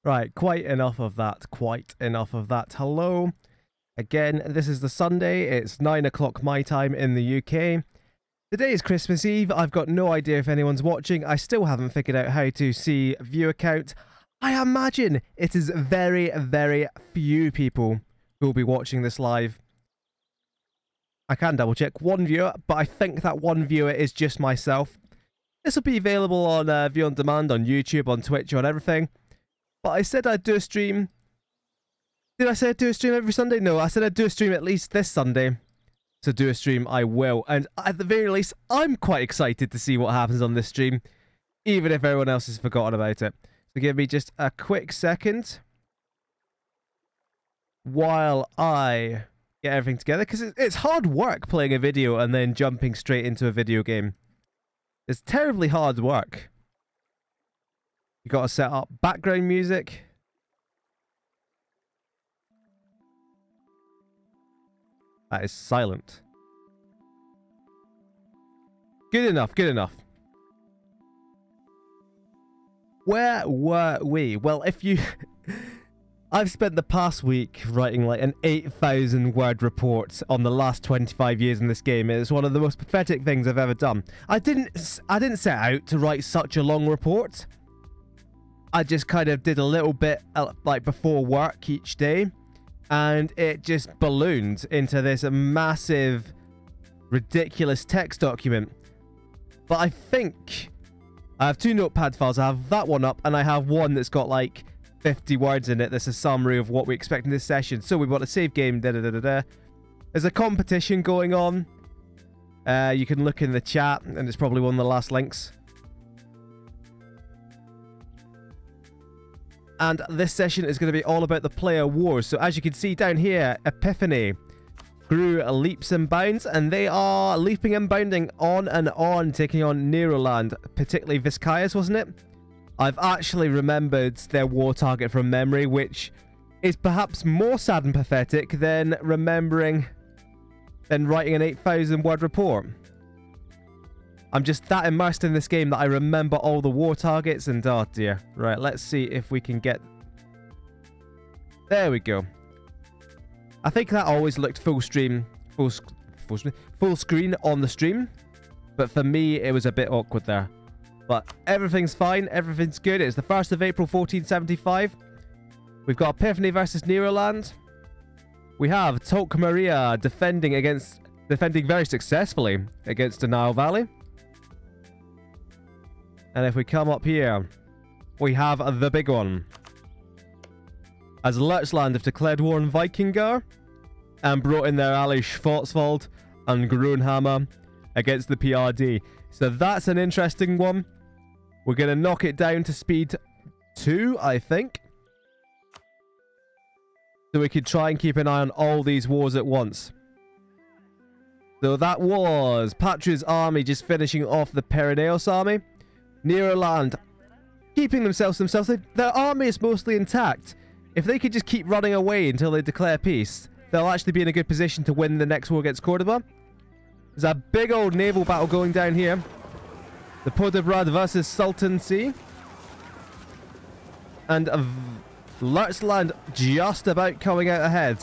Right, quite enough of that. Quite enough of that. Hello. Again, this is the Sunday. It's 9 o'clock my time in the UK. Today is Christmas Eve. I've got no idea if anyone's watching. I still haven't figured out how to see viewer count. I imagine it is very, very few people who will be watching this live. I can double check. One viewer, but I think that one viewer is just myself. This will be available on View on Demand, on YouTube, on Twitch, on everything. But I said I'd do a stream. Did I say I'd do a stream every Sunday? No, I said I'd do a stream at least this Sunday. So do a stream I will. And at the very least, I'm quite excited to see what happens on this stream. Even if everyone else has forgotten about it. So give me just a quick second. While I get everything together. Because it's hard work playing a video and then jumping straight into a video game. It's terribly hard work. You got to set up background music. That is silent. Good enough, good enough. Where were we? Well, if you... I've spent the past week writing like an 8,000 word report on the last 25 years in this game. It's one of the most pathetic things I've ever done. I didn't set out to write such a long report. I just kind of did a little bit like before work each day, and it just ballooned into this massive, ridiculous text document. But I think I have two notepad files. I have that one up, and I have one that's got like 50 words in it. That's a summary of what we expect in this session. So we've got a save game. There's a competition going on. You can look in the chat, and it's probably one of the last links. And this session is going to be all about the player wars. So as you can see down here, Epiphany grew leaps and bounds, and they are leaping and bounding on and on, taking on Neroland, particularly Vizcayas, wasn't it? I've actually remembered their war target from memory, which is perhaps more sad and pathetic than writing an 8,000 word report. I'm just that immersed in this game that I remember all the war targets, and oh dear. Right, let's see if we can get... There we go. I think that always looked full screen on the stream, but for me it was a bit awkward there. But everything's fine, everything's good. It's the 1st of April 1475. We've got Epiphany versus Neroland. We have Tolk Maria defending very successfully against Denial Valley. And if we come up here, we have the big one. As Lurtzland have declared war on Vikingar and brought in their ally Schwarzwald and Grunhammer against the PRD. So that's an interesting one. We're going to knock it down to speed 2, I think. So we could try and keep an eye on all these wars at once. So that was Patria's army just finishing off the Pyreneos army. Neroland keeping themselves. Their army is mostly intact. If they could just keep running away until they declare peace, they'll actually be in a good position to win the next war against Cordoba. There's a big old naval battle going down here. The Podebrad versus Sultancy. And Lurtzland just about coming out ahead.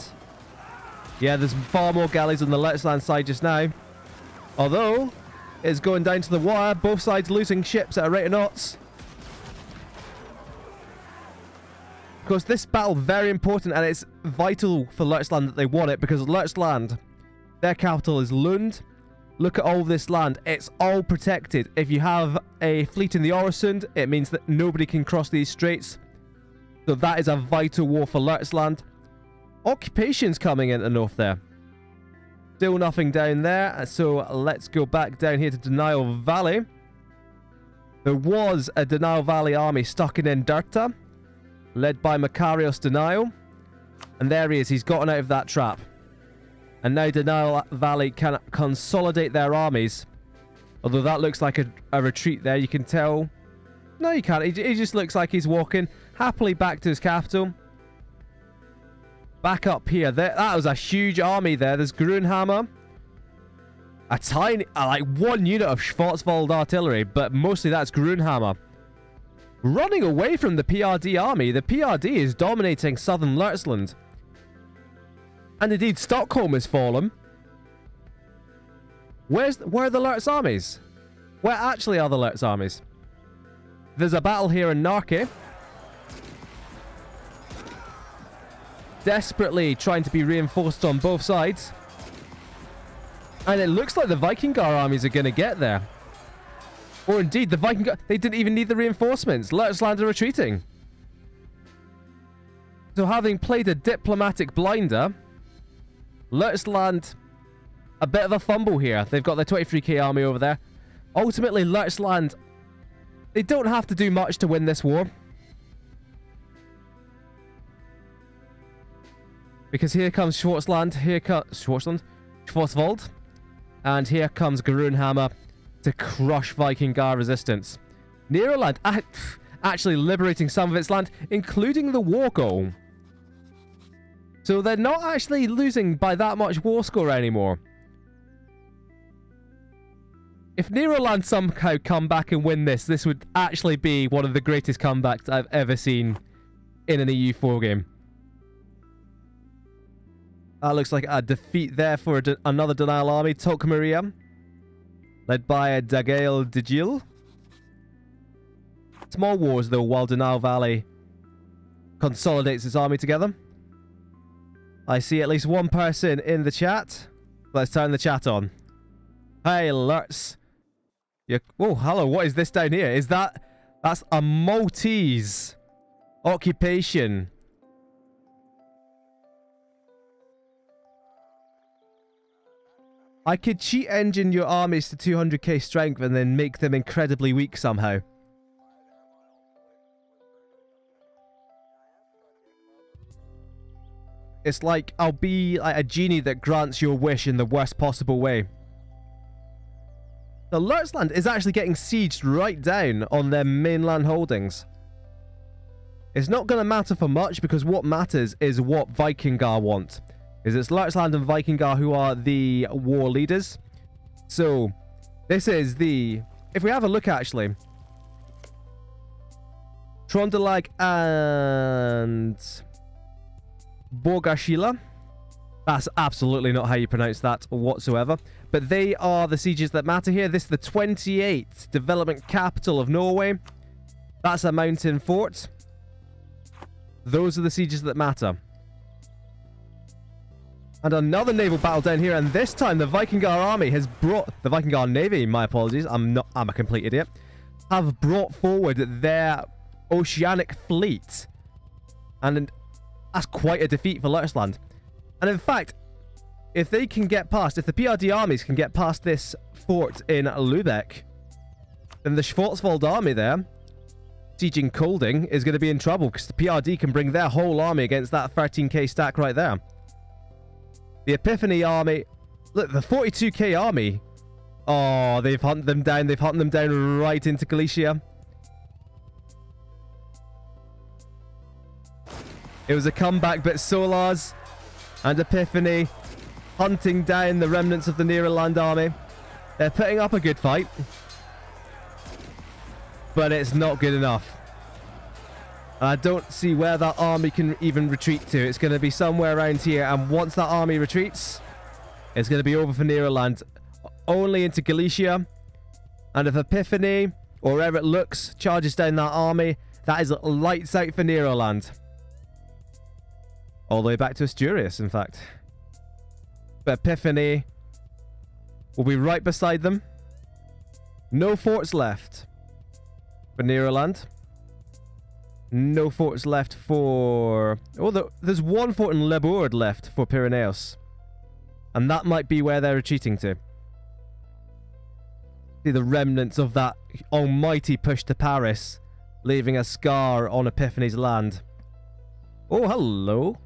Yeah, there's far more galleys on the Lurtzland side just now. Although... it's going down to the wire. Both sides losing ships at a rate of knots. Of course, this battle very important, and it's vital for Lurtzland that they won it, because Lurtzland, their capital is Lund. Look at all this land. It's all protected. If you have a fleet in the Øresund, it means that nobody can cross these straits. So that is a vital war for Lurtzland. Occupation's coming in the north there. Still nothing down there, so let's go back down here to Denial Valley. There was a Denial Valley army stuck in Enderta, led by Makarios Denial. And there he is, he's gotten out of that trap. And now Denial Valley can consolidate their armies. Although that looks like a retreat there, you can tell. No, you can't, he just looks like he's walking happily back to his capital. Back up here. That was a huge army there. There's Grunhammer. A tiny, like one unit of Schwarzwald artillery, but mostly that's Grunhammer. running away from the PRD army. The PRD is dominating southern Lurtzland. And indeed, Stockholm has fallen. Where are the Lurtz armies? Where actually are the Lurtz armies? There's a battle here in Narke. Desperately trying to be reinforced on both sides. And it looks like the Vikingar armies are going to get there. Or indeed, the Vikingar... They didn't even need the reinforcements. Lurtzland are retreating. So having played a diplomatic blinder, Lurtzland... A bit of a fumble here. They've got their 23k army over there. Ultimately, Lurtzland... They don't have to do much to win this war. Because here comes Schwarzland. Here comes... Schwarzwald. And here comes Grunhammer to crush Vikingar resistance. Neroland actually liberating some of its land, including the war goal. So they're not actually losing by that much war score anymore. If Neroland somehow come back and win this, this would actually be one of the greatest comebacks I've ever seen in an EU4 game. That looks like a defeat there for another Denial army, Tokmaria, led by Dagail Digil. Small wars though, while Denial Valley consolidates its army together. I see at least one person in the chat. Let's turn the chat on. Hey, Lurtz. Oh, hello. What is this down here? Is that... That's a Maltese occupation. I could cheat engine your armies to 200k strength and then make them incredibly weak somehow. It's like I'll be like a genie that grants your wish in the worst possible way. The Lurtzland is actually getting sieged right down on their mainland holdings. It's not going to matter for much because what matters is what Vikingar want. It's Lurtzland and Vikingar who are the war leaders. So, this is the... If we have a look actually... Trondelag and... Borgashila. That's absolutely not how you pronounce that whatsoever. But they are the sieges that matter here. This is the 28th development capital of Norway. That's a mountain fort. Those are the sieges that matter. And another naval battle down here. And this time the Vikingar army has brought... The Vikingar navy, my apologies. I'm a complete idiot. Have brought forward their oceanic fleet. And that's quite a defeat for Lurtzland. And in fact, if they can get past, if the PRD armies can get past this fort in Lübeck, then the Schwarzwald army there, sieging Kolding, is going to be in trouble because the PRD can bring their whole army against that 13k stack right there. The Epiphany army, look, the 42k army, oh, they've hunted them down. They've hunted them down right into Galicia. It was a comeback, but Solars and Epiphany hunting down the remnants of the Neroland army. They're putting up a good fight. But it's not good enough. And I don't see where that army can even retreat to. It's going to be somewhere around here. And once that army retreats, it's going to be over for Neroland. Only into Galicia. And if Epiphany, or wherever it looks, charges down that army, that is lights out for Neroland. All the way back to Asturias, in fact. But Epiphany will be right beside them. No forts left for Neroland. No forts left for... Oh, there's one fort in Lebourd left for Pyrenees. And that might be where they're retreating to. See the remnants of that almighty push to Paris, leaving a scar on Epiphany's land. Oh, hello.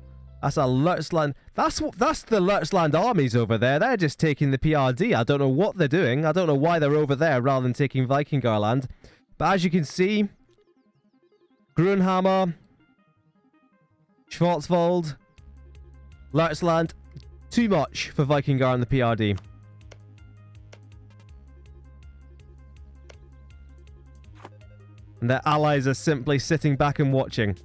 That's a Lurtzland. That's the Lurtzland armies over there. They're just taking the PRD. I don't know what they're doing. I don't know why they're over there rather than taking Vikingar land. But as you can see, Grunhammer, Schwarzwald, Lurtzland, too much for Vikingar and the PRD. And their allies are simply sitting back and watching.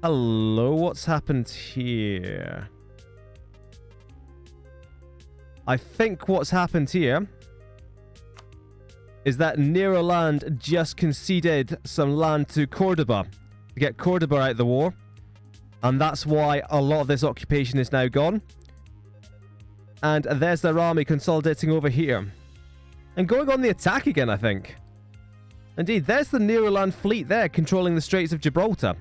Hello, what's happened here? I think what's happened here is that Neroland just conceded some land to Cordoba to get Cordoba out of the war. And that's why a lot of this occupation is now gone. And there's their army consolidating over here. And going on the attack again, I think. Indeed, there's the Neroland fleet there controlling the Straits of Gibraltar.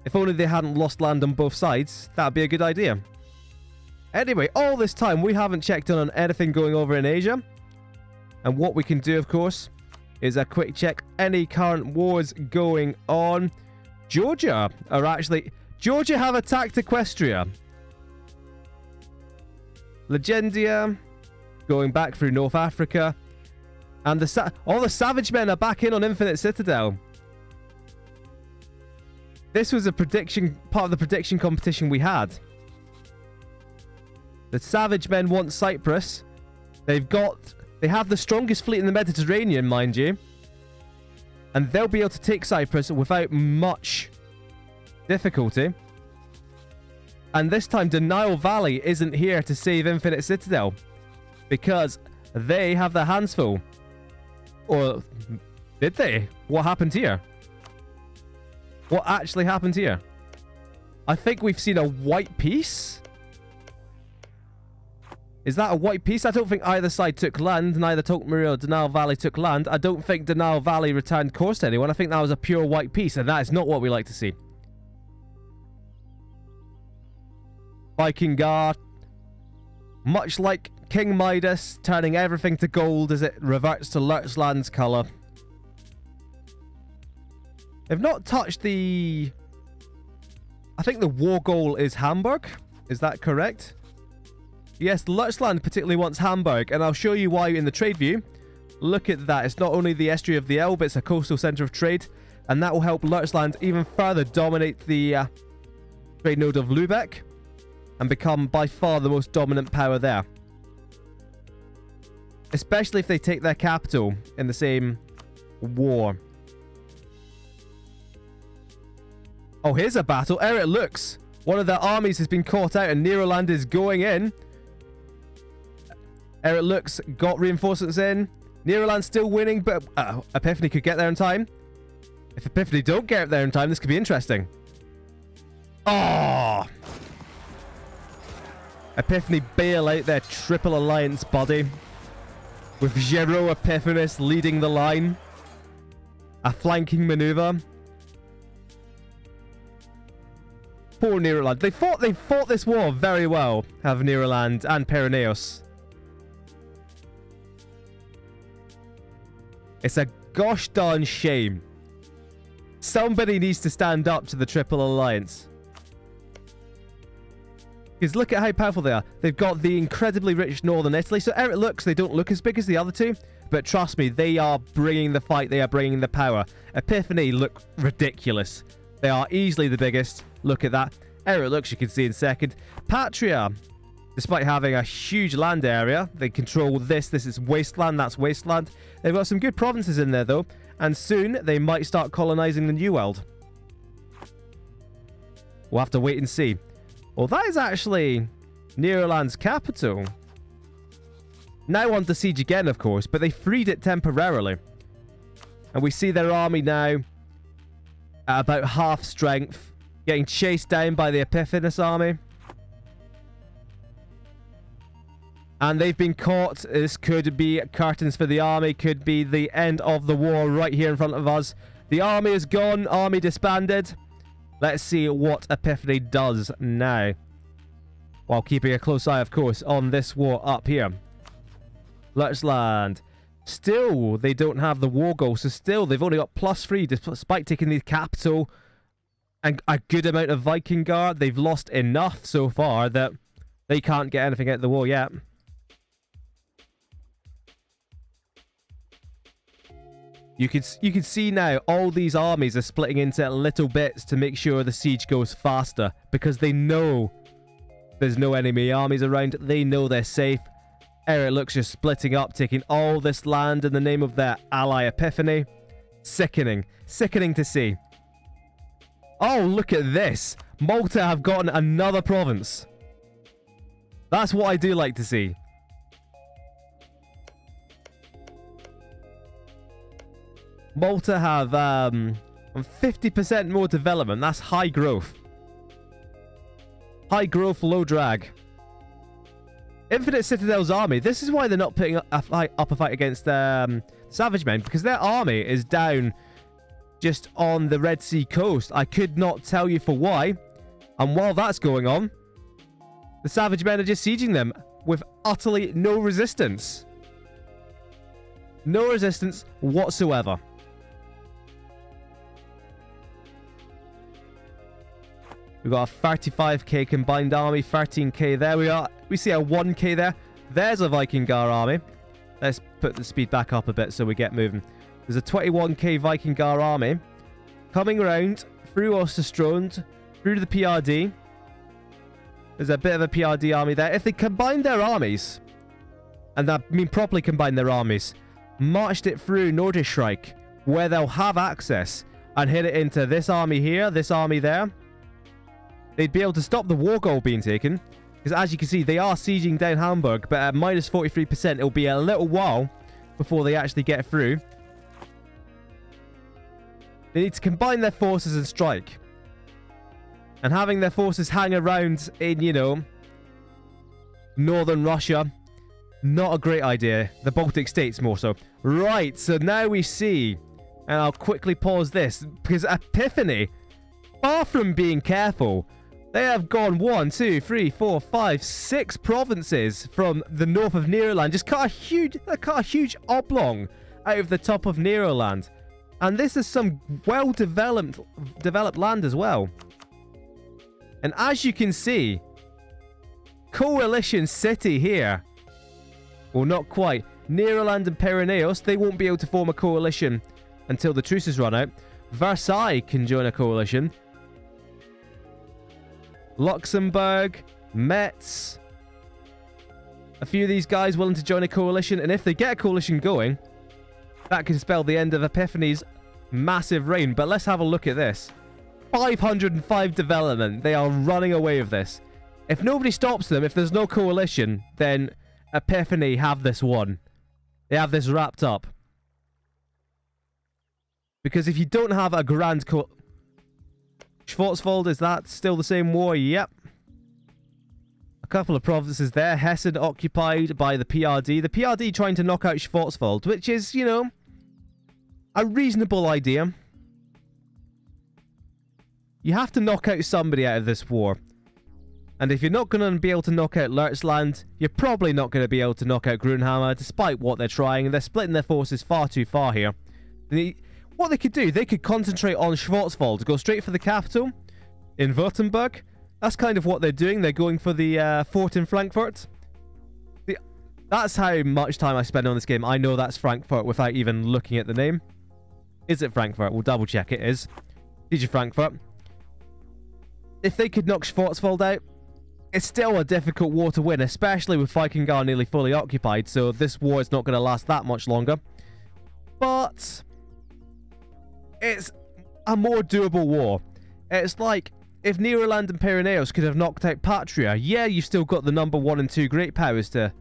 If only they hadn't lost land on both sides, that'd be a good idea. Anyway, all this time we haven't checked in on anything going over in Asia. And what we can do, of course, is a quick check any current wars going on. Georgia have attacked Equestria. Legendia going back through North Africa. And all the Savage Men are back in on Infinite Citadel. This was a prediction, part of the prediction competition we had. The Savage Men want Cyprus. They have the strongest fleet in the Mediterranean, mind you. And they'll be able to take Cyprus without much difficulty. And this time, Denial Valley isn't here to save Infinite Citadel. Because they have their hands full. Or did they? What happened here? What actually happened here? I think we've seen a white piece. Is that a white piece? I don't think either side took land. Neither Tokmaru or Denial Valley took land. I don't think Denial Valley returned course to anyone. I think that was a pure white piece, and that is not what we like to see. Viking Guard. Much like King Midas, turning everything to gold as it reverts to Lurchland's colour. They've not touched the... I think the war goal is Hamburg. Is that correct? Yes, Lurchland particularly wants Hamburg, and I'll show you why in the trade view. Look at that. It's not only the estuary of the Elbe, it's a coastal centre of trade, and that will help Lurchland even further dominate the trade node of Lübeck and become by far the most dominant power there. Especially if they take their capital in the same war. Oh, here's a battle. Ere it looks, one of their armies has been caught out and Neroland is going in. Ere it looks, got reinforcements in. Neroland's still winning, but Epiphany could get there in time. If Epiphany don't get there in time, this could be interesting. Oh! Epiphany bail out their triple alliance body. With Gero Epiphanes leading the line. A flanking maneuver. Poor Neroland. They fought this war very well, have Neroland and Pyrenees. It's a gosh darn shame. Somebody needs to stand up to the Triple Alliance. Because look at how powerful they are. They've got the incredibly rich northern Italy. So ere it looks, they don't look as big as the other two. But trust me, they are bringing the fight. They are bringing the power. Epiphany look ridiculous. They are easily the biggest. Look at that. Ere it looks, you can see in second. Patria, despite having a huge land area, they control this. This is wasteland. That's wasteland. They've got some good provinces in there, though. And soon, they might start colonizing the New World. We'll have to wait and see. Well, that is actually Neroland's capital. Now under siege again, of course, but they freed it temporarily. And we see their army now at about half strength, getting chased down by the Epiphanes army. And they've been caught. This could be curtains for the army, could be the end of the war right here in front of us. The army is gone, army disbanded. Let's see what Epiphany does now. While keeping a close eye, of course, on this war up here. Lurchland. Still, they don't have the war goal. So still, they've only got +3 despite taking the capital and a good amount of Viking Guard. They've lost enough so far that they can't get anything out of the war yet. You can see now all these armies are splitting into little bits to make sure the siege goes faster, because they know there's no enemy armies around. They know they're safe. Ere it looks, just splitting up, taking all this land in the name of their ally Epiphany. Sickening. Sickening to see. Oh, look at this. Malta have gotten another province. That's what I do like to see. Malta have 50% more development. That's high growth. High growth, low drag. Infinite Citadel's army. This is why they're not putting up a fight against Savage Men, because their army is down just on the Red Sea coast. I could not tell you for why. And while that's going on, the Savage Men are just sieging them with utterly no resistance. No resistance whatsoever. We've got a 35k combined army, 13k. There we are. We see a 1k there. There's a Vikingar army. Let's put the speed back up a bit so we get moving. There's a 21k Vikingar army coming around through Osterstrond, through the PRD. There's a bit of a PRD army there. If they combine their armies, and I mean properly combine their armies, marched it through Nordischreich, where they'll have access, and hit it into this army here, this army there, they'd be able to stop the war goal being taken. Because as you can see, they are sieging down Hamburg, but at minus 43%, it'll be a little while before they actually get through. They need to combine their forces and strike. And having their forces hang around in, you know, northern Russia, not a great idea. The Baltic states more so. Right, so now we see, and I'll quickly pause this, because Epiphany, far from being careful, they have gone 1, 2, 3, 4, 5, 6 provinces from the north of Neroland. Just cut a huge oblong out of the top of Neroland. And this is some well-developed land as well. And as you can see, Coalition City here. Well, not quite. Neroland and Pyrenees, they won't be able to form a coalition until the truces run out. Versailles can join a coalition. Luxembourg, Metz, a few of these guys willing to join a coalition, and if they get a coalition going, that could spell the end of Epiphany's massive reign. But let's have a look at this. 505 development. They are running away with this. If nobody stops them, if there's no coalition, then Epiphany have this won. They have this wrapped up. Because if you don't have a grand Schwarzwald, is that still the same war? Yep. A couple of provinces there. Hessen occupied by the PRD. The PRD trying to knock out Schwarzwald, which is, you know, a reasonable idea. You have to knock out somebody out of this war. And if you're not going to be able to knock out Leutzland, you're probably not going to be able to knock out Grunhammer, despite what they're trying. They're splitting their forces far too far here. What they could do, they could concentrate on Schwarzwald, go straight for the capital in Württemberg. That's kind of what they're doing. They're going for the fort in Frankfurt. That's how much time I spend on this game. I know that's Frankfurt without even looking at the name. Is it Frankfurt? We'll double check it is. Siege of Frankfurt. If they could knock Schwarzwald out, it's still a difficult war to win, especially with Vikingar nearly fully occupied, so this war is not going to last that much longer. But it's a more doable war. It's like if Neroland and Pyrenees could have knocked out Patria, yeah, you've still got the number 1 and 2 great powers to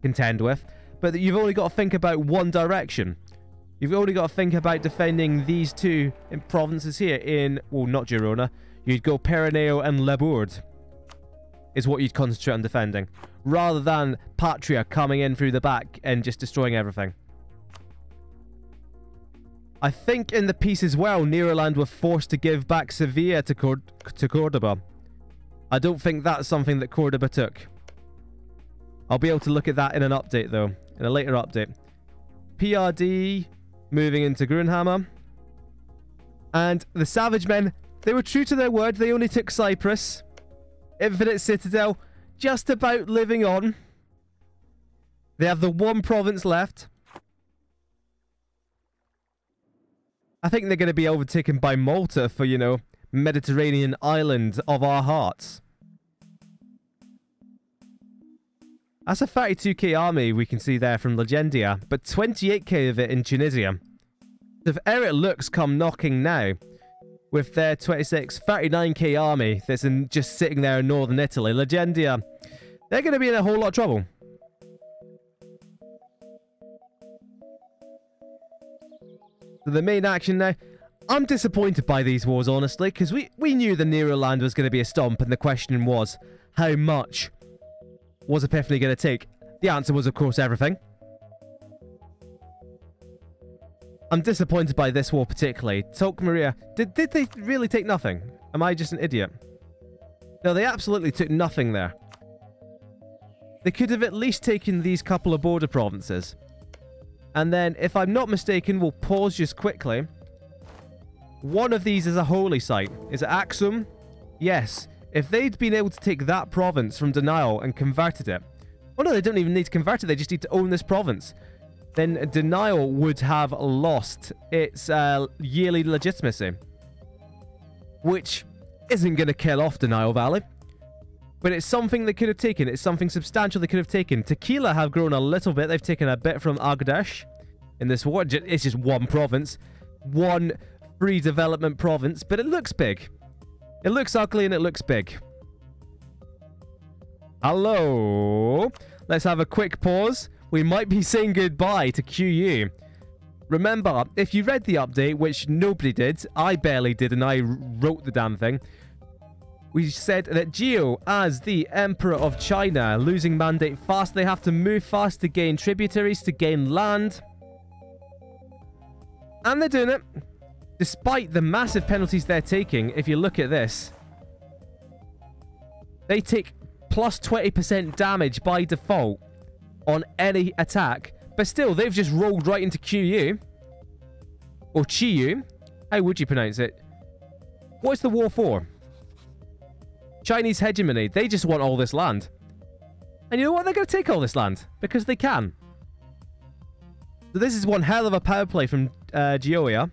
contend with, but you've only got to think about one direction. You've only got to think about defending these two provinces here in, well, not Girona. You'd go Pyreneo and Labourd is what you'd concentrate on defending, rather than Patria coming in through the back and just destroying everything. I think in the piece as well, Neroland were forced to give back Sevilla to Cordoba. I don't think that's something that Cordoba took. I'll be able to look at that in an update, though. In a later update. PRD moving into Grunhammer. And the Savage Men, they were true to their word. They only took Cyprus. Infinite Citadel, just about living on. They have the one province left. I think they're going to be overtaken by Malta for, you know, Mediterranean island of our hearts. That's a 32k army we can see there from Legendia, but 28k of it in Tunisia. So if Eric looks come knocking now, with their 39k army that's just sitting there in northern Italy, Legendia, they're going to be in a whole lot of trouble. So the main action now, I'm disappointed by these wars, honestly, because we knew the Nero land was going to be a stomp, and the question was, how much was Epiphany going to take? The answer was, of course, everything. I'm disappointed by this war particularly. Talk Maria, did they really take nothing? Am I just an idiot? No, they absolutely took nothing there. They could have at least taken these couple of border provinces. And then, if I'm not mistaken, we'll pause just quickly. One of these is a holy site. Is it Axum? Yes. If they'd been able to take that province from Denial and converted it... Oh no, they don't even need to convert it. They just need to own this province. Then Denial would have lost its yearly legitimacy. Which isn't going to kill off Denial Valley. But it's something they could have taken. It's something substantial they could have taken. Tequila have grown a little bit. They've taken a bit from Agadesh in this war. It's just one province. One free development province. But it looks big. It looks ugly and it looks big. Hello. Let's have a quick pause. We might be saying goodbye to QU. Remember, if you read the update, which nobody did, I barely did, and I wrote the damn thing. We said that Geo, as the Emperor of China, losing mandate fast, they have to move fast to gain tributaries, to gain land. And they're doing it. Despite the massive penalties they're taking, if you look at this, they take plus 20% damage by default on any attack. But still, they've just rolled right into QU. Or Chiyu. How would you pronounce it? What's the war for? Chinese hegemony. They just want all this land. And you know what? They're going to take all this land. Because they can. So this is one hell of a power play from Geoia.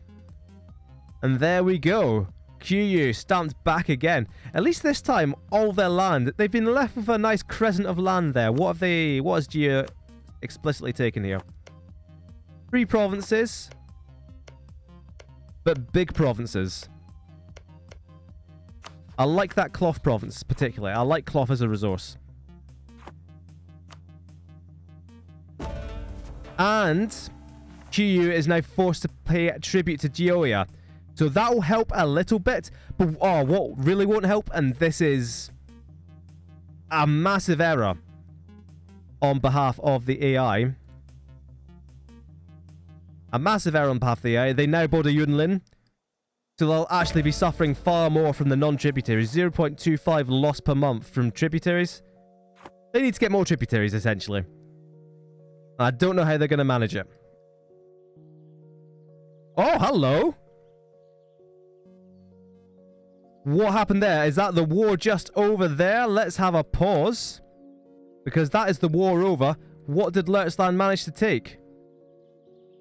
And there we go. QU stamped back again. At least this time, all their land. They've been left with a nice crescent of land there. What has Geo explicitly taken here? 3 provinces. But big provinces. I like that cloth province particularly. I like cloth as a resource. And QU is now forced to pay tribute to Geoia. So that will help a little bit. But what really won't help, and this is a massive error on behalf of the AI. A massive error on behalf of the AI. They now border Yunlin. So they'll actually be suffering far more from the non-tributaries. 0.25 loss per month from tributaries. They need to get more tributaries, essentially. I don't know how they're going to manage it. Oh, hello. What happened there? Is that the war just over there? Let's have a pause. Because that is the war over. What did Lertsland manage to take?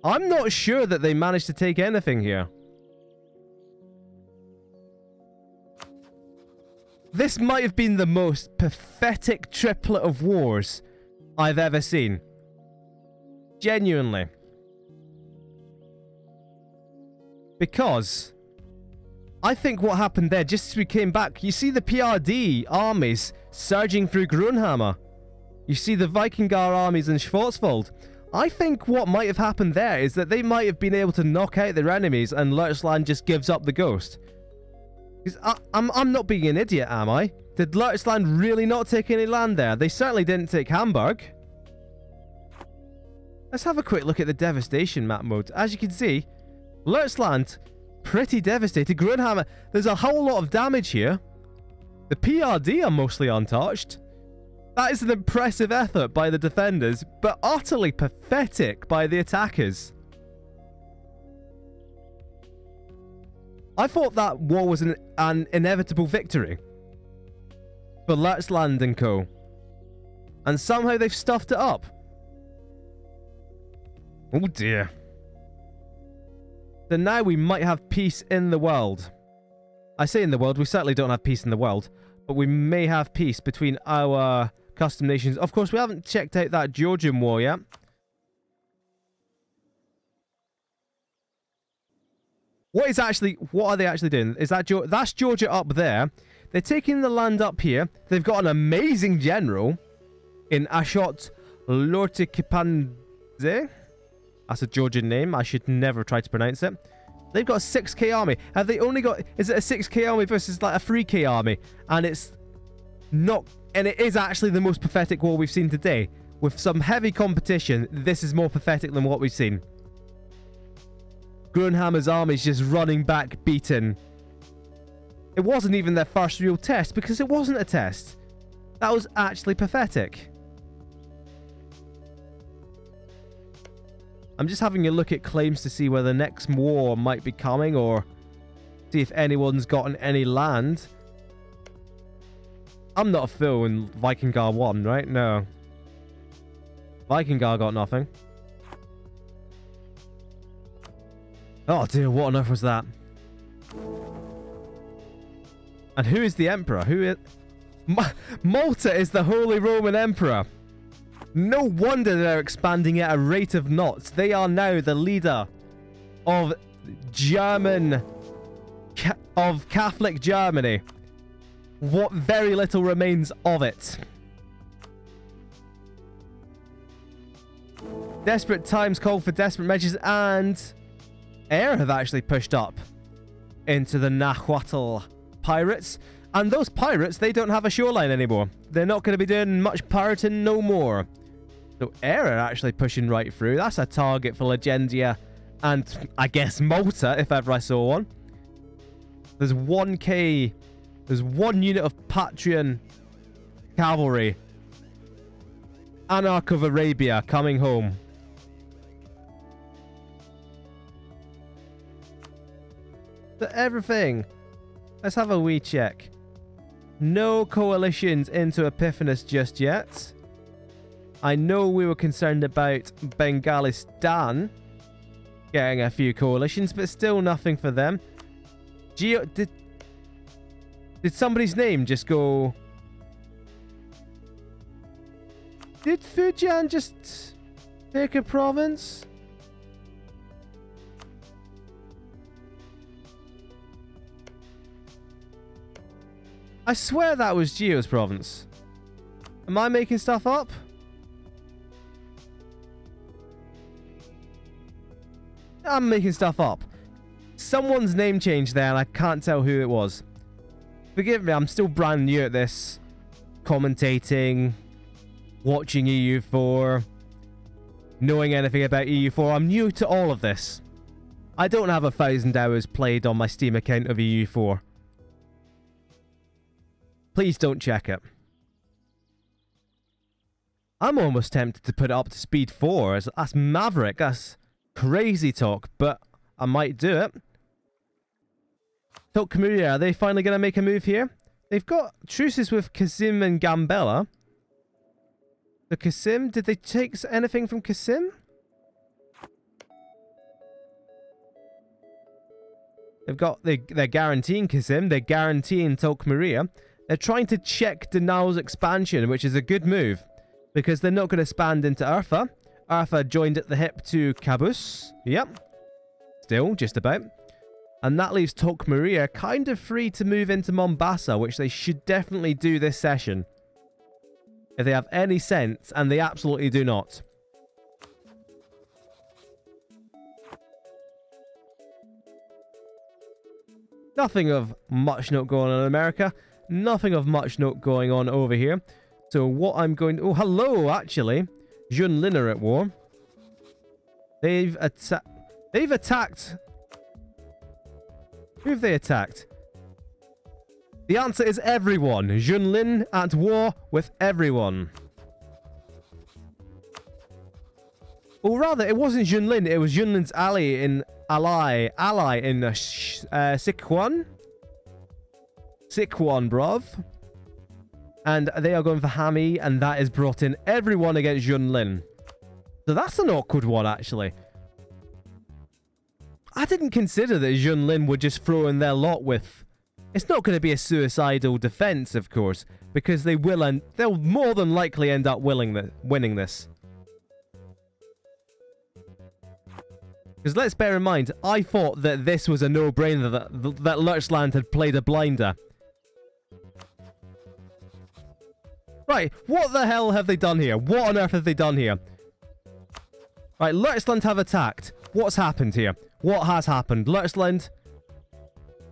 I'm not sure that they managed to take anything here. This might have been the most pathetic triplet of wars I've ever seen. Genuinely. Because I think what happened there, just as we came back, you see the PRD armies surging through Grunhammer. You see the Vikingar armies in Schwarzwald. I think what might have happened there is that they might have been able to knock out their enemies and Lertsland just gives up the ghost. I'm not being an idiot, am I? Did Lertsland really not take any land there? They certainly didn't take Hamburg. Let's have a quick look at the devastation map mode. As you can see, Lertsland, pretty devastated. Grunhammer, there's a whole lot of damage here. The PRD are mostly untouched. That is an impressive effort by the defenders, but utterly pathetic by the attackers. I thought that war was an inevitable victory for Lertsland and co. And somehow they've stuffed it up. Oh dear. So now we might have peace in the world. I say in the world, we certainly don't have peace in the world. But we may have peace between our custom nations. Of course, we haven't checked out that Georgian war yet. What are they actually doing? Is that that's Georgia up there? They're taking the land up here. They've got an amazing general in Ashot Lortikipandze. That's a Georgian name. I should never try to pronounce it. They've got a 6k army. Have they only got... Is it a 6k army versus like a 3k army? And it's not... And it is actually the most pathetic war we've seen today. With some heavy competition, this is more pathetic than what we've seen. Grunhammer's army's just running back, beaten. It wasn't even their first real test, because it wasn't a test. That was actually pathetic. I'm just having a look at claims to see where the next war might be coming, or see if anyone's gotten any land. I'm not a fool in Vikingar 1, right? No. Vikingar got nothing. Oh dear, what on earth was that? And who is the emperor? Who is... Malta is the Holy Roman Emperor. No wonder they're expanding at a rate of knots. They are now the leader of Catholic Germany. What very little remains of it. Desperate times call for desperate measures, and Air have actually pushed up into the Nahuatl pirates. And those pirates, they don't have a shoreline anymore. They're not going to be doing much pirating no more. So Air are actually pushing right through. That's a target for Legendia and I guess Malta, if ever I saw one. There's 1k. There's 1 unit of Patreon cavalry. Anarch of Arabia coming home. But everything. Let's have a wee check. No coalitions into Epiphanes just yet. I know we were concerned about Bengalistan getting a few coalitions, but still nothing for them. Did somebody's name just go... Did Fujian just take a province? I swear that was Geo's province. Am I making stuff up? I'm making stuff up. Someone's name changed there and I can't tell who it was. Forgive me, I'm still brand new at this. Commentating, watching EU4, knowing anything about EU4. I'm new to all of this. I don't have 1,000 hours played on my Steam account of EU4. Please don't check it. I'm almost tempted to put it up to speed 4. That's maverick. That's crazy talk, but I might do it. Talk Camuria, are they finally going to make a move here? They've got truces with Kasim and Gambella. The Kasim, did they take anything from Kasim? They're guaranteeing Kasim, they're guaranteeing Talk Maria. They're trying to check Denal's expansion, which is a good move. Because they're not going to expand into Urfa. Urfa joined at the hip to Cabus. Yep. Still, just about. And that leaves Talk Maria kind of free to move into Mombasa, which they should definitely do this session. If they have any sense, and they absolutely do not. Nothing of much note going on in America. Nothing of much note going on over here. So what I'm going to... Oh, hello, actually. Junlin are at war. They've attacked... Who have they attacked? The answer is everyone. Junlin at war with everyone. Or rather, it wasn't Junlin. It was Junlin's ally in Sichuan. Sichuan, bruv. And they are going for Hami, and that has brought in everyone against Junlin. So that's an awkward one, actually. I didn't consider that Junlin would just throw in their lot with... It's not going to be a suicidal defense, of course, because they will, and they'll more than likely end up winning this. Because let's bear in mind, I thought that this was a no-brainer, that Lurchland had played a blinder. Right, what the hell have they done here? What on earth have they done here? Right, Lurchland have attacked. What's happened here? What has happened? Lurchland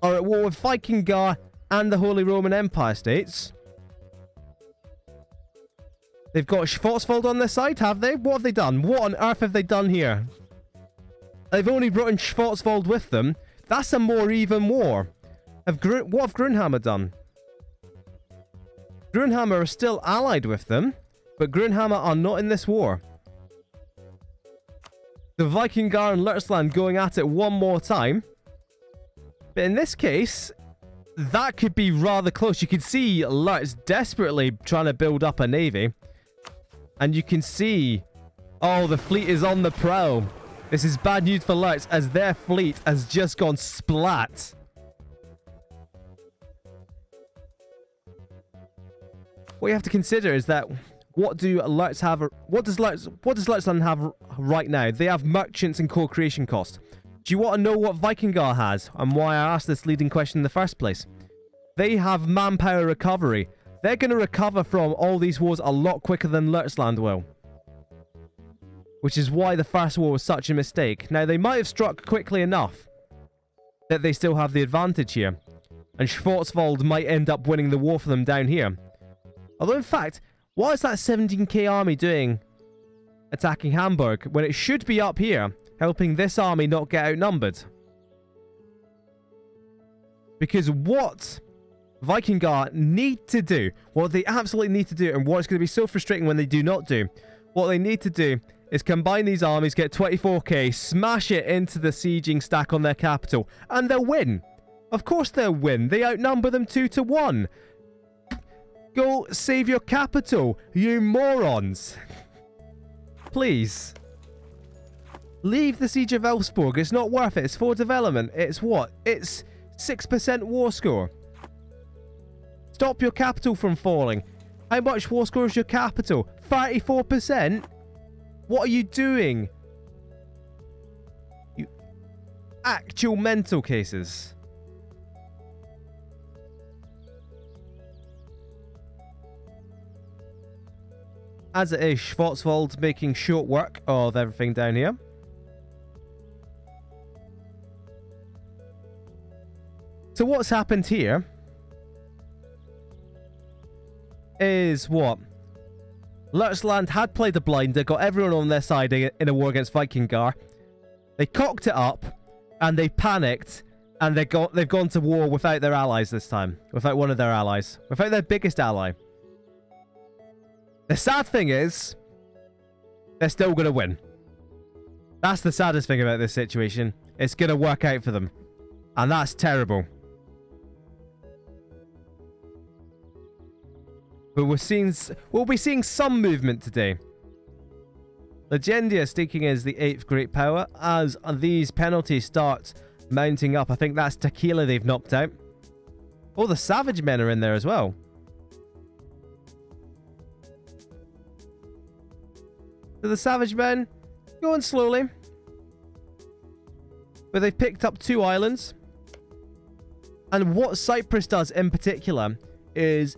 are at war with Vikingar and the Holy Roman Empire states. They've got Schwarzwald on their side, have they? What have they done? What on earth have they done here? They've only brought in Schwarzwald with them. That's a more even war. What have Grunhammer done? Grunhammer are still allied with them, but Grunhammer are not in this war. The Vikingar and Lurchland going at it one more time. But in this case, that could be rather close. You can see Lurch desperately trying to build up a navy. And you can see, oh, the fleet is on the prowl. This is bad news for Lurch as their fleet has just gone splat. What you have to consider is that what does Lurchland have right now? They have merchants and co-creation cost. Do you want to know what Vikingar has and why I asked this leading question in the first place? They have manpower recovery. They're going to recover from all these wars a lot quicker than Lurchland will. Which is why the first war was such a mistake. Now, they might have struck quickly enough that they still have the advantage here. And Schwarzwald might end up winning the war for them down here. Although, in fact, what is that 17k army doing attacking Hamburg when it should be up here, helping this army not get outnumbered? Because what Vikingar need to do, what they absolutely need to do, and what is going to be so frustrating when they do not do, what they need to do is combine these armies, get 24k, smash it into the sieging stack on their capital, and they'll win. Of course they'll win. They outnumber them 2-1. Go save your capital, you morons. Please. Leave the siege of Elfsborg. It's not worth it. It's for development. It's what? It's 6% war score. Stop your capital from falling. How much war score is your capital? 34%? What are you doing? You actual mental cases. As it is, Schwarzwald making short work of everything down here. So what's happened here is what? Lurchland had played a blinder, got everyone on their side in a war against Vikingar. They cocked it up, and they panicked, and they've gone to war without their allies this time. Without one of their allies. Without their biggest ally. The sad thing is, they're still going to win. That's the saddest thing about this situation. It's going to work out for them. And that's terrible. But we'll be seeing some movement today. Legendia sticking as the 8th great power as these penalties start mounting up. I think that's Tequila they've knocked out. Oh, the Savage Men are in there as well. So the Savage Men going slowly. But they've picked up 2 islands. And what Cyprus does in particular is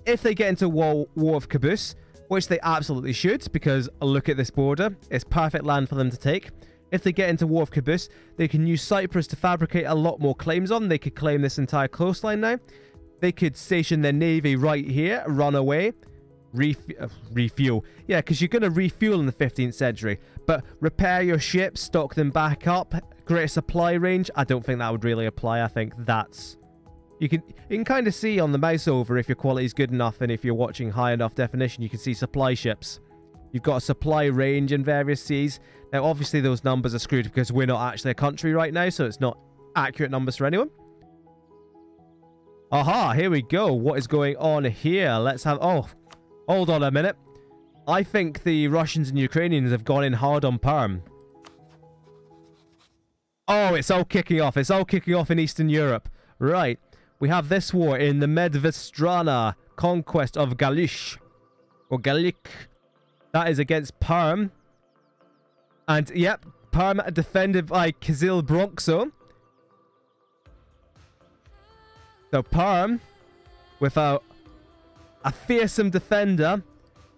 if they get into war of Caboose, which they absolutely should, because look at this border. It's perfect land for them to take. If they get into war of Caboose, they can use Cyprus to fabricate a lot more claims on. They could claim this entire coastline now. They could station their navy right here, run away, refuel. Yeah, because you're going to refuel in the 15th century. But repair your ships, stock them back up, greater supply range. I don't think that would really apply. I think that's... You can kind of see on the mouse over if your quality is good enough and if you're watching high enough definition, you can see supply ships. You've got a supply range in various seas. Now, obviously, those numbers are screwed because we're not actually a country right now, so it's not accurate numbers for anyone. Aha, here we go. What is going on here? Let's have... Oh, hold on a minute. I think the Russians and Ukrainians have gone in hard on Perm. Oh, it's all kicking off. It's all kicking off in Eastern Europe. Right. We have this war in the Medvestrana conquest of Galish. Or Galik. That is against Perm. And, yep, Perm defended by Kazil Bronxo. So Perm, without a fearsome defender,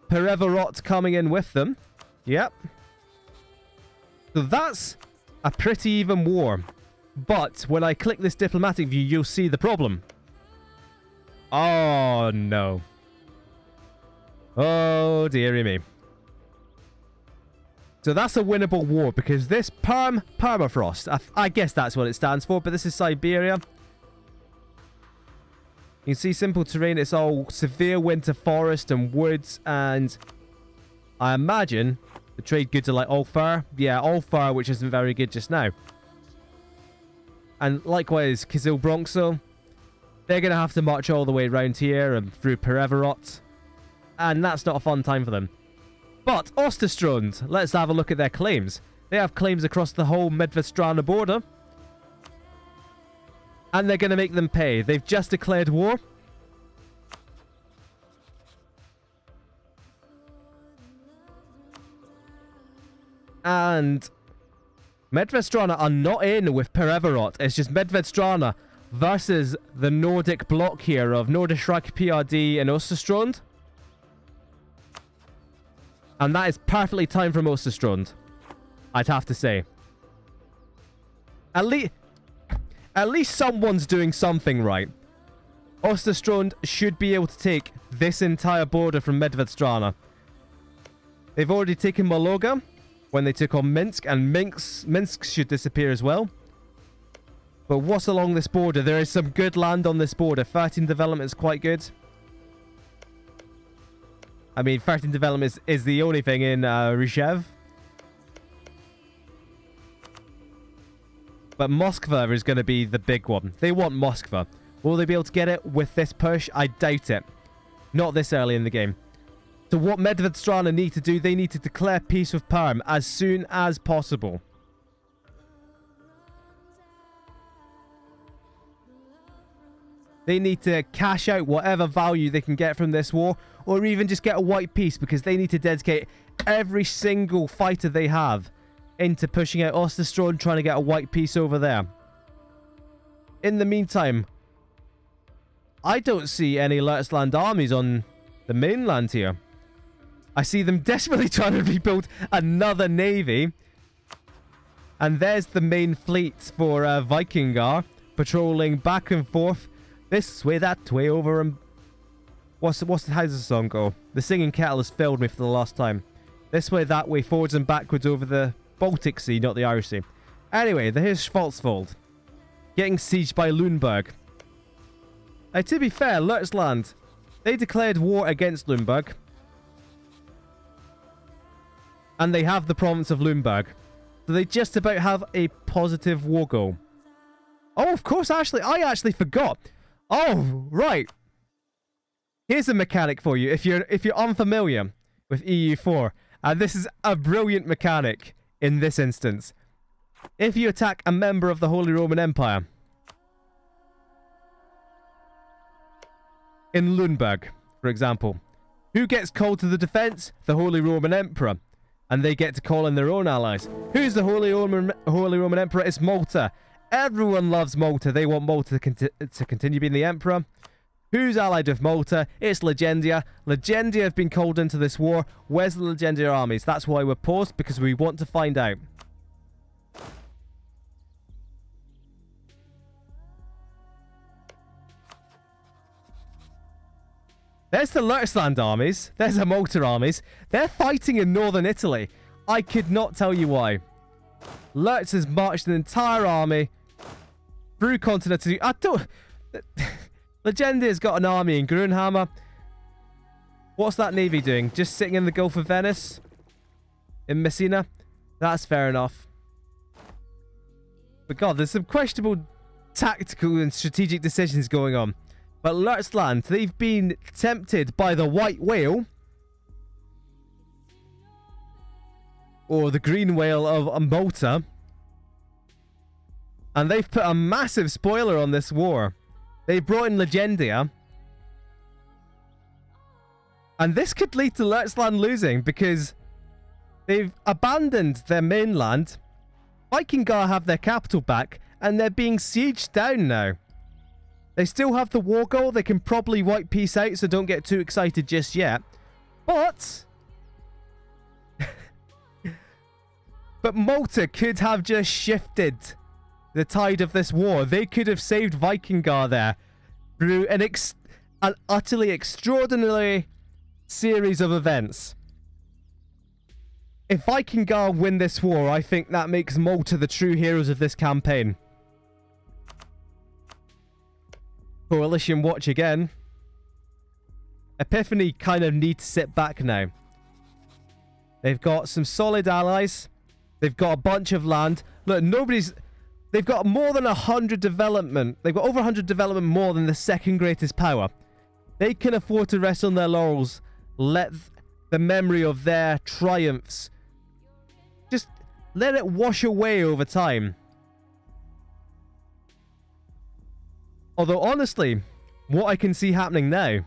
Perevarot coming in with them. Yep. So that's a pretty even war. But when I click this diplomatic view, you'll see the problem. Oh, no. Oh, dearie me. So that's a winnable war because this permafrost, I guess that's what it stands for, but this is Siberia. You can see simple terrain. It's all severe winter forest and woods, and I imagine the trade goods are like all fur. Yeah, all fur, which isn't very good just now. And likewise, Kazil Bronxo, they're going to have to march all the way around here and through Perevarot, and that's not a fun time for them. But Osterstrand, let's have a look at their claims. They have claims across the whole Medvedstrana border. And they're going to make them pay. They've just declared war. And Medvedstrana are not in with Perevarot. It's just Medvedstrana versus the Nordic bloc here of Nordisk PRD and Osterstrand. And that is perfectly timed from Osterstrand, I'd have to say. At least someone's doing something right. Osterstrand should be able to take this entire border from Medvedstrana. They've already taken Mologa when they took on Minsk, and Minsk should disappear as well. But what's along this border? There is some good land on this border. 13 development is quite good. I mean, 13 development is the only thing in Rizhev. But Moskva is going to be the big one. They want Moskva. Will they be able to get it with this push? I doubt it. Not this early in the game. So what Medvedstrana need to do, they need to declare peace with Perm as soon as possible. They need to cash out whatever value they can get from this war, or even just get a white peace, because they need to dedicate every single fighter they have into pushing out Osterstrand, trying to get a white peace over there. In the meantime, I don't see any Lurtzland armies on the mainland here. I see them desperately trying to rebuild another navy. And there's the main fleet for Vikingar, patrolling back and forth. This way, that way, over and... how does the song go? The singing kettle has failed me for the last time. This way, that way, forwards and backwards over the Baltic Sea, not the Irish Sea. Anyway, the Hirschfalsvold. Getting sieged by Lüneburg. Now, to be fair, Lurtzland, they declared war against Lüneburg. And they have the province of Lüneburg. So they just about have a positive war goal. Oh, of course, I actually forgot. Oh, right. Here's a mechanic for you if you're unfamiliar with EU4. And this is a brilliant mechanic in this instance. If you attack a member of the Holy Roman Empire in Lüneburg, for example, who gets called to the defense? The Holy Roman Emperor. And they get to call in their own allies. Who's the Holy Roman Emperor? It's Malta. Everyone loves Malta. They want Malta to continue being the emperor. Who's allied with Malta? It's Legendia. Legendia have been called into this war. Where's the Legendia armies? That's why we're paused, because we want to find out. There's the Lurtzland armies. There's the Malta armies. They're fighting in northern Italy. I could not tell you why. Lurtz has marched an entire army through continental... I don't... Legendia's got an army in Grunhammer. What's that navy doing? Just sitting in the Gulf of Venice? In Messina? That's fair enough. But God, there's some questionable tactical and strategic decisions going on. But Lurtzland, they've been tempted by the white whale. Or the green whale of Malta. And they've put a massive spoiler on this war. They brought in Legendia. And this could lead to Lurtzland losing, because they've abandoned their mainland Vikingar have their capital back, and they're being sieged down now. They still have the war goal. They can probably wipe peace out, so don't get too excited just yet. But... but Malta could have just shifted the tide of this war. They could have saved Vikingar there through an utterly extraordinary series of events. If Vikingar win this war, I think that makes Malta the true heroes of this campaign. Coalition watch again. Epiphany kind of need to sit back now. They've got some solid allies. They've got a bunch of land. Look, they've got more than 100 development. They've got over 100 development more than the second greatest power. They can afford to rest on their laurels. Let the memory of their triumphs, just let it wash away over time. Although, honestly, what I can see happening now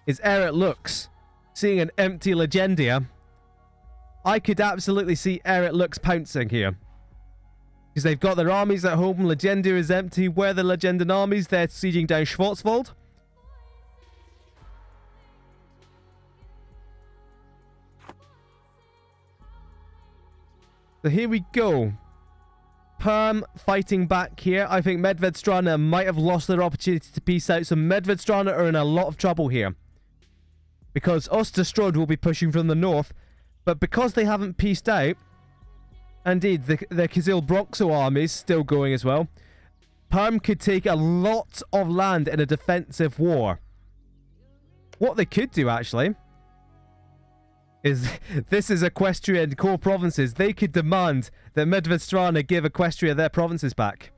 is Eric Lux seeing an empty Legendia. I could absolutely see Eric Lux pouncing here. Because they've got their armies at home. Legendia is empty. Where are the Legendan armies? They're sieging down Schwarzwald. So here we go. Perm fighting back here. I think Medvedstrana might have lost their opportunity to peace out. So Medvedstrana are in a lot of trouble here. Because Osterstrode will be pushing from the north. But because they haven't peaced out, indeed, the Kizil Bronxo army is still going as well. Perm could take a lot of land in a defensive war. What they could do, actually, is this is Equestrian core provinces. They could demand that Medvedstrana give Equestria their provinces back.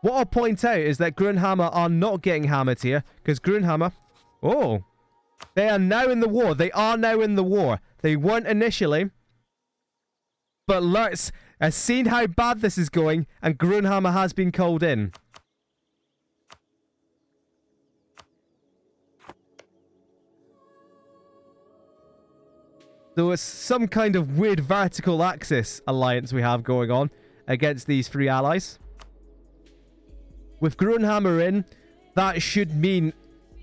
What I'll point out is that Grunhammer are not getting hammered here, because Grunhammer... Oh! They are now in the war. They are now in the war. They weren't initially. But Lurtz has seen how bad this is going, and Grunhammer has been called in. So it's some kind of weird vertical axis alliance we have going on against these three allies. With Grunhammer in, that should mean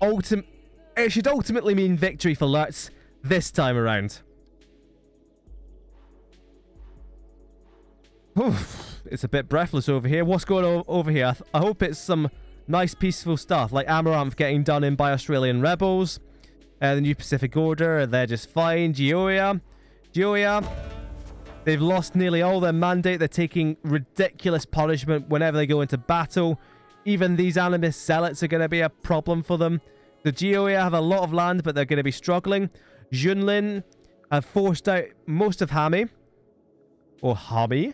it should ultimately mean victory for Lurtz this time around. Oof, it's a bit breathless over here. What's going on over here? I hope it's some nice peaceful stuff, like Amaranth getting done in by Australian rebels. The New Pacific Order, they're just fine. Geoia, they've lost nearly all their mandate. They're taking ridiculous punishment whenever they go into battle. Even these Animist Zealots are going to be a problem for them. The Geoia have a lot of land, but they're going to be struggling. Junlin have forced out most of Hami. Or Hami.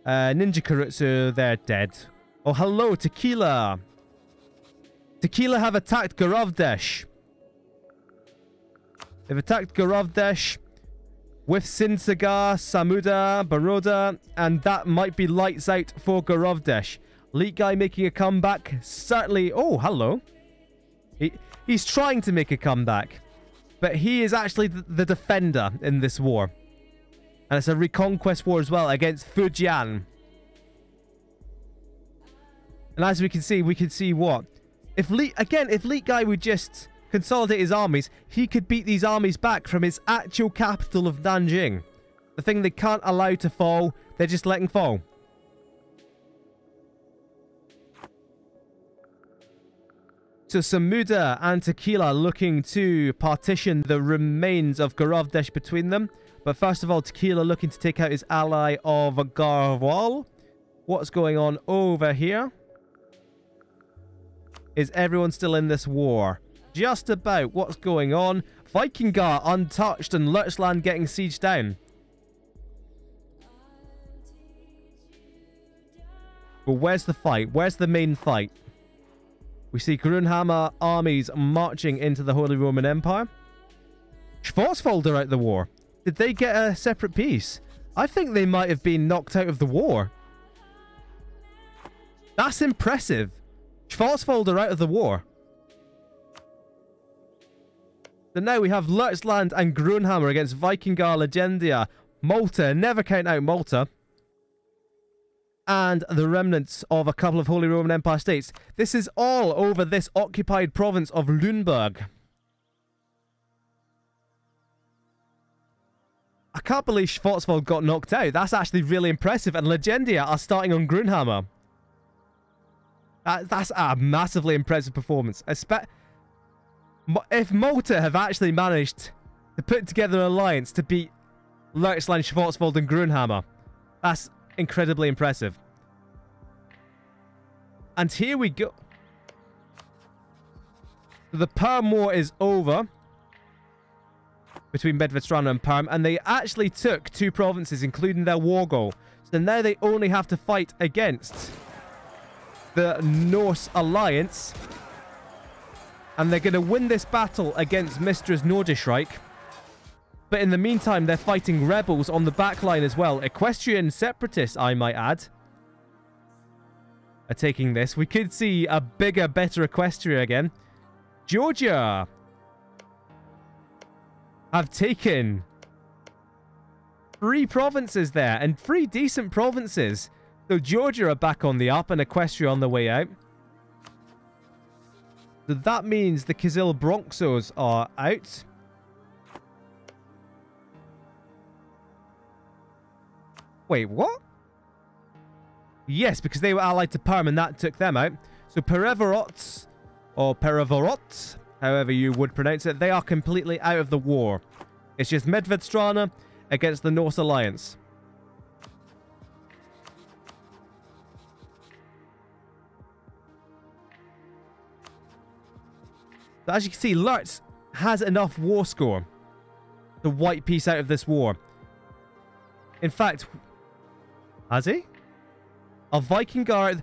Ninja Karutsu, they're dead. Oh, hello, Tequila. Tequila have attacked Gorovdesh. They've attacked Gorovdesh with Sinsagar, Samuda, Baroda, and that might be lights out for Gorovdesh. Leak Guy making a comeback. Certainly... Oh, hello. He's trying to make a comeback. But he is actually the defender in this war. And it's a reconquest war as well against Fujian. And as we can see what? If Leak Guy would just consolidate his armies, he could beat these armies back from his actual capital of Nanjing. The thing they can't allow to fall, they're just letting fall. So Samuda and Tequila looking to partition the remains of Gorovdesh between them. But first of all, Tequila looking to take out his ally of Garwal. What's going on over here? Is everyone still in this war? Just about. What's going on? Vikingar untouched and Lurtzland getting sieged down. But where's the fight? Where's the main fight? We see Grunhammer armies marching into the Holy Roman Empire. Schwarzwald are out the war. Did they get a separate peace? I think they might have been knocked out of the war. That's impressive. Schwarzwald are out of the war. So now we have Lurchland and Grunhammer against Vikingar, Legendia, Malta, never count out Malta, and the remnants of a couple of Holy Roman Empire states. This is all over this occupied province of Lüneburg. I can't believe Schwarzwald got knocked out. That's actually really impressive. And Legendia are starting on Grunhammer. That's a massively impressive performance. If Malta have actually managed to put together an alliance to beat Lurchland, Schwarzwald and Grunhammer, that's incredibly impressive. And here we go. The Perm War is over between Medvedstrana and Perm, and they actually took 2 provinces, including their war goal. So now they only have to fight against the Norse alliance, and they're going to win this battle against Mistress Nordischreich. But in the meantime, they're fighting rebels on the back line as well. Equestrian separatists, I might add, are taking this. We could see a bigger, better Equestria again. Georgia have taken 3 provinces there, and 3 decent provinces. So Georgia are back on the up and Equestria on the way out. So that means the Kizil Bronxos are out. Wait, what? Yes, because they were allied to Perm and that took them out. So Perevorots, or Perevorot, however you would pronounce it, they are completely out of the war. It's just Medvedstrana against the Norse alliance. So as you can see, Lurtz has enough war score to wipe peace out of this war. In fact, has he? Oh, Vikingar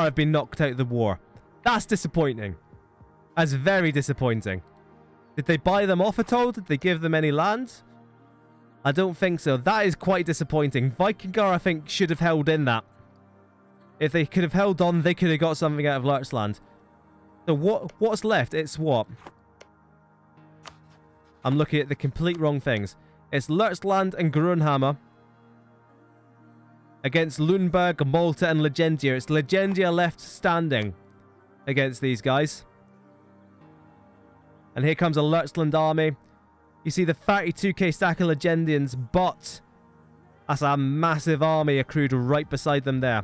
have been knocked out of the war. That's disappointing. That's very disappointing. Did they buy them off at all? Did they give them any land? I don't think so. That is quite disappointing. Vikingar, I think, should have held in that. If they could have held on, they could have got something out of Lurchland. So what's left? It's what? I'm looking at the complete wrong things. It's Lurchland and Grunhammer against Lüneburg, Malta, and Legendia. It's Legendia left standing against these guys. And here comes a Lurchland army. You see the 32k stack of Legendians, but that's a massive army accrued right beside them there.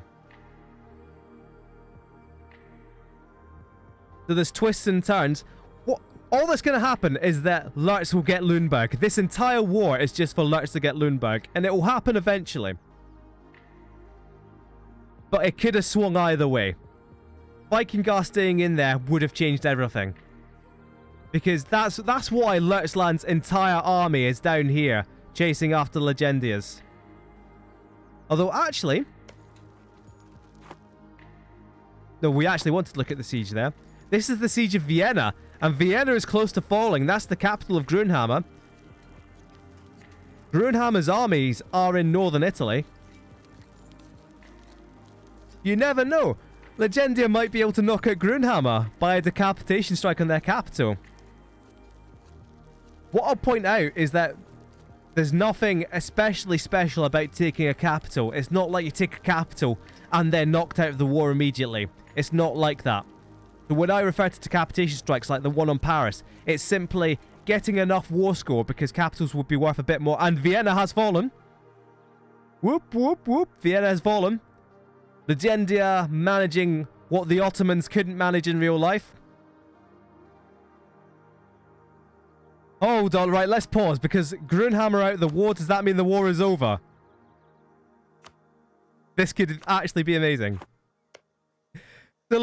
So there's twists and turns. All that's going to happen is that Lurtz will get Lüneburg. This entire war is just for Lurtz to get Lüneburg, and it will happen eventually. But it could have swung either way. Vikingar staying in there would have changed everything. Because that's why Lurchland's entire army is down here, chasing after Legendias. Although, actually... No, we actually wanted to look at the siege there. This is the siege of Vienna, and Vienna is close to falling. That's the capital of Grunhammer. Grunhammer's armies are in northern Italy. You never know. Legendia might be able to knock out Grunhammer by a decapitation strike on their capital. What I'll point out is that there's nothing especially special about taking a capital. It's not like you take a capital and then knocked out of the war immediately. It's not like that. So when I refer to decapitation strikes like the one on Paris, it's simply getting enough war score because capitals would be worth a bit more. And Vienna has fallen. Whoop, whoop, whoop. Vienna has fallen. Legendia managing what the Ottomans couldn't manage in real life. Hold on, right, let's pause because Grunhammer out of the war, does that mean the war is over? This could actually be amazing. The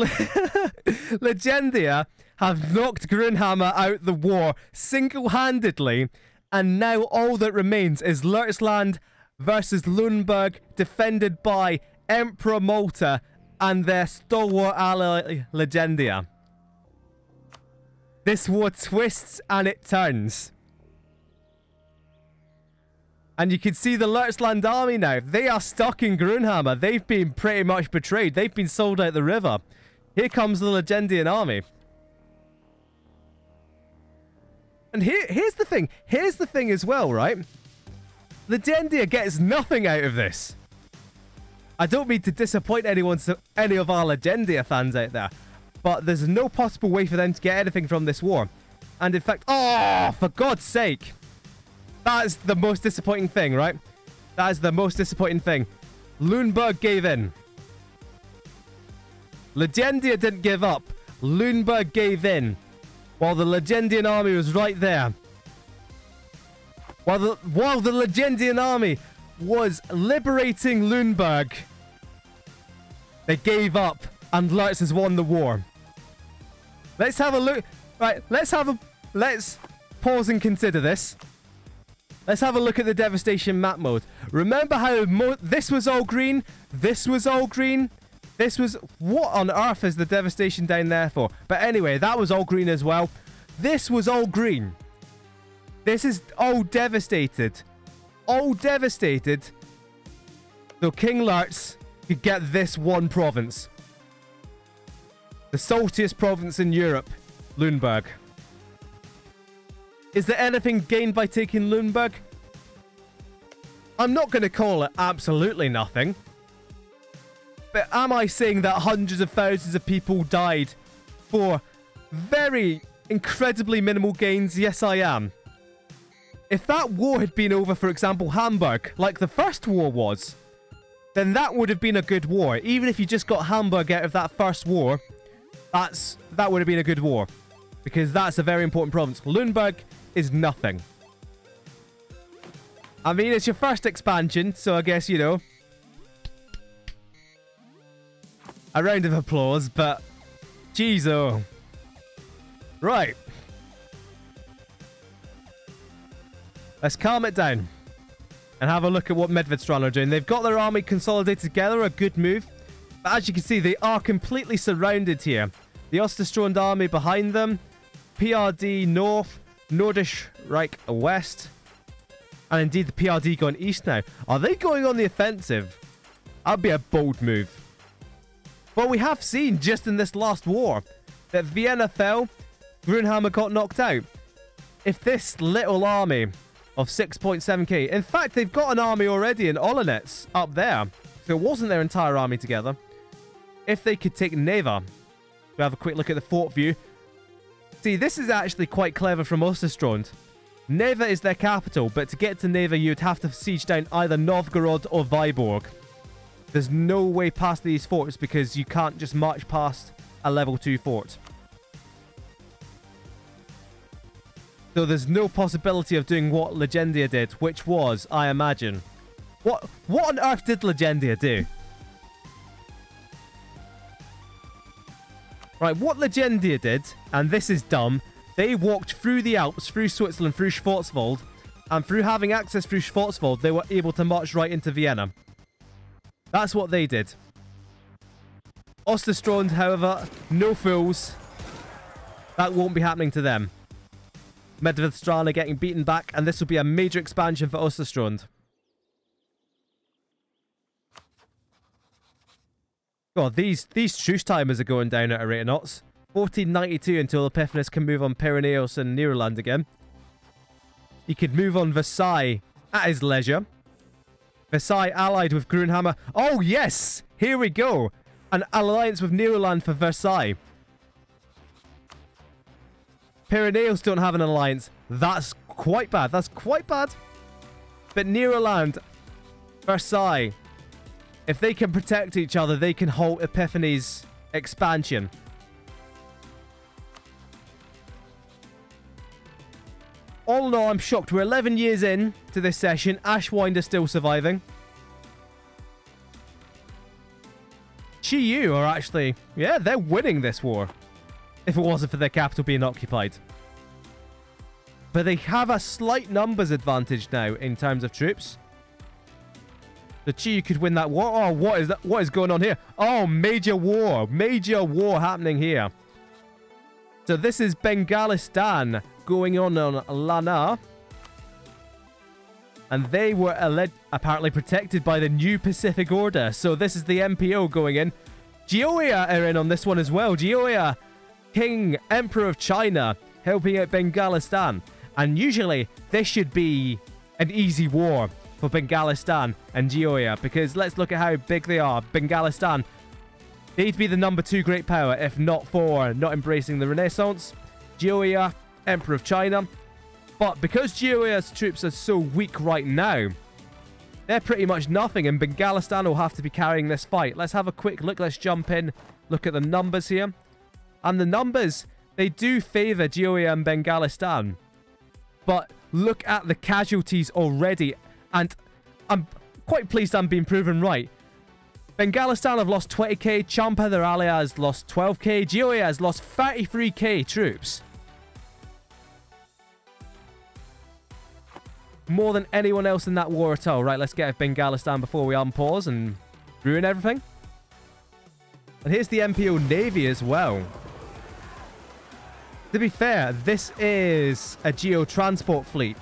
Legendia have knocked Grunhammer out the war single-handedly, and now all that remains is Lurchland versus Lüneburg, defended by Emperor Malta and their stalwart ally Legendia. This war twists and it turns. And you can see the Lurchland army now. They are stuck in Grunhammer. They've been pretty much betrayed. They've been sold out the river. Here comes the Legendian army. And here's the thing. Here's the thing as well, right? Legendia gets nothing out of this. I don't mean to disappoint any of our Legendia fans out there, but there's no possible way for them to get anything from this war. And in fact, oh, for God's sake. That's the most disappointing thing, right? That is the most disappointing thing. Lüneburg gave in. Legendia didn't give up. Lüneburg gave in. While the Legendian army was right there. While the Legendian army was liberating Lüneburg, they gave up and Lutz has won the war. Let's have a look. Right, let's pause and consider this. Let's have a look at the devastation map mode. Remember how this was all green? This was all green? This was... What on earth is the devastation down there for? But anyway, that was all green as well. This was all green. This is all devastated. All devastated. So King Lutz could get this one province. The saltiest province in Europe. Lüneburg. Is there anything gained by taking Lüneburg? I'm not going to call it absolutely nothing. But am I saying that hundreds of thousands of people died for very incredibly minimal gains? Yes, I am. If that war had been over, for example, Hamburg, like the first war was, then that would have been a good war. Even if you just got Hamburg out of that first war, that would have been a good war. Because that's a very important province. Lüneburg is nothing. I mean, it's your first expansion, so I guess, you know, a round of applause, but jeez, oh. Right. Let's calm it down and have a look at what Medvedstrand are doing. They've got their army consolidated together, a good move. But as you can see, they are completely surrounded here. The Osterstrand army behind them, PRD north, Nordisch Reich west, and indeed the PRD going east now. Are they going on the offensive? That'd be a bold move. Well, we have seen just in this last war that Vienna fell, Grünhammer got knocked out. If this little army of 6.7k, in fact, they've got an army already in Olonets up there, so it wasn't their entire army together. If they could take Neva, we'll have a quick look at the fort view. See, this is actually quite clever from Osterstrand. Neva is their capital, but to get to Neva, you'd have to siege down either Novgorod or Vyborg. There's no way past these forts because you can't just march past a level 2 fort. So there's no possibility of doing what Legendia did, which was, I imagine. What on earth did Legendia do? Right, what Legendia did, and this is dumb, they walked through the Alps, through Switzerland, through Schwarzwald, and through having access through Schwarzwald, they were able to march right into Vienna. That's what they did. Osterstrand, however, no fools. That won't be happening to them. Medvedstrand are getting beaten back, and this will be a major expansion for Osterstrand. God, these truce timers are going down at a rate of knots. 1492 until Epiphanes can move on Pyrenees and Nederland again. He could move on Versailles at his leisure. Versailles allied with Grünhammer. Oh, yes! Here we go. An alliance with Nederland for Versailles. Pyrenees don't have an alliance. That's quite bad. That's quite bad. But Nederland, Versailles, if they can protect each other, they can halt Epiphanes' expansion. All in all, I'm shocked. We're 11 years in to this session. Ashwinder still surviving. Chiyu are actually... Yeah, they're winning this war. If it wasn't for their capital being occupied. But they have a slight numbers advantage now in terms of troops. The Chiyu could win that war. Oh, what is that? What is going on here? Oh, major war. Major war happening here. So this is Bengalistan going on Lana. And they were apparently protected by the new Pacific Order. So this is the MPO going in. Geoia are in on this one as well. Geoia, King, Emperor of China, helping out Bengalistan. And usually, this should be an easy war for Bengalistan and Georgia, because let's look at how big they are. Bengalistan, they'd be the #2 great power if not for not embracing the Renaissance. Georgia, Emperor of China. But because Georgia's troops are so weak right now, they're pretty much nothing, and Bengalistan will have to be carrying this fight. Let's have a quick look. Let's jump in, look at the numbers here. And the numbers, they do favor Georgia and Bengalistan. But look at the casualties already. And I'm quite pleased I'm being proven right. Bengalistan have lost 20k. Champa, their ally, has lost 12k. Georgia has lost 33k troops. More than anyone else in that war at all. Right, let's get Bengalistan before we unpause and ruin everything. And here's the MPO Navy as well. To be fair, this is a geo transport fleet.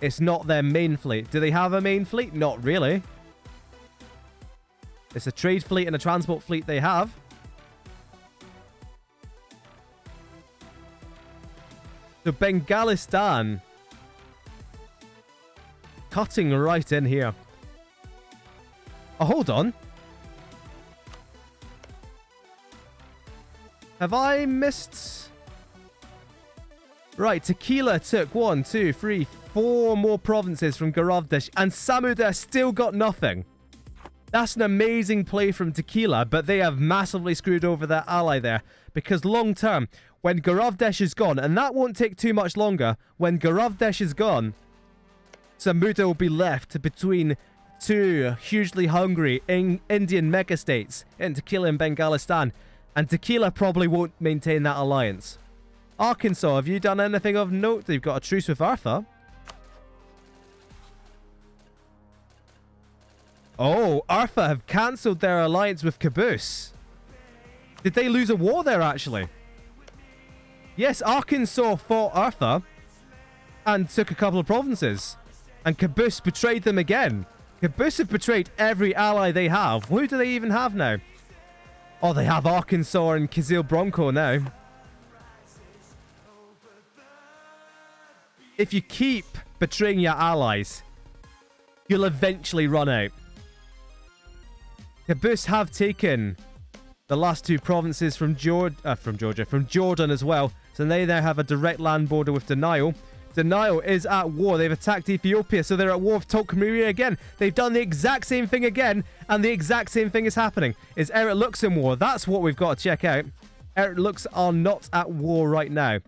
It's not their main fleet. Do they have a main fleet? Not really. It's a trade fleet and a transport fleet they have. So Bengalistan cutting right in here. Oh, hold on. Have I missed? Right, Tequila took 1, 2, 3, 4 more provinces from Garavdesh, and Samuda still got nothing. That's an amazing play from Tequila, but they have massively screwed over their ally there, because long term, when Garavdesh is gone, and that won't take too much longer, when Garavdesh is gone, Samuda will be left between two hugely hungry Indian megastates in Tequila and Bengalistan, and Tequila probably won't maintain that alliance. Arkansas, have you done anything of note? They've got a truce with Arthur. Oh, Arthur have cancelled their alliance with Caboose. Did they lose a war there, actually? Yes, Arkansas fought Arthur and took a couple of provinces. And Caboose betrayed them again. Caboose have betrayed every ally they have. Who do they even have now? Oh, they have Arkansas and Kizil Bronco now. If you keep betraying your allies, you'll eventually run out. Caboose have taken the last 2 provinces from Jordan as well. So they now have a direct land border with Denial. Denial is at war. They've attacked Ethiopia, so they're at war with Tolkien again. They've done the exact same thing again, and the exact same thing is happening. Is Eric Lux in war? That's what we've got to check out. Eric Lux are not at war right now.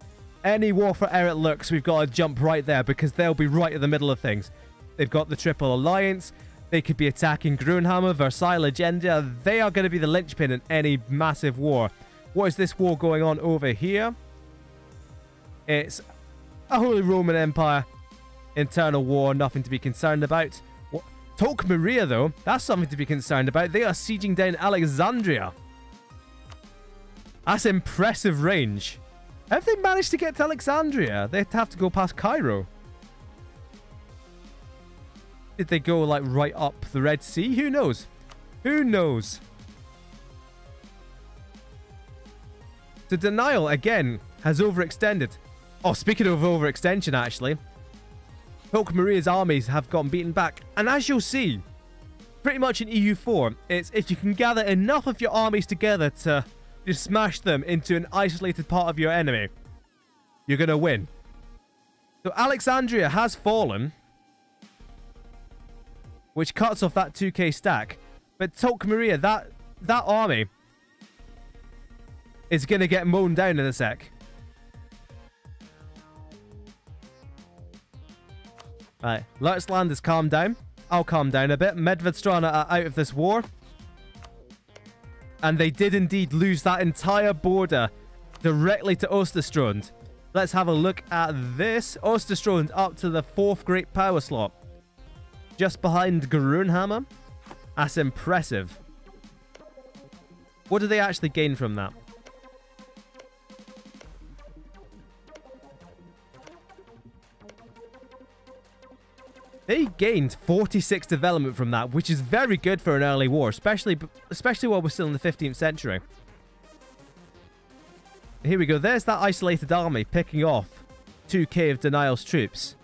Any war for Eric Lux, we've got to jump right there, because they'll be right in the middle of things. They've got the Triple Alliance. They could be attacking Grunhammer, Versailles, Legenda. They are going to be the linchpin in any massive war. What is this war going on over here? It's a Holy Roman Empire internal war, nothing to be concerned about. What? Tolk Maria, though, that's something to be concerned about. They are sieging down Alexandria. That's impressive range. How have they managed to get to Alexandria? They'd have to go past Cairo. Did they go, like, right up the Red Sea? Who knows? Who knows? The Denial, again, has overextended. Oh, speaking of overextension, actually, Tolk Maria's armies have gotten beaten back. And as you'll see, pretty much in EU4, it's if you can gather enough of your armies together to just smash them into an isolated part of your enemy, you're going to win. So Alexandria has fallen, which cuts off that 2k stack. But Tolk Maria, that army is going to get mown down in a sec. Right, Lurtzland has calmed down. I'll calm down a bit. Medvedstrana are out of this war. And they did indeed lose that entire border directly to Osterstrand. Let's have a look at this. Osterstrand up to the 4th great power slot. Just behind Grunhammer. That's impressive. What do they actually gain from that? They gained 46 development from that, which is very good for an early war, especially while we're still in the 15th century. Here we go. There's that isolated army picking off 2k of Denial's troops.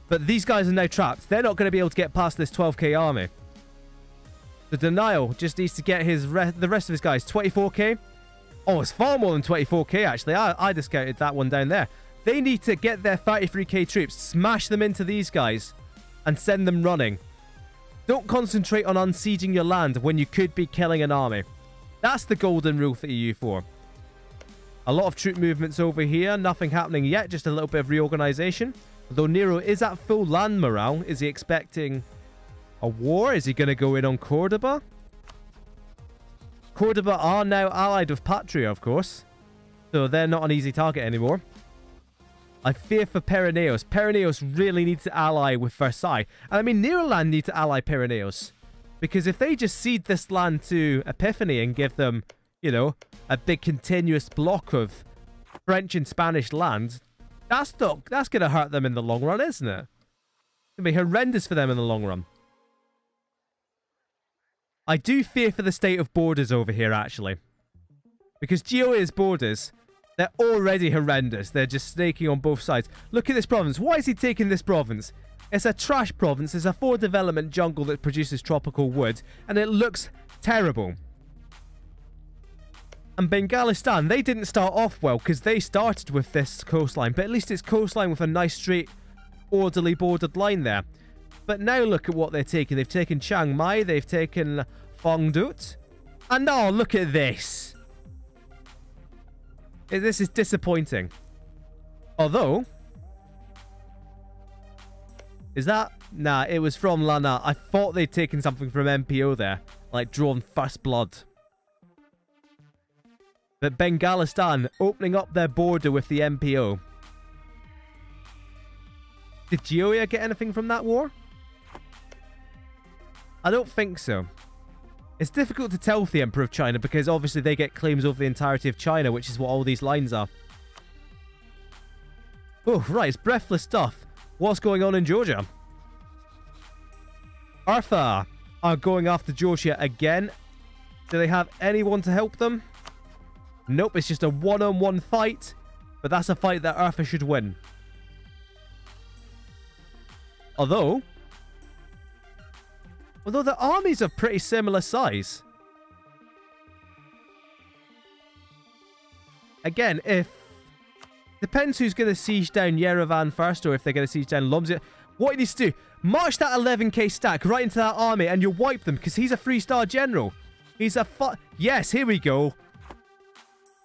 But these guys are now trapped. They're not going to be able to get past this 12k army. The Denial just needs to get the rest of his guys. 24k. Oh, it's far more than 24k, actually. I discounted that one down there. They need to get their 33k troops, smash them into these guys, and send them running. Don't concentrate on unsieging your land when you could be killing an army. That's the golden rule for EU4. A lot of troop movements over here. Nothing happening yet. Just a little bit of reorganization. Though Nero is at full land morale. Is he expecting a war? Is he going to go in on Cordoba? Cordoba are now allied with Patria, of course. So they're not an easy target anymore. I fear for Pyreneos. Pyreneos really need to ally with Versailles. And I mean, Neroland need to ally Pyreneos. Because if they just cede this land to Epiphany and give them, you know, a big continuous block of French and Spanish land, that's going to hurt them in the long run, isn't it? It's going to be horrendous for them in the long run. I do fear for the state of borders over here, actually. Because Gioia's borders, they're already horrendous. They're just snaking on both sides. Look at this province. Why is he taking this province? It's a trash province. It's a 4-development jungle that produces tropical wood. And it looks terrible. And Bengalistan, they didn't start off well because they started with this coastline. But at least it's coastline with a nice straight, orderly bordered line there. But now look at what they're taking. They've taken Chiang Mai. They've taken Phong Duc. And oh, look at this. This is disappointing. Although... Is that... Nah, it was from Lana. I thought they'd taken something from MPO there. Like drawn first blood. But Bengalistan opening up their border with the MPO. Did Gioia get anything from that war? I don't think so. It's difficult to tell with the Emperor of China because obviously they get claims over the entirety of China, which is what all these lines are. Oh, right, it's breathless stuff. What's going on in Georgia? Artha are going after Georgia again. Do they have anyone to help them? Nope, it's just a one-on-one fight. But that's a fight that Artha should win. Although the armies are pretty similar size. Again, depends who's going to siege down Yerevan first or if they're going to siege down Lomzia. What he needs to do, march that 11k stack right into that army and you'll wipe them because he's a 3-star general. He's a yes, here we go.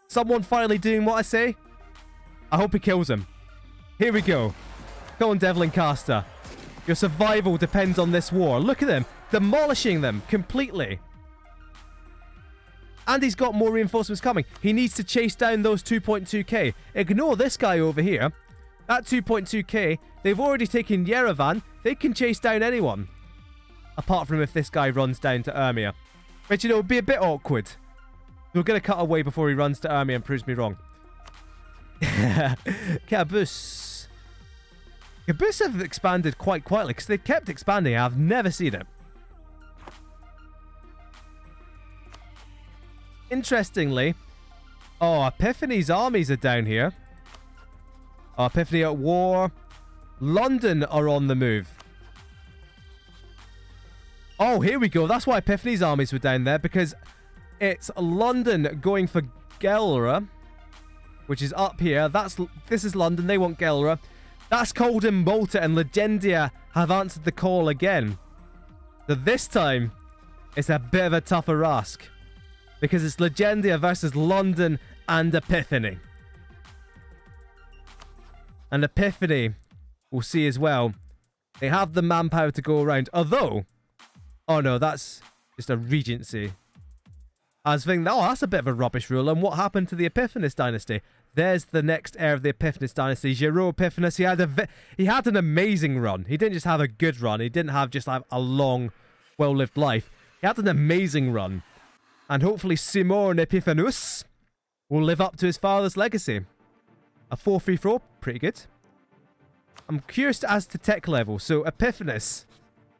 Someone finally doing what I say. I hope he kills him. Here we go. Go on, Devlin Caster. Your survival depends on this war. Look at them. Demolishing them completely. And he's got more reinforcements coming. He needs to chase down those 2.2k. Ignore this guy over here. At 2.2k, they've already taken Yerevan. They can chase down anyone. Apart from if this guy runs down to Urmia. But, you know, it would be a bit awkward. We're going to cut away before he runs to Urmia and proves me wrong. Caboose. Caboose have expanded quite quietly because they kept expanding. I've never seen it. Interestingly, oh, Epiphany's armies are down here. Oh, Epiphany at war. London are on the move. Oh, here we go. That's why Epiphany's armies were down there, because it's London going for Gelra, which is up here. This is London. They want Gelra. That's Cold and Malta, and Legendia have answered the call again. So this time, it's a bit of a tougher ask. Because it's Legendia versus London and Epiphany. And Epiphany, we'll see as well. They have the manpower to go around. Although, oh no, that's just a regency. I was thinking, oh, that's a bit of a rubbish rule. And what happened to the Epiphanes dynasty? There's the next heir of the Epiphanes dynasty, Gero Epiphanes. He had an amazing run. He didn't just have a good run. He didn't have just a long, well-lived life. He had an amazing run. And hopefully Simon Epiphanes will live up to his father's legacy. A 4-3-4, pretty good. I'm curious as to tech level. So Epiphanes,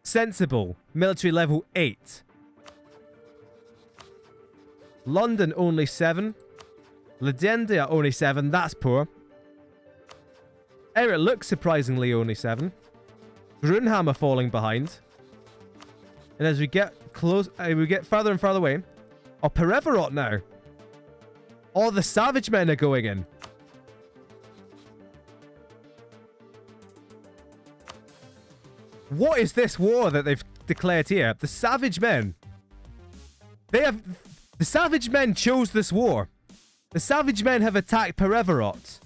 sensible, military level 8. London only 7. Legende are only 7. That's poor. Eric looks surprisingly only 7. Grunhammer falling behind. And as we get close, we get further and further away. Oh, Pereverot now. All the Savage Men are going in. What is this war that they've declared here? The Savage Men. The Savage Men chose this war. The Savage Men have attacked Pereverot.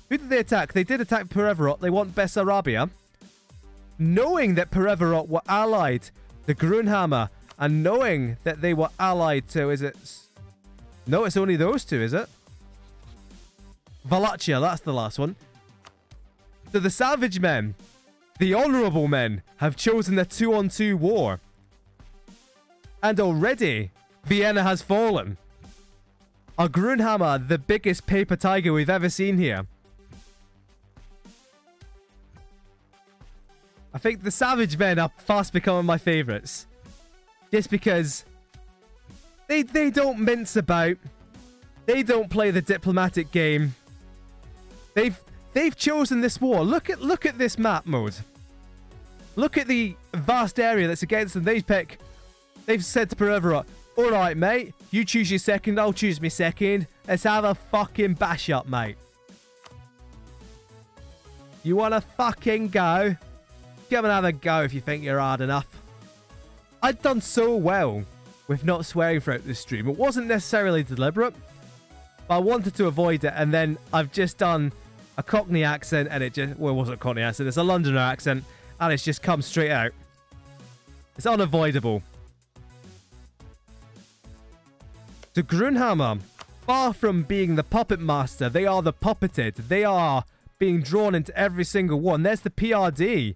Who did they attack? They did attack Pereverot. They want Bessarabia. Knowing that Pereverot were allied to Grunhammer, and knowing that they were allied to, is it? No, it's only those two, is it? Wallachia, that's the last one. So the Savage Men, the Honourable Men, have chosen a 2-on-2 war. And already, Vienna has fallen. Our Grunhammer, the biggest paper tiger we've ever seen here. I think the Savage Men are fast becoming my favourites. Just because they don't mince about. They don't play the diplomatic game. They've chosen this war. Look at this map mode. Look at the vast area that's against them. They've said to Pereverot, alright mate, you choose your second, I'll choose my second. Let's have a fucking bash up, mate. You wanna fucking go? Come and have a go if you think you're hard enough. I'd done so well with not swearing throughout this stream. It wasn't necessarily deliberate, but I wanted to avoid it, and then I've just done a Cockney accent, and it just... Well, it wasn't a Cockney accent, it's a Londoner accent, and it's just come straight out. It's unavoidable. So Grunhammer, far from being the puppet master, they are the puppeted. They are being drawn into every single one. There's the PRD.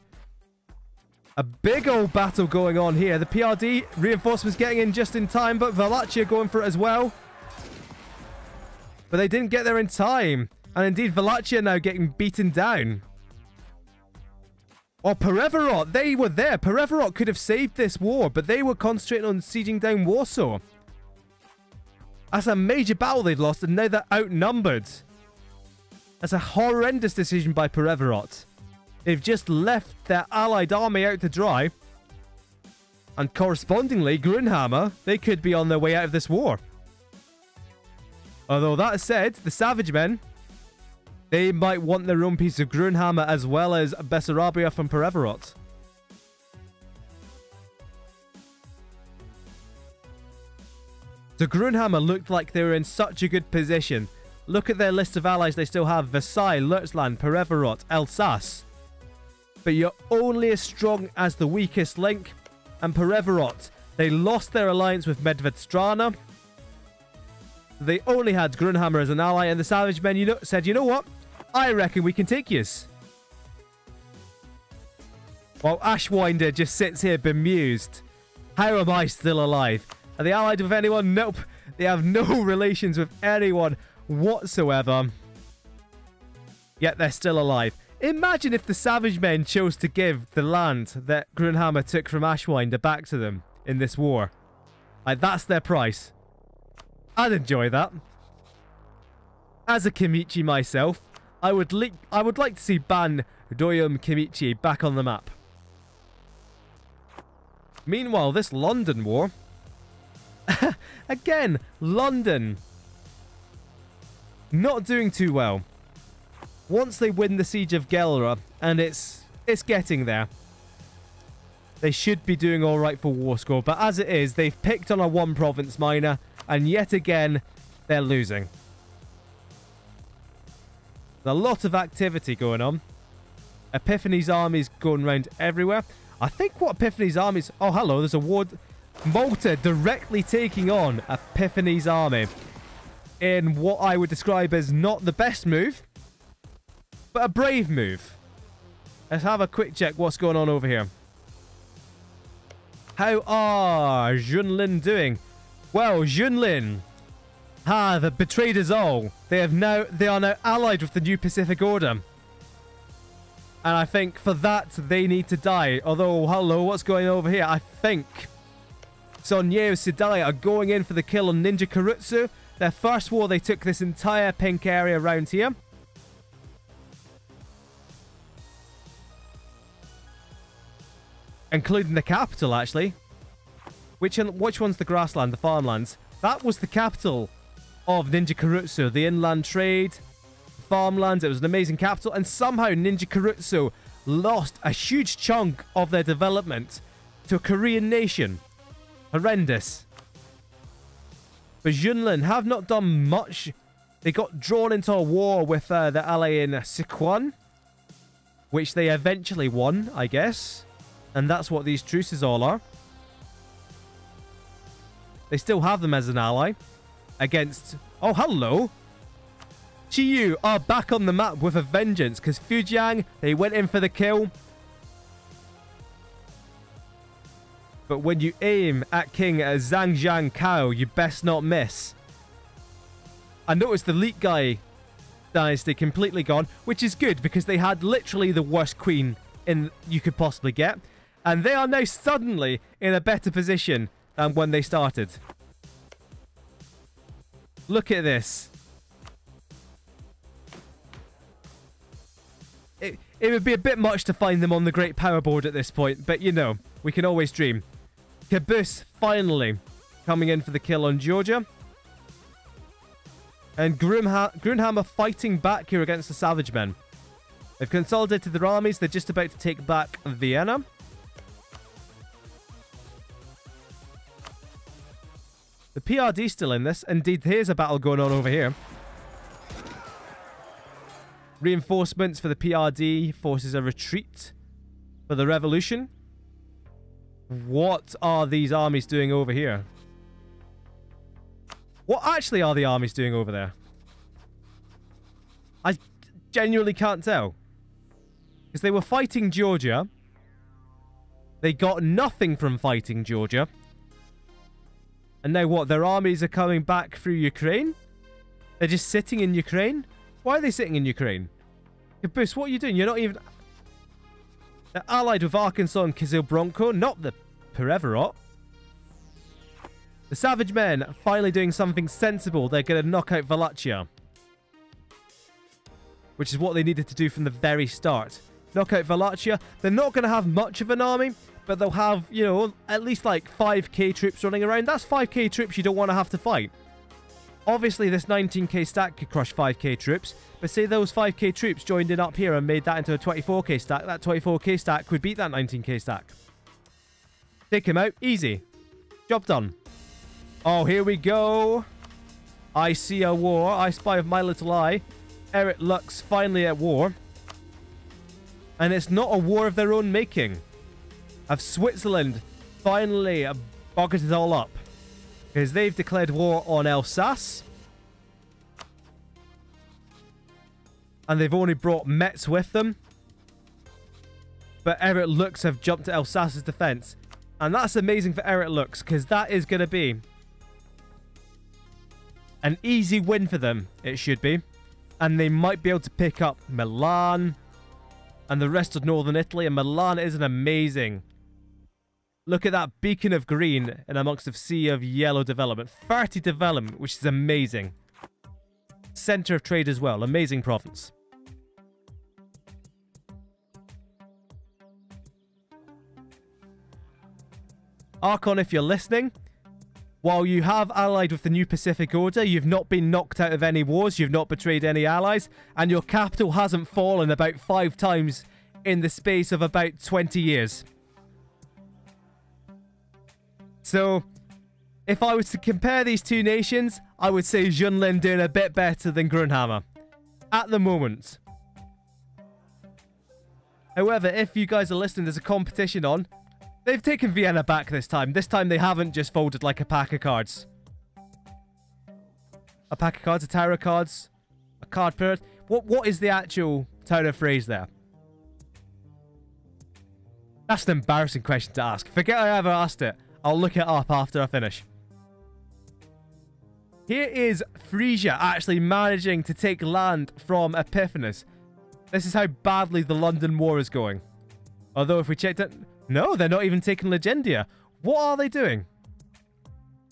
A big old battle going on here. The PRD reinforcements getting in just in time, but Wallachia going for it as well. But they didn't get there in time. And indeed, Wallachia now getting beaten down. Oh, Pereverot, they were there. Pereverot could have saved this war, but they were concentrating on sieging down Warsaw. That's a major battle they've lost, and now they're outnumbered. That's a horrendous decision by Pereverot. They've just left their allied army out to dry. And correspondingly, Grunhammer, they could be on their way out of this war. Although that said, the Savage Men, they might want their own piece of Grunhammer as well as Bessarabia from Pereverot. So Grunhammer looked like they were in such a good position. Look at their list of allies they still have. Versailles, Leutzland, Pereverot, Alsace. But you're only as strong as the weakest link. And Pereverot, they lost their alliance with Medvedstrana. They only had Grunhammer as an ally, and the Savage Men said, you know what? I reckon we can take yous. While Ashwinder just sits here bemused. How am I still alive? Are they allied with anyone? Nope. They have no relations with anyone whatsoever. Yet they're still alive. Imagine if the Savage Men chose to give the land that Grunhammer took from Ashwinder back to them in this war. Like, that's their price. I'd enjoy that. As a Kimichi myself, I would like to see Ban Doyum Kimichi back on the map. Meanwhile, this London war... Again, London. Not doing too well. Once they win the Siege of Gelre, and it's getting there, they should be doing alright for war score. But as it is, they've picked on a one province minor, and yet again, they're losing. There's a lot of activity going on. Epiphany's army's going around everywhere. I think what Epiphany's army's... Oh, hello, there's a war... Malta directly taking on Epiphany's army in what I would describe as not the best move, but a brave move. Let's have a quick check what's going on over here. How are Junlin doing? Well, Junlin have betrayed us all. They are now allied with the New Pacific Order. And I think for that, they need to die. Although, hello, what's going on over here? I think Son Yeo Sidai are going in for the kill on Ninja Karutsu. Their first war, they took this entire pink area around here. Including the capital, actually. Which one's the grassland, the farmlands? That was the capital of Ninja Karasu. The inland trade, farmlands. It was an amazing capital. And somehow Ninja Karasu lost a huge chunk of their development to a Korean nation. Horrendous. But Yunlin have not done much. They got drawn into a war with the ally in Sichuan, which they eventually won, I guess. And that's what these truces all are. They still have them as an ally against... Oh, hello! Chiyu are back on the map with a vengeance because Fujiang, they went in for the kill. But when you aim at King Zhangjiang Cao, you best not miss. I noticed the Leak Guy dynasty completely gone, which is good because they had literally the worst queen you could possibly get. And they are now suddenly in a better position than when they started. Look at this. It would be a bit much to find them on the Great Power Board at this point, but you know, we can always dream. Caboose finally coming in for the kill on Georgia. And Grunhammer fighting back here against the Savage Men. They've consolidated their armies. They're just about to take back Vienna. The PRD still in this. Indeed, here's a battle going on over here. Reinforcements for the PRD forces a retreat for the revolution. What are these armies doing over here? What actually are the armies doing over there? I genuinely can't tell. Because they were fighting Georgia. They got nothing from fighting Georgia. And now what? Their armies are coming back through Ukraine? They're just sitting in Ukraine? Why are they sitting in Ukraine? Caboose, what are you doing? You're not even... They're allied with Arkansas and Kizil Bronco, not the Pereverot. The Savage Men finally doing something sensible. They're going to knock out Wallachia. Which is what they needed to do from the very start. Knock out Wallachia. They're not going to have much of an army, but they'll have, you know, at least like 5k troops running around. That's 5k troops you don't want to have to fight. Obviously, this 19k stack could crush 5k troops, but say those 5k troops joined in up here and made that into a 24k stack, that 24k stack could beat that 19k stack. Take him out. Easy. Job done. Oh, here we go. I see a war. I spy with my little eye. Eric Lux finally at war. And it's not a war of their own making. Have Switzerland finally buggered it all up. Because they've declared war on Alsace. And they've only brought Metz with them. But Eric Lux have jumped to Alsace's defense. And that's amazing for Eric Lux, because that is going to be an easy win for them, it should be. And they might be able to pick up Milan and the rest of northern Italy. And Milan is an amazing... Look at that beacon of green in amongst a sea of yellow development. 30 development, which is amazing. Center of trade as well. Amazing province. Archon, if you're listening, while you have allied with the New Pacific Order, you've not been knocked out of any wars, you've not betrayed any allies, and your capital hasn't fallen about 5 times in the space of about 20 years. So, if I was to compare these two nations, I would say Yunlin doing a bit better than Grunhammer. At the moment. However, if you guys are listening, there's a competition on. They've taken Vienna back this time. This time they haven't just folded like a pack of cards. A pack of cards, a tower of cards, a card pirate. What is the actual turn of phrase there? That's an embarrassing question to ask. Forget I ever asked it. I'll look it up after I finish. Here is Frisia actually managing to take land from Epiphanes. This is how badly the London War is going. Although if we checked it... No, they're not even taking Legendia. What are they doing?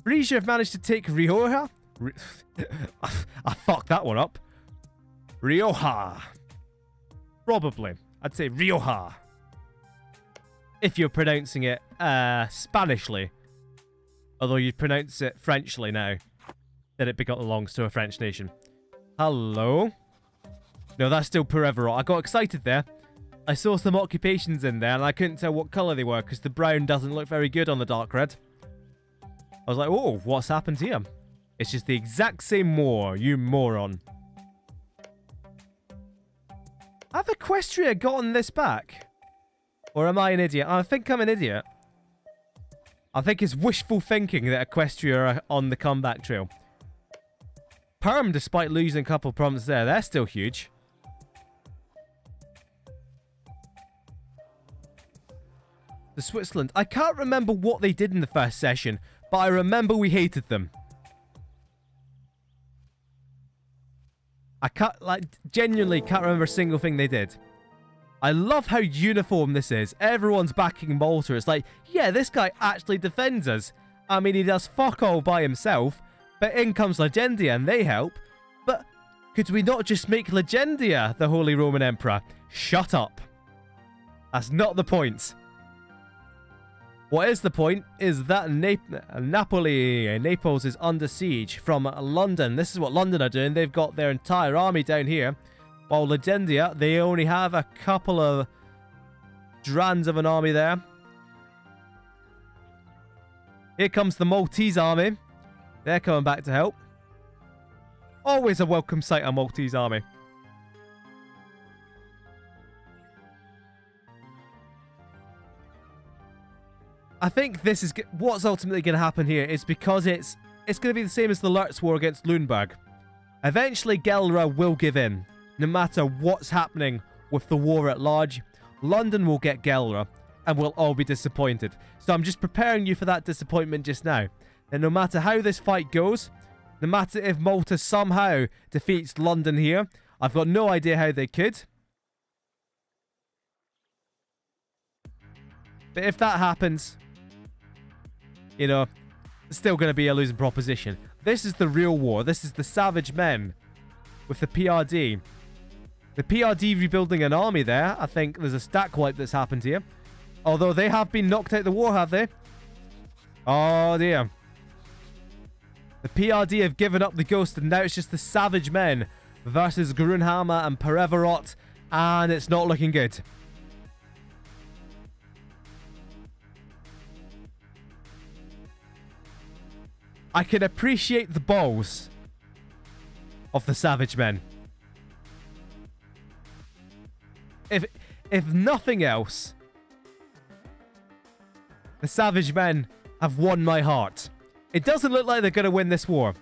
Frisia have managed to take Rioja, I fucked that one up. Rioja. Probably. I'd say Rioja. If you're pronouncing it Spanishly. Although you pronounce it Frenchly now. That it belongs to a French nation. Hello? No, that's still Pereverot. I got excited there. I saw some occupations in there and I couldn't tell what colour they were because the brown doesn't look very good on the dark red. I was like, oh, what's happened here? It's just the exact same moor, you moron. Have Equestria gotten this back? Or am I an idiot? I think I'm an idiot. I think it's wishful thinking that Equestria are on the comeback trail. Perm, despite losing a couple of provinces there, they're still huge. The Switzerland. I can't remember what they did in the first session, but I remember we hated them. I can't, like, genuinely can't remember a single thing they did. I love how uniform this is. Everyone's backing Malta. It's like, yeah, this guy actually defends us. I mean, he does fuck all by himself, but in comes Legendia and they help. But could we not just make Legendia the Holy Roman Emperor? Shut up. That's not the point. What is the point is that Naples is under siege from London. This is what London are doing. They've got their entire army down here. While Legendia, they only have a couple of strands of an army there. Here comes the Maltese army. They're coming back to help. Always a welcome sight, a Maltese army. I think this is what's ultimately going to happen here is because it's going to be the same as the Lurtz War against Lüneburg. Eventually, Gelre will give in. No matter what's happening with the war at large, London will get Gelre and we'll all be disappointed. So I'm just preparing you for that disappointment just now. And no matter how this fight goes, no matter if Malta somehow defeats London here, I've got no idea how they could. But if that happens, you know, it's still going to be a losing proposition. This is the real war. This is the savage men with the PRD. The PRD rebuilding an army there. I think there's a stack wipe that's happened here. Although they have been knocked out of the war, have they? Oh dear. The PRD have given up the ghost and now it's just the savage men versus Grunhammer and Pereverot. And it's not looking good. I can appreciate the balls of the savage men. If nothing else, the savage men have won my heart. It doesn't look like they're going to win this war.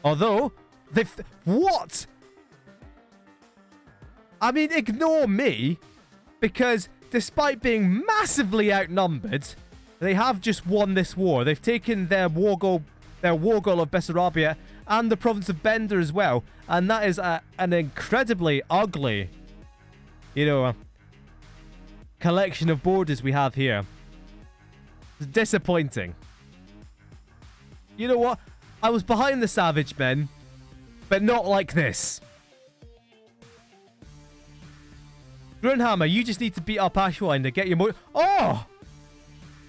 Although, they've... What? I mean, ignore me. Because despite being massively outnumbered, they have just won this war. They've taken their war goal of Bessarabia and the province of Bender as well. And that is an incredibly ugly, you know, collection of borders we have here. It's disappointing. You know what? I was behind the savage men, but not like this. Grunhammer, you just need to beat up Ashwinder, get your more... Oh!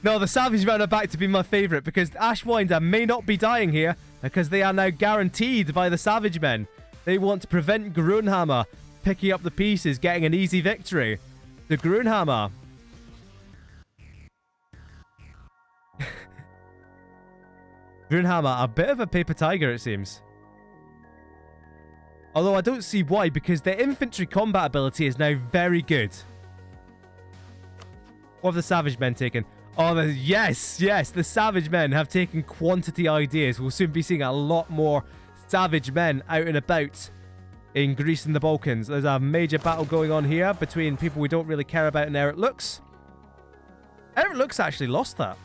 No, the savage men are back to be my favourite because Ashwinder may not be dying here because they are now guaranteed by the savage men. They want to prevent Grunhammer picking up the pieces, getting an easy victory. The Grunhammer. Grunhammer, a bit of a paper tiger, it seems. Although I don't see why, because their infantry combat ability is now very good. What have the savage men taken? Oh, yes, the savage men have taken quantity ideas. We'll soon be seeing a lot more savage men out and about in Greece and the Balkans. There's a major battle going on here between people we don't really care about and Eric Lux. Eric Lux actually lost that.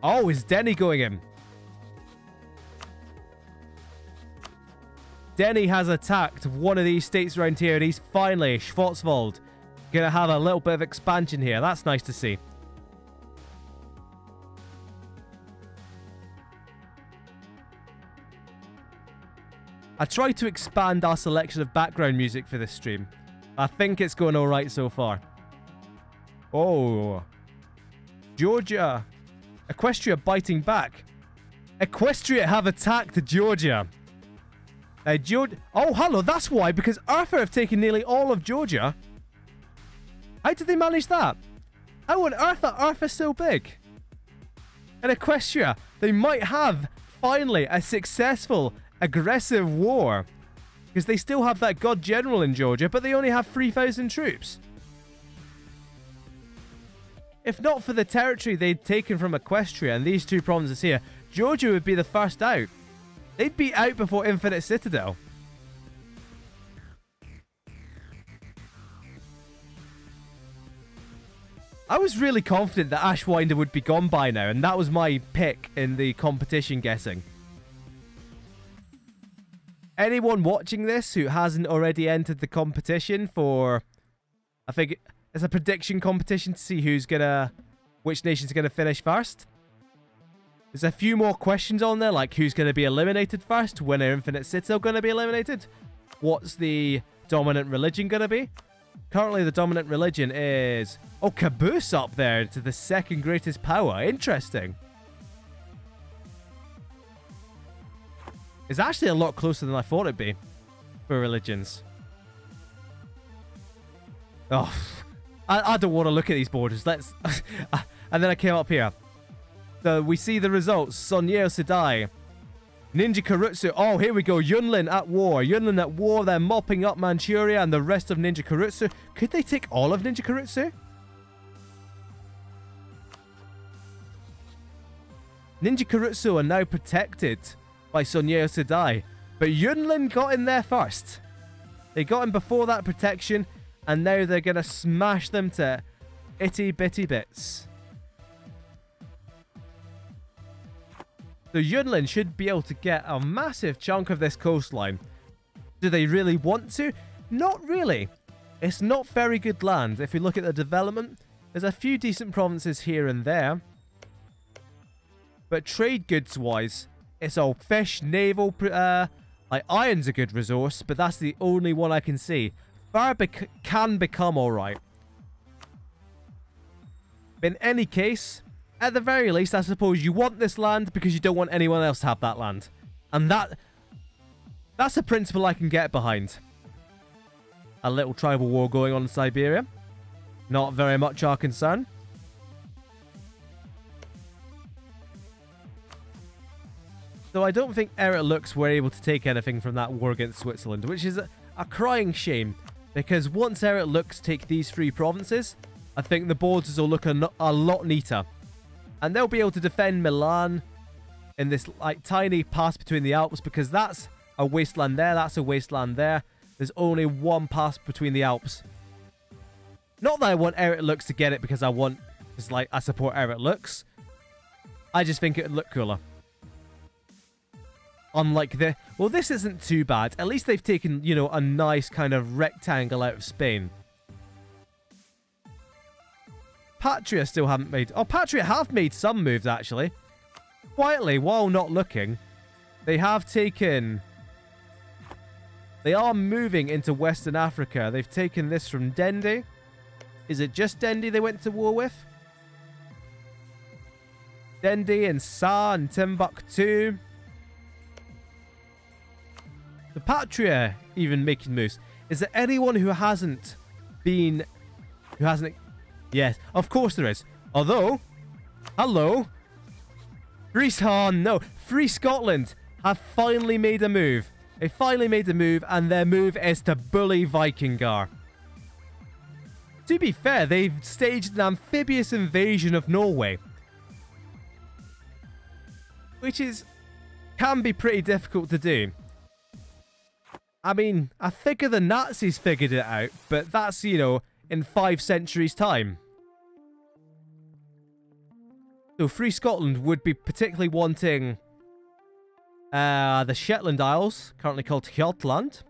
Oh, is Denny going in? Denny has attacked one of these states around here and he's finally, Schwarzwald, gonna have a little bit of expansion here. That's nice to see. I tried to expand our selection of background music for this stream. I think it's going all right so far. Oh. Georgia. Equestria biting back. Equestria have attacked Georgia. Oh, hello. That's why. Because Arthur have taken nearly all of Georgia. How did they manage that? How on earth are Arthur so big? And Equestria, they might have, finally, a successful, aggressive war. Because they still have that god general in Georgia, but they only have 3,000 troops. If not for the territory they'd taken from Equestria and these two provinces here, Georgia would be the first out. They'd be out before Infinite Citadel. I was really confident that Ashwinder would be gone by now, and that was my pick in the competition guessing. Anyone watching this who hasn't already entered the competition for... I think it's a prediction competition to see which nation's gonna finish first. There's a few more questions on there, like who's gonna be eliminated first, when are Infinite Citadel gonna be eliminated, what's the dominant religion gonna be. Currently the dominant religion is... Oh, Caboose up there to the second greatest power. Interesting. It's actually a lot closer than I thought it'd be for religions. Oh, I don't want to look at these borders. Let's... And then I came up here. So we see the results. Sonyeo Sedai. Ninja Karutsu. Oh, here we go. Yunlin at war. Yunlin at war. They're mopping up Manchuria and the rest of Ninja Karutsu. Could they take all of Ninja Karutsu? Ninja Karutsu are now protected by Sonyeo Sedai. But Yunlin got in there first. They got in before that protection. And now they're going to smash them to itty bitty bits. So Yunlin should be able to get a massive chunk of this coastline. Do they really want to? Not really. It's not very good land. If you look at the development, there's a few decent provinces here and there. But trade goods wise, it's all fish, naval, like iron's a good resource, but that's the only one I can see. Fire can become alright. But in any case, at the very least, I suppose you want this land because you don't want anyone else to have that land. And that's a principle I can get behind. A little tribal war going on in Siberia. Not very much our concern. So I don't think Eric Lux were able to take anything from that war against Switzerland, which is a crying shame. Because once Eric Lux take these three provinces, I think the borders will look a lot neater. And they'll be able to defend Milan in this like tiny pass between the Alps, because that's a wasteland there, that's a wasteland there. There's only one pass between the Alps. Not that I want Eric Lux to get it because I support Eric Lux. I just think it would look cooler. Unlike this. Well, this isn't too bad. At least they've taken, you know, a nice kind of rectangle out of Spain. Patria still haven't made... Oh, Patria have made some moves, actually. Quietly, while not looking, they have taken... They are moving into Western Africa. They've taken this from Dende. Is it just Dende they went to war with? Dende and Sa and Timbuktu. The Patria even making moves. Is there anyone who hasn't been... Yes, of course there is. Although... Hello? Greece... Oh, no. Free Scotland have finally made a move. They finally made a move, and their move is to bully Vikingar. To be fair, they've staged an amphibious invasion of Norway. Which can be pretty difficult to do. I mean, I figure the Nazis figured it out, but that's, you know, in 5 centuries' time. So Free Scotland would be particularly wanting the Shetland Isles, currently called Hjaltland,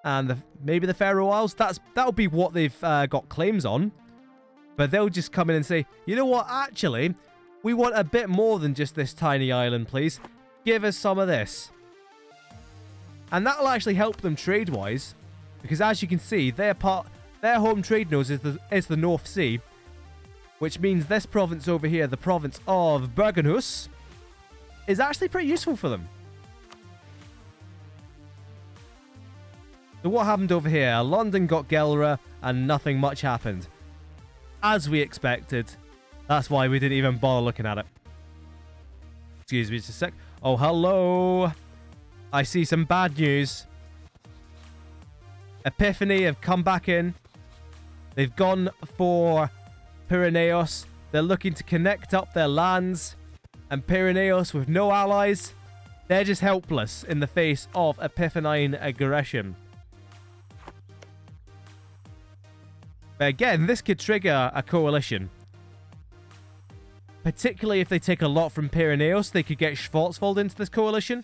and maybe the Faroe Isles. That'll be what they've got claims on. But they'll just come in and say, you know what, actually, we want a bit more than just this tiny island, please. Give us some of this. And that'll actually help them trade-wise. Because as you can see, their home trade nose is the North Sea. Which means this province over here, the province of Bergenhus, is actually pretty useful for them. So what happened over here? London got Gelra and nothing much happened. As we expected. That's why we didn't even bother looking at it. Excuse me just a sec. Oh, hello. I see some bad news. Epiphany have come back in. They've gone for Piraeus. They're looking to connect up their lands. And Piraeus with no allies. They're just helpless in the face of Epiphany aggression. But again, this could trigger a coalition. Particularly if they take a lot from Piraeus, they could get Schwarzwald into this coalition.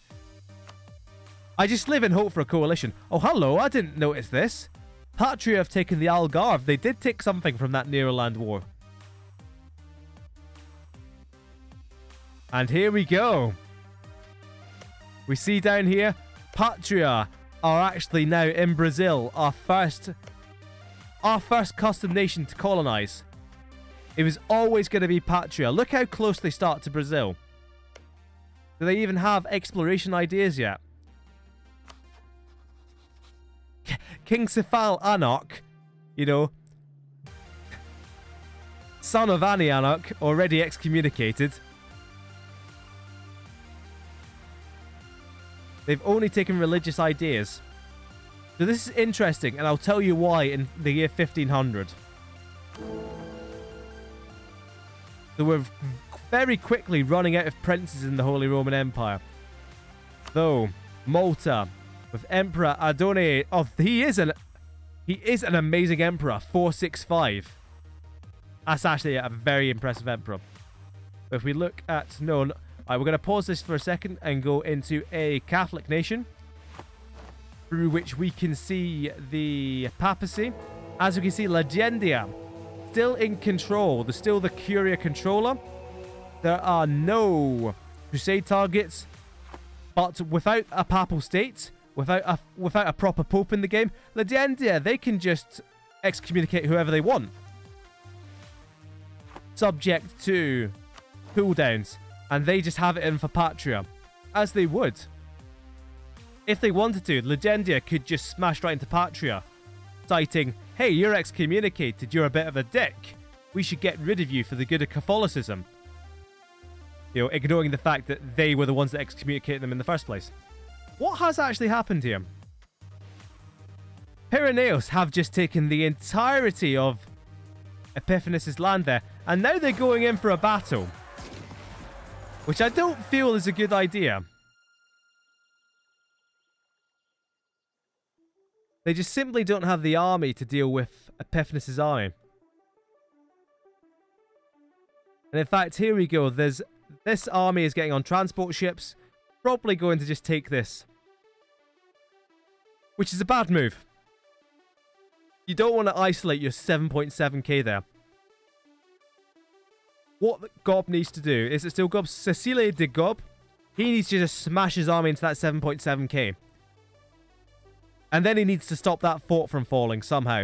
I just live in hope for a coalition. Oh, hello, I didn't notice this. Patria have taken the Algarve. They did take something from that Neroland War. And here we go. We see down here, Patria are actually now in Brazil, our first custom nation to colonize. It was always going to be Patria. Look how close they start to Brazil. Do they even have exploration ideas yet? King Cephal Anarch, you know, son of Annie Anarch, already excommunicated. They've only taken religious ideas. So this is interesting, and I'll tell you why in the year 1500. So we're very quickly running out of princes in the Holy Roman Empire. Though, Malta, with Emperor Adone... Oh, he is an amazing emperor, 465. That's actually a very impressive emperor. But if we look at... No, no alright, we're going to pause this for a second and go into a Catholic nation, through which we can see the papacy. As we can see, Legendia still in control. They're still the Curia controller. There are no crusade targets, but without a papal state, without a proper pope in the game, Legendia, they can just excommunicate whoever they want, subject to cooldowns, and they just have it in for Patria, as they would. If they wanted to, Legendia could just smash right into Patria, citing, hey, you're excommunicated, you're a bit of a dick. We should get rid of you for the good of Catholicism. You know, ignoring the fact that they were the ones that excommunicated them in the first place. What has actually happened here? Piraeus have just taken the entirety of Epiphanes' land there, and now they're going in for a battle, which I don't feel is a good idea. They just simply don't have the army to deal with Epiphanes' army. And in fact, here we go. This army is getting on transport ships. Probably going to just take this. Which is a bad move. You don't want to isolate your 7.7k there. What Gob needs to do, is it still Gob? Cecile de Gob. He needs to just smash his army into that 7.7k. And then he needs to stop that fort from falling somehow.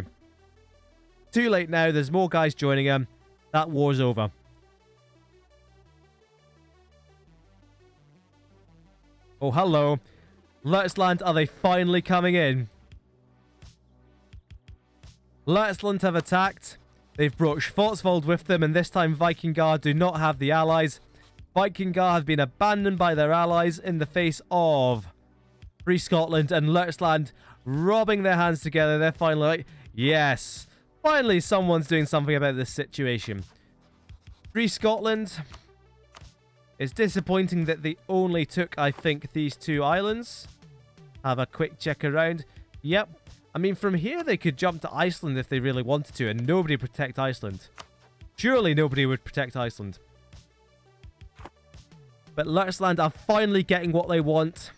Too late now. There's more guys joining him. That war's over. Oh, hello. Lutzeland, are they finally coming in? Lutzeland have attacked. They've brought Schwarzwald with them, and this time Vikingar do not have the allies. Vikingar have been abandoned by their allies in the face of Free Scotland, and Lutzeland rubbing their hands together. They're finally like, yes, finally someone's doing something about this situation. Free Scotland, it's disappointing that they only took, I think, these two islands. Have a quick check around. Yep. I mean, from here they could jump to Iceland if they really wanted to, and nobody would protect Iceland. Surely nobody would protect Iceland. But Lutzeland are finally getting what they want.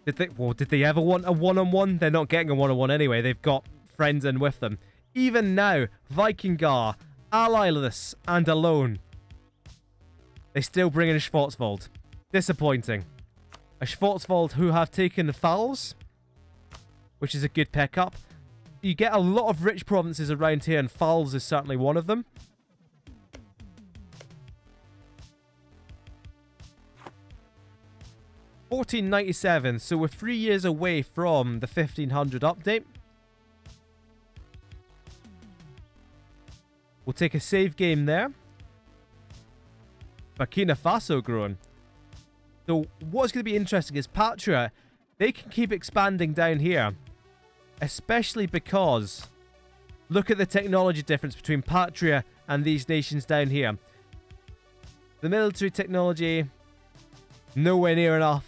Did they ever want a one-on-one? They're not getting a one-on-one anyway. They've got friends in with them. Even now, Vikingar, allyless and alone. They still bring in Schwarzwald. Disappointing. a Schwarzwald who have taken Pfalz, which is a good pickup. You get a lot of rich provinces around here, and Pfalz is certainly one of them. $1497, so we're 3 years away from the 1500 update. We'll take a save game there. Burkina Faso growing. So what's going to be interesting is Patria, they can keep expanding down here. Especially because, look at the technology difference between Patria and these nations down here. The military technology, nowhere near enough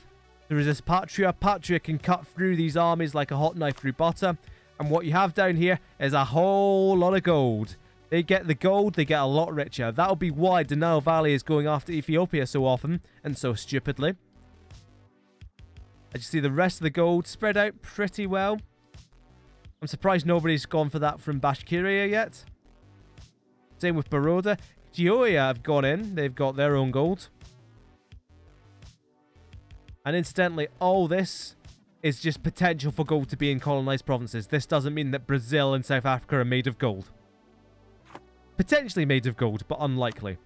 to resist Patria. Patria can cut through these armies like a hot knife through butter. And what you have down here is a whole lot of gold. They get the gold, they get a lot richer. That'll be why the Nile Valley is going after Ethiopia so often and so stupidly. As you see, the rest of the gold spread out pretty well. I'm surprised nobody's gone for that from Bashkiria yet. Same with Baroda. Gioia have gone in. They've got their own gold. And incidentally, all this is just potential for gold to be in colonized provinces. This doesn't mean that Brazil and South Africa are made of gold. Potentially made of gold, but unlikely.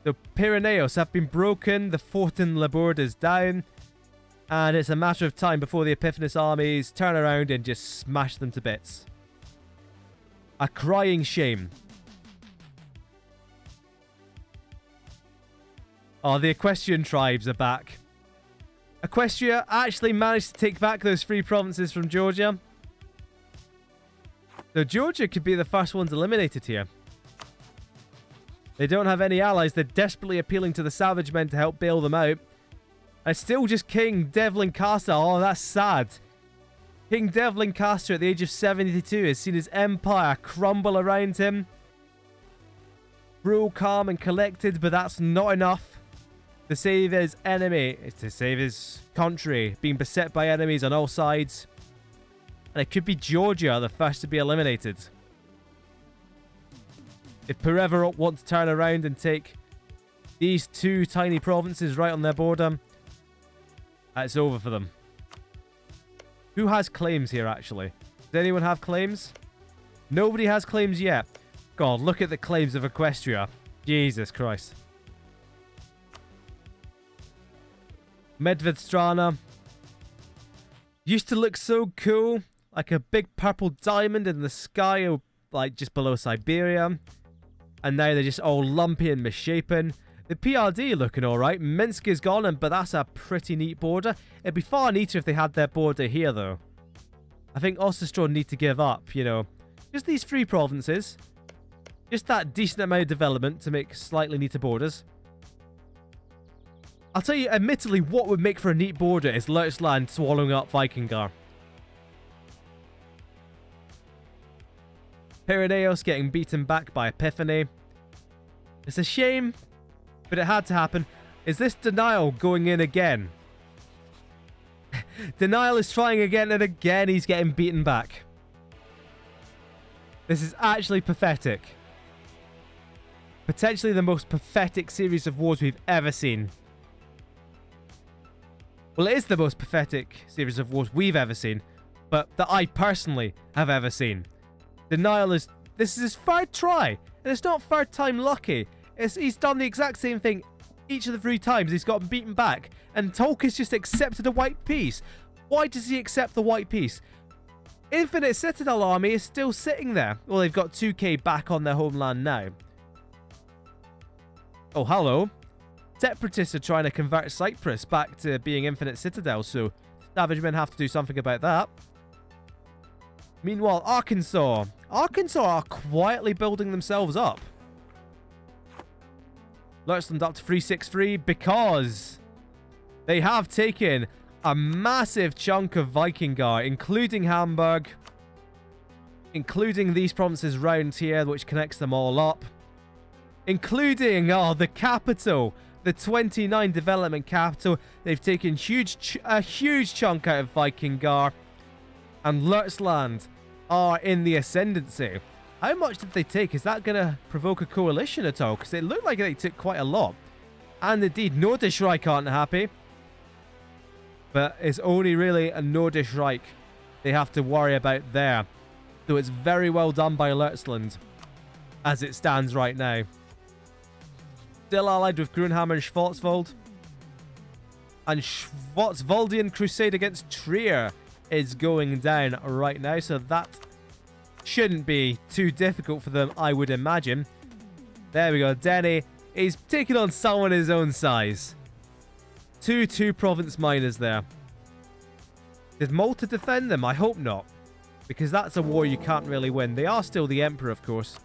The Pyrenees have been broken. The fort in Labourd is down. And it's a matter of time before the Epiphanes armies turn around and just smash them to bits. A crying shame. Oh, the Equestrian tribes are back. Equestria actually managed to take back those 3 provinces from Georgia. So Georgia could be the first ones eliminated here. They don't have any allies. They're desperately appealing to the Savage Men to help bail them out. And still just King Devlin Castor. Oh, that's sad. King Devlin Castor at the age of 72 has seen his empire crumble around him. Real calm and collected, but that's not enough to save his enemy. To save his country being beset by enemies on all sides. And it could be Georgia, the first to be eliminated. If Pereira want to turn around and take these 2 tiny provinces right on their border, it's over for them. Who has claims here, actually? Does anyone have claims? Nobody has claims yet. God, look at the claims of Equestria. Jesus Christ. Medvedstrana. Used to look so cool. Like a big purple diamond in the sky, like just below Siberia. And now they're just all lumpy and misshapen. The PRD looking alright. Minsk is gone, but that's a pretty neat border. It'd be far neater if they had their border here, though. I think Ossetstron need to give up, you know. Just these 3 provinces. Just that decent amount of development to make slightly neater borders. I'll tell you, admittedly, what would make for a neat border is Leutsland swallowing up Vikingar. Pyreneos getting beaten back by Epiphany. It's a shame, but it had to happen. Is this Denial going in again? Denial is trying again and again. He's getting beaten back. This is actually pathetic. Potentially the most pathetic series of wars we've ever seen. Well, it is the most pathetic series of wars we've ever seen, but that I personally have ever seen. Denial is... This is his 3rd try, and it's not 3rd time lucky. He's done the exact same thing each of the 3 times. He's gotten beaten back, and Tolkien's just accepted a white piece. Why does he accept the white piece? Infinite Citadel army is still sitting there. Well, they've got 2k back on their homeland now. Oh, hello. Separatists are trying to convert Cyprus back to being Infinite Citadel, so Savage Men have to do something about that. Meanwhile, Arkansas. Arkansas are quietly building themselves up. Leutsland up to 363 because they have taken a massive chunk of Vikingar, including Hamburg, including these provinces round here, which connects them all up, including, the capital, the 29 development capital. They've taken a huge chunk out of Vikingar, and Leutsland are in the ascendancy. How much did they take? Is that going to provoke a coalition at all? Because it looked like they took quite a lot. And indeed, Nordisch Reich aren't happy. But it's only really a Nordisch Reich they have to worry about there. So it's very well done by Leutsland as it stands right now. Still allied with Grunhammer and Schwarzwald. And Schwarzwaldian crusade against Trier is going down right now. So that shouldn't be too difficult for them, I would imagine. There we go. Denny is taking on someone his own size. Two province miners there. Did Malta defend them? I hope not. Because that's a war you can't really win. They are still the emperor, of course.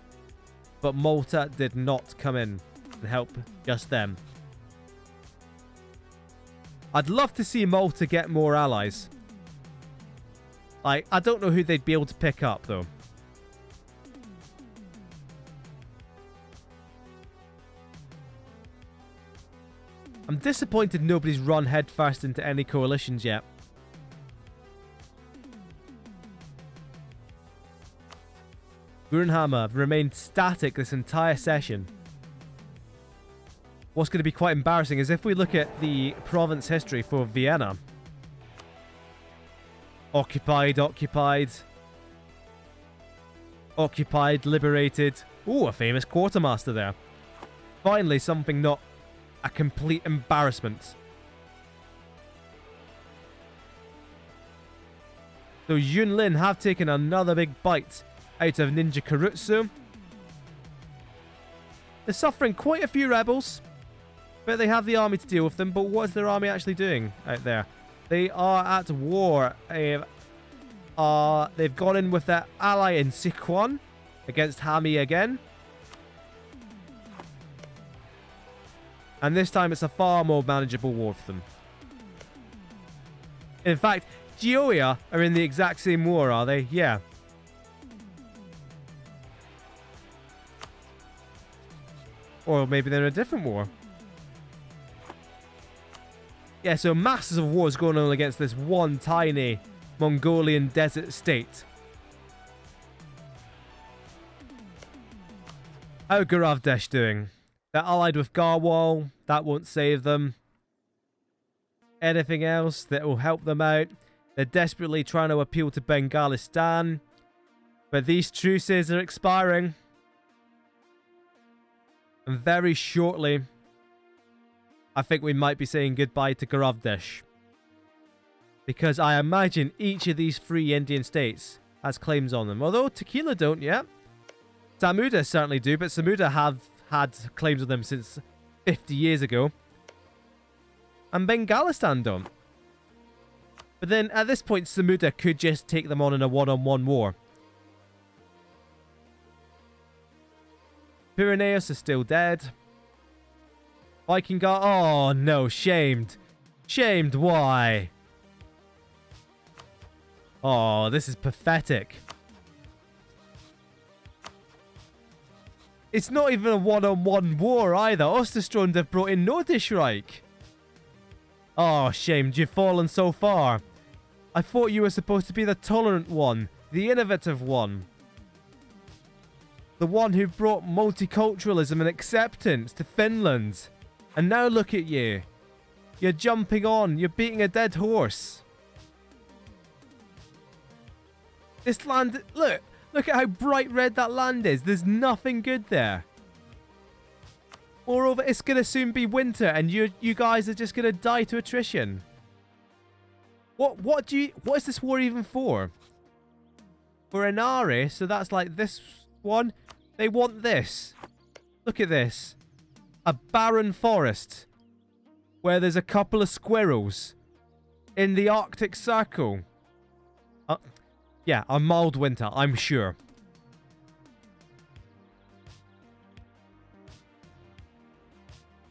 But Malta did not come in and help just them. I'd love to see Malta get more allies. Like, I don't know who they'd be able to pick up, though. I'm disappointed nobody's run headfirst into any coalitions yet. Grunhammer remained static this entire session. What's going to be quite embarrassing is if we look at the province history for Vienna. Occupied, occupied. Occupied, liberated. Ooh, a famous quartermaster there. Finally, something not a complete embarrassment. So Yunlin have taken another big bite out of Ninja Karutsu. They're suffering quite a few rebels, but they have the army to deal with them. But what is their army actually doing out there? They are at war. They've gone in with their ally in Sichuan against Hami again. And this time it's a far more manageable war for them. In fact, Geoia are in the exact same war, are they? Yeah. Or maybe they're in a different war. Yeah, so masses of wars going on against this one tiny Mongolian desert state. How are Garavdesh doing? They're allied with Garwal. That won't save them. Anything else that will help them out? They're desperately trying to appeal to Bengalistan. But these truces are expiring. And very shortly, I think we might be saying goodbye to Garavdesh. Because I imagine each of these three Indian states has claims on them. Although Tequila don't yet. Samuda certainly do, but Samuda have had claims on them since 50 years ago. And Bengalistan don't. But then at this point, Samuda could just take them on in a one-on-one war. Pyrenees is still dead. Vikingar, oh no, shamed. Shamed, why? Oh, this is pathetic. It's not even a one-on-one war either. Osterstrand have brought in Nordisch Reich. Oh, shamed, you've fallen so far. I thought you were supposed to be the tolerant one, the innovative one. The one who brought multiculturalism and acceptance to Finland. And now look at you. You're jumping on. You're beating a dead horse. This land... Look at how bright red that land is. There's nothing good there. Moreover, it's going to soon be winter and you guys are just going to die to attrition. What is this war even for? For Inari, so that's like this one. They want this. Look at this. A barren forest where there's a couple of squirrels in the Arctic Circle. Yeah, a mild winter, I'm sure.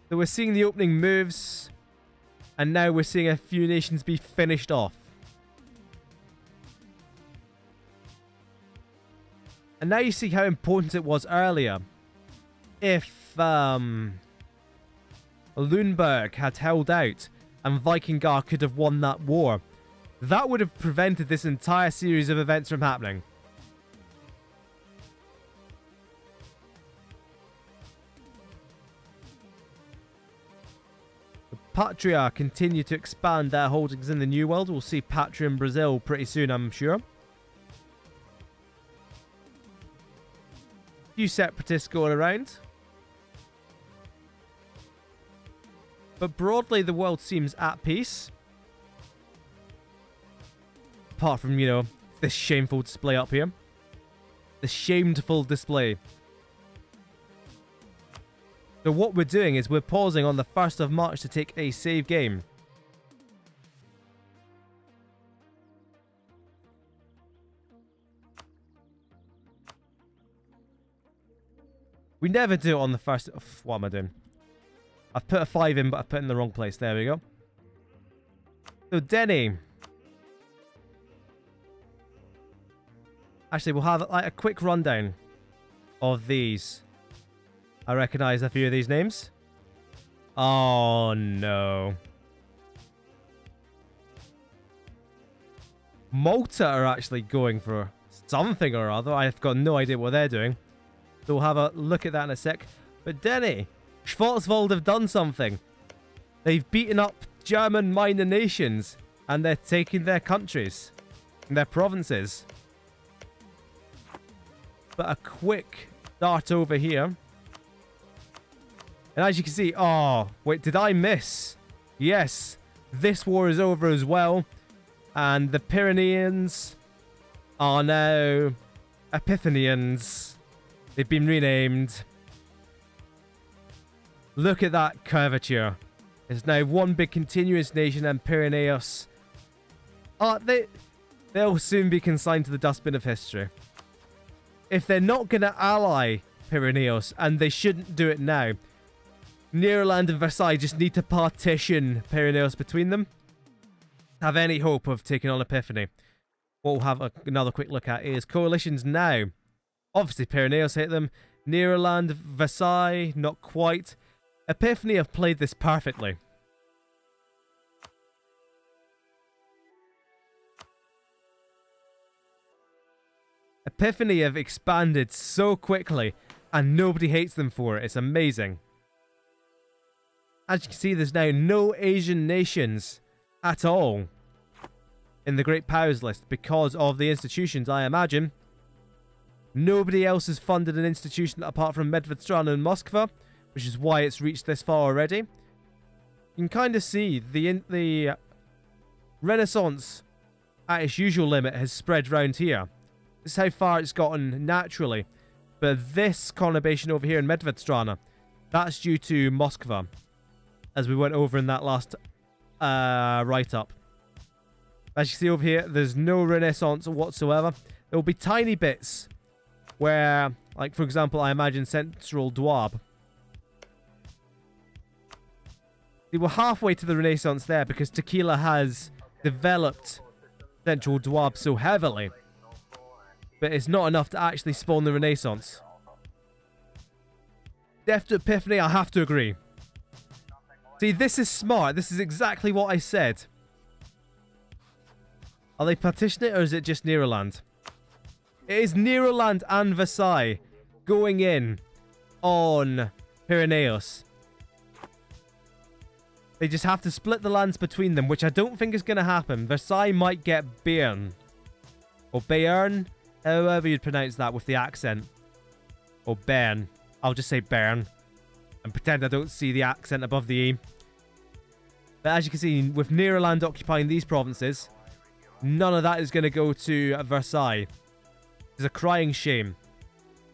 So we're seeing the opening moves. And now we're seeing a few nations be finished off. And now you see how important it was earlier. If Lüneburg had held out and Vikingar could have won that war, that would have prevented this entire series of events from happening. Patria continue to expand their holdings in the New World. We'll see Patria in Brazil pretty soon, I'm sure. Few separatists going around. But broadly, the world seems at peace. Apart from, you know, this shameful display up here. The shameful display. So what we're doing is we're pausing on the 1st of March to take a save game. We never do it on the 1st. What am I doing? I've put a 5 in, but I've put it in the wrong place. There we go. So, Denny. Actually, we'll have like a quick rundown of these. I recognize a few of these names. Oh, no. Malta are actually going for something or other. I've got no idea what they're doing. So we'll have a look at that in a sec. But Denny, Schwarzwald have done something. They've beaten up German minor nations. And they're taking their countries. And their provinces. But a quick dart over here. And as you can see... Oh, wait, did I miss? Yes. This war is over as well. And the Pyreneans are now Epiphanians. They've been renamed. Look at that curvature. It's now one big continuous nation, and Pyrenees. They'll soon be consigned to the dustbin of history. If they're not going to ally Pyrenees, and they shouldn't do it now, Netherlands and Versailles just need to partition Pyrenees between them. Have any hope of taking on Epiphany. What we'll have another quick look at is coalitions now. Obviously, Pyrenees hit them. Netherlands, Versailles, not quite. Epiphany have played this perfectly. Epiphany have expanded so quickly, and nobody hates them for it. It's amazing. As you can see, there's now no Asian nations at all in the Great Powers list because of the institutions, I imagine. Nobody else has funded an institution apart from Medvedstrana and Moskva, which is why it's reached this far already. You can kind of see the Renaissance at its usual limit has spread round here. This is how far it's gotten naturally. But this conurbation over here in Medvedstrana, that's due to Moskva, as we went over in that last write-up. As you see over here, there's no Renaissance whatsoever. There will be tiny bits where, like, for example, I imagine Central Dwab. They were halfway to the Renaissance there because Tequila has developed Central Dwab so heavily. But it's not enough to actually spawn the Renaissance. Death to Epiphany, I have to agree. See, this is smart. This is exactly what I said. Are they partitioning it, or is it just Neroland? It is Neroland and Versailles going in on Pyrenees. They just have to split the lands between them, which I don't think is going to happen. Versailles might get Béarn. Or Béarn. However you'd pronounce that with the accent. Or Bern. I'll just say Bern. And pretend I don't see the accent above the E. But as you can see, with Neroland occupying these provinces, none of that is going to go to Versailles. It's a crying shame.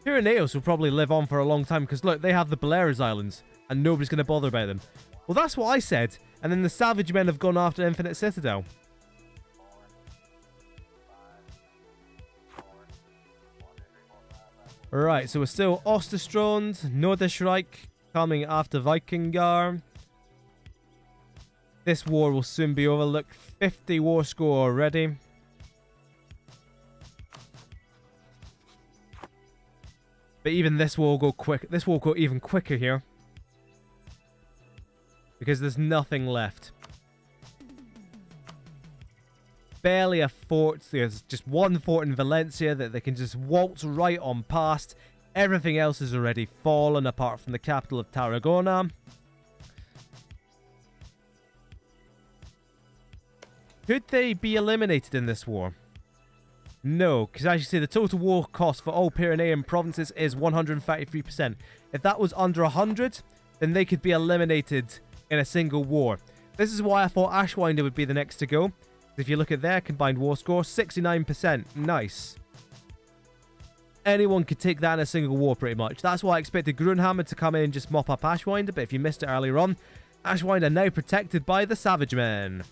Pyrenees will probably live on for a long time because, look, they have the Balearic Islands. And nobody's going to bother about them. Well, that's what I said. And then the Savage Men have gone after Infinite Citadel. Right, so we're still Osterstrand, Nordischreich coming after Vikingar. This war will soon be over. Look, 50 war score already. But even this war will go quick. This war will go even quicker here. Because there's nothing left. Barely a fort. There's just one fort in Valencia that they can just waltz right on past. Everything else has already fallen apart from the capital of Tarragona. Could they be eliminated in this war? No, because as you see, the total war cost for all Pyrenean provinces is 133%. If that was under 100, then they could be eliminated in a single war. This is why I thought Ashwinder would be the next to go. If you look at their combined war score, 69%. Nice. Anyone could take that in a single war, pretty much. That's why I expected Grunhammer to come in and just mop up Ashwinder, but if you missed it earlier on, Ashwinder now protected by the Savage Men.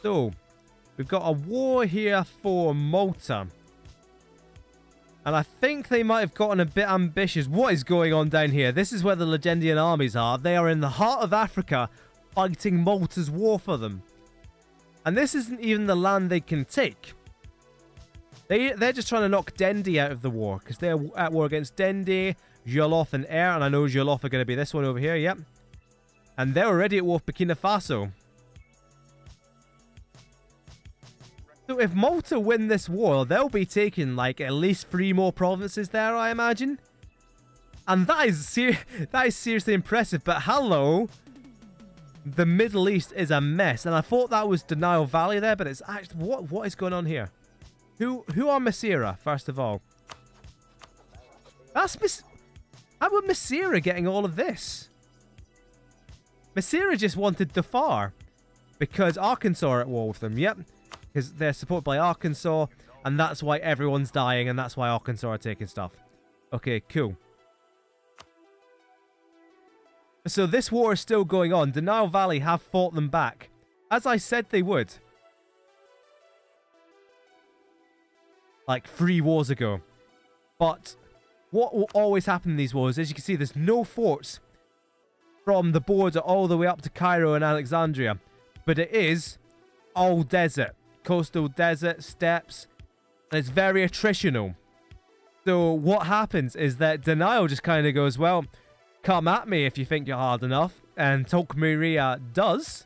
So, we've got a war here for Malta. And I think they might have gotten a bit ambitious. What is going on down here? This is where the Legendian armies are. They are in the heart of Africa, fighting Malta's war for them. And this isn't even the land they can take. They're just trying to knock Dende out of the war, because they're at war against Dende, Jolof, and Air. And I know Jolof are going to be this one over here, yep. And they're already at war with Burkina Faso. So if Malta win this war, they'll be taking like at least 3 more provinces there, I imagine. And that is seriously impressive. But hello, the Middle East is a mess. And I thought that was Denial Valley there, but it's actually what is going on here? Who are Masira, first of all? How are Masira getting all of this? Masira just wanted Dhofar because Arkansas are at war with them. Yep. Because they're supported by Arkansas, and that's why everyone's dying, and that's why Arkansas are taking stuff. Okay, cool. So this war is still going on. Denial Valley have fought them back, as I said they would. Like 3 wars ago. But what will always happen in these wars, as you can see, there's no forts from the border all the way up to Cairo and Alexandria. But it is all desert. Coastal desert, steppes, and it's very attritional. So what happens is that Denial just kind of goes, well, come at me if you think you're hard enough. And Tokmiria does.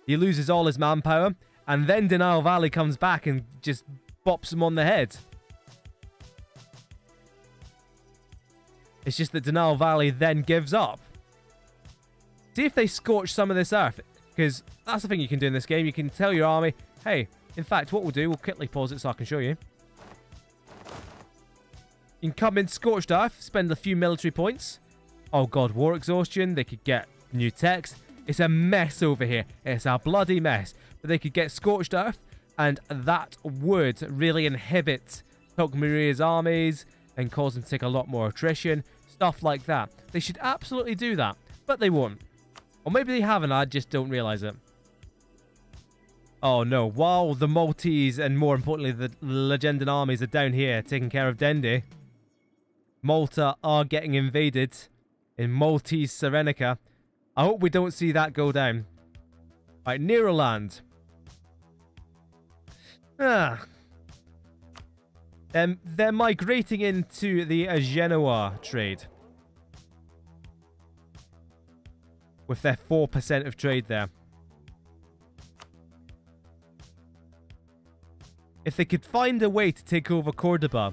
He loses all his manpower, and then Denial Valley comes back and just bops him on the head. It's just that Denial Valley then gives up. See if they scorch some of this earth, because that's the thing you can do in this game. You can tell your army, hey, in fact, what we'll do, we'll quickly pause it so I can show you. You can come in Scorched Earth, spend a few military points. Oh god, war exhaustion. They could get new techs. It's a mess over here. It's a bloody mess. But they could get Scorched Earth, and that would really inhibit Tokmiria's armies and cause them to take a lot more attrition. Stuff like that. They should absolutely do that, but they won't. Or maybe they haven't, I just don't realize it. Oh no, while the Maltese and more importantly the Legendan armies are down here taking care of Dende, Malta are getting invaded in Maltese Serenica. I hope we don't see that go down. Right, Neroland. They're migrating into the Genoa trade. With their 4% of trade there. If they could find a way to take over Cordoba,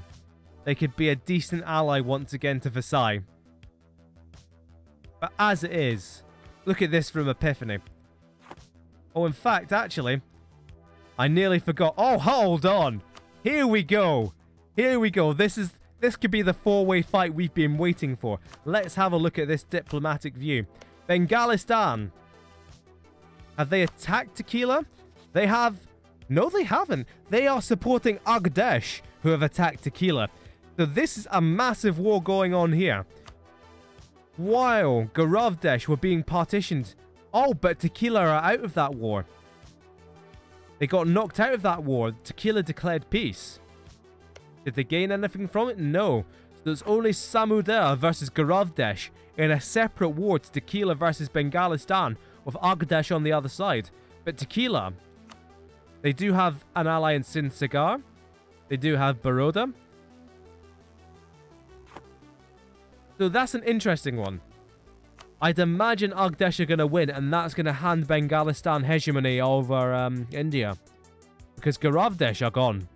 they could be a decent ally once again to Versailles. But as it is, look at this from Epiphany. Oh, in fact, actually, I nearly forgot. Oh, hold on. Here we go. Here we go. This could be the 4-way fight we've been waiting for. Let's have a look at this diplomatic view. Bengalistan. Have they attacked Tequila? They have... No, they haven't. They are supporting Agdesh, who have attacked Tequila. So this is a massive war going on here. While Garavdesh were being partitioned. Oh, but Tequila are out of that war. They got knocked out of that war. Tequila declared peace. Did they gain anything from it? No. So it's only Samudera versus Garavdesh in a separate war to Tequila versus Bengalistan, with Agdesh on the other side. But Tequila... They do have an ally in Sinsagar. They do have Baroda. So that's an interesting one. I'd imagine Agdesh are going to win, and that's going to hand Bengalistan hegemony over India. Because Garavdesh are gone.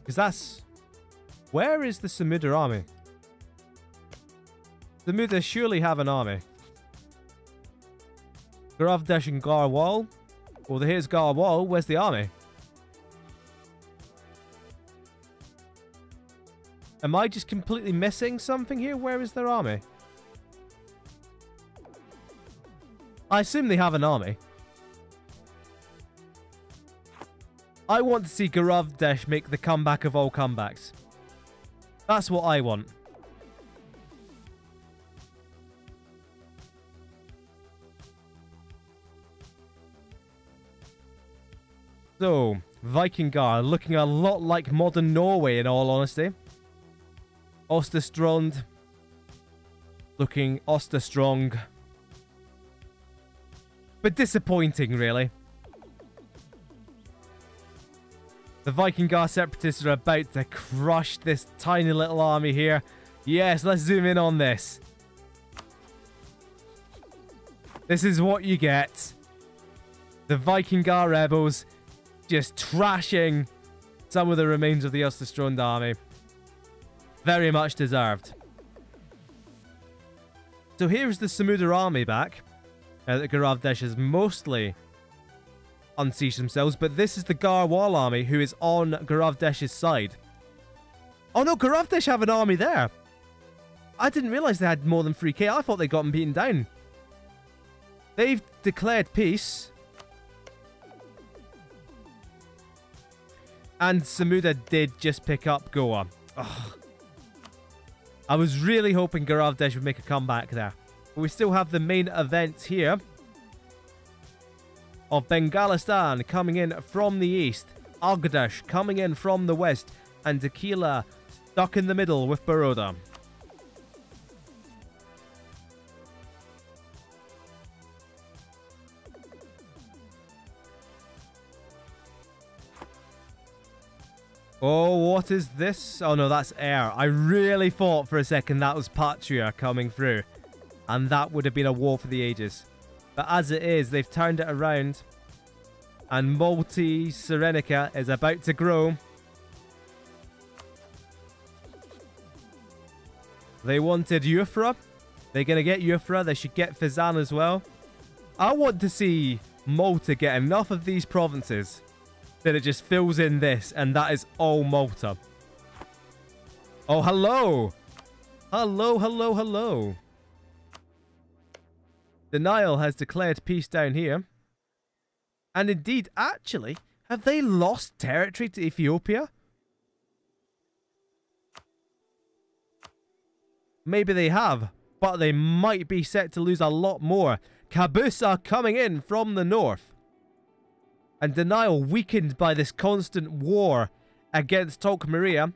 Because that's... Where is the Samudra army? Samudha surely have an army. Garavdesh and Garwal. Well, here's Garwal. Where's the army? Am I just completely missing something here? Where is their army? I assume they have an army. I want to see Garavdesh make the comeback of all comebacks. That's what I want. So, Vikingar looking a lot like modern Norway in all honesty. Osterstrand looking Osterstrong. But disappointing, really. The Vikingar separatists are about to crush this tiny little army here. Yes, let's zoom in on this. This is what you get. The Vikingar rebels just trashing some of the remains of the Osterstrand army. Very much deserved. So here's the Samudha army back. That Garavdesh has mostly unsieged themselves, but this is the Garwal army who is on Garavdesh's side. Oh no, Garavdesh have an army there. I didn't realize they had more than 3k. I thought they got them beaten down. They've declared peace. And Samudha did just pick up Goa. Ugh. I was really hoping Garavdesh would make a comeback there. But we still have the main event here of Bengalistan coming in from the east. Agdash coming in from the west. And Tequila stuck in the middle with Baroda. Oh, what is this? Oh no, that's air. I really thought for a second that was Patria coming through. And that would have been a war for the ages. But as it is, they've turned it around. And Multi Serenica is about to grow. They wanted Eufra. They're going to get Eufra. They should get Fizan as well. I want to see Malta get enough of these provinces that it just fills in this, and that is all Malta. Oh, hello. Hello, hello, hello. Denial has declared peace down here. And indeed, actually, have they lost territory to Ethiopia? Maybe they have, but they might be set to lose a lot more. Kabusa coming in from the north. And Denial weakened by this constant war against Tolk Maria.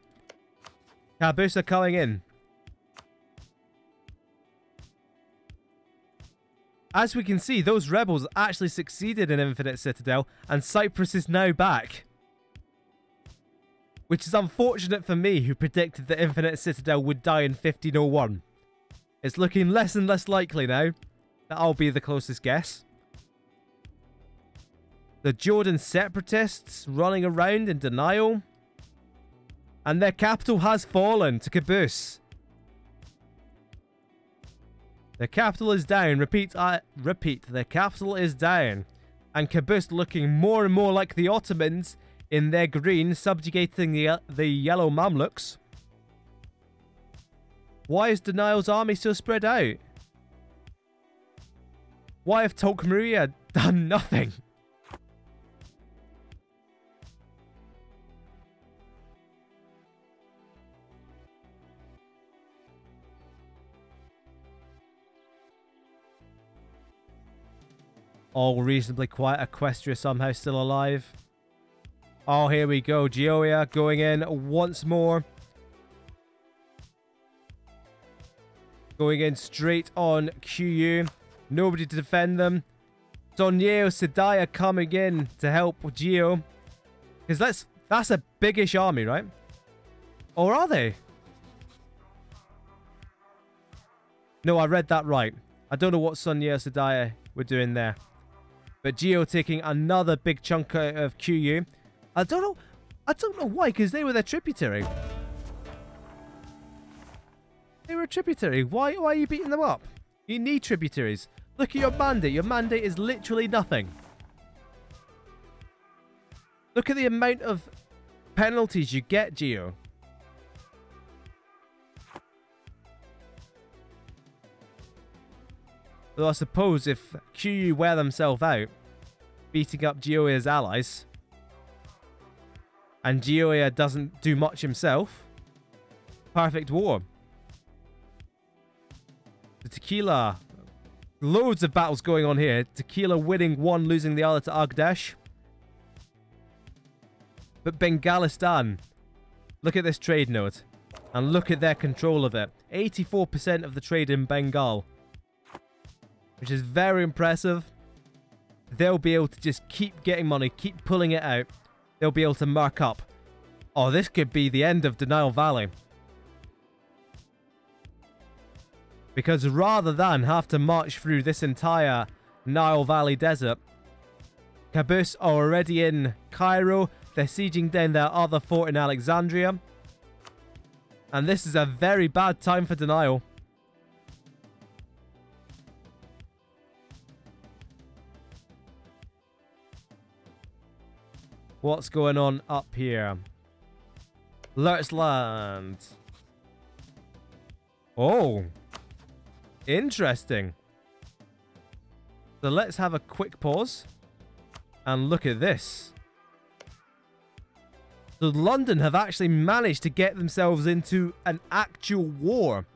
Kabusa coming in. As we can see, those rebels actually succeeded in Infinite Citadel, and Cyprus is now back. Which is unfortunate for me, who predicted that Infinite Citadel would die in 1501. It's looking less and less likely now that I'll be the closest guess. The Jordan separatists running around in denial. And their capital has fallen to Caboose. The capital is down. Repeat, the capital is down. And Caboose looking more and more like the Ottomans in their green, subjugating the yellow Mamluks. Why is Denial's army so spread out? Why have Tolk Maria done nothing? All reasonably quiet. Equestria somehow still alive. Oh, here we go. Geoia going in once more. Going in straight on QU. Nobody to defend them. Sonyeo Sedaya coming in to help Geo. Because that's a biggish army, right? Or are they? No, I read that right. I don't know what Sonyeo Sedaya were doing there. But Geo taking another big chunk out of QU. I don't know why, because they were their tributary. They were a tributary. Why are you beating them up? You need tributaries. Look at your mandate. Your mandate is literally nothing. Look at the amount of penalties you get, Geo. Though I suppose if QU wear themselves out, beating up Geoia's allies, and Geoia doesn't do much himself, perfect war. The Tequila, loads of battles going on here. Tequila winning one, losing the other to Agdesh. But Bengalistan, look at this trade node, and look at their control of it. 84% of the trade in Bengal, which is very impressive. They'll be able to just keep getting money, keep pulling it out. They'll be able to mark up. Oh, this could be the end of Denial Valley. Because rather than have to march through this entire Nile Valley desert, Caboose are already in Cairo. They're sieging down their other fort in Alexandria. And this is a very bad time for Denial. What's going on up here? Lurtzland. Oh. Interesting. So let's have a quick pause. And look at this. So London have actually managed to get themselves into an actual war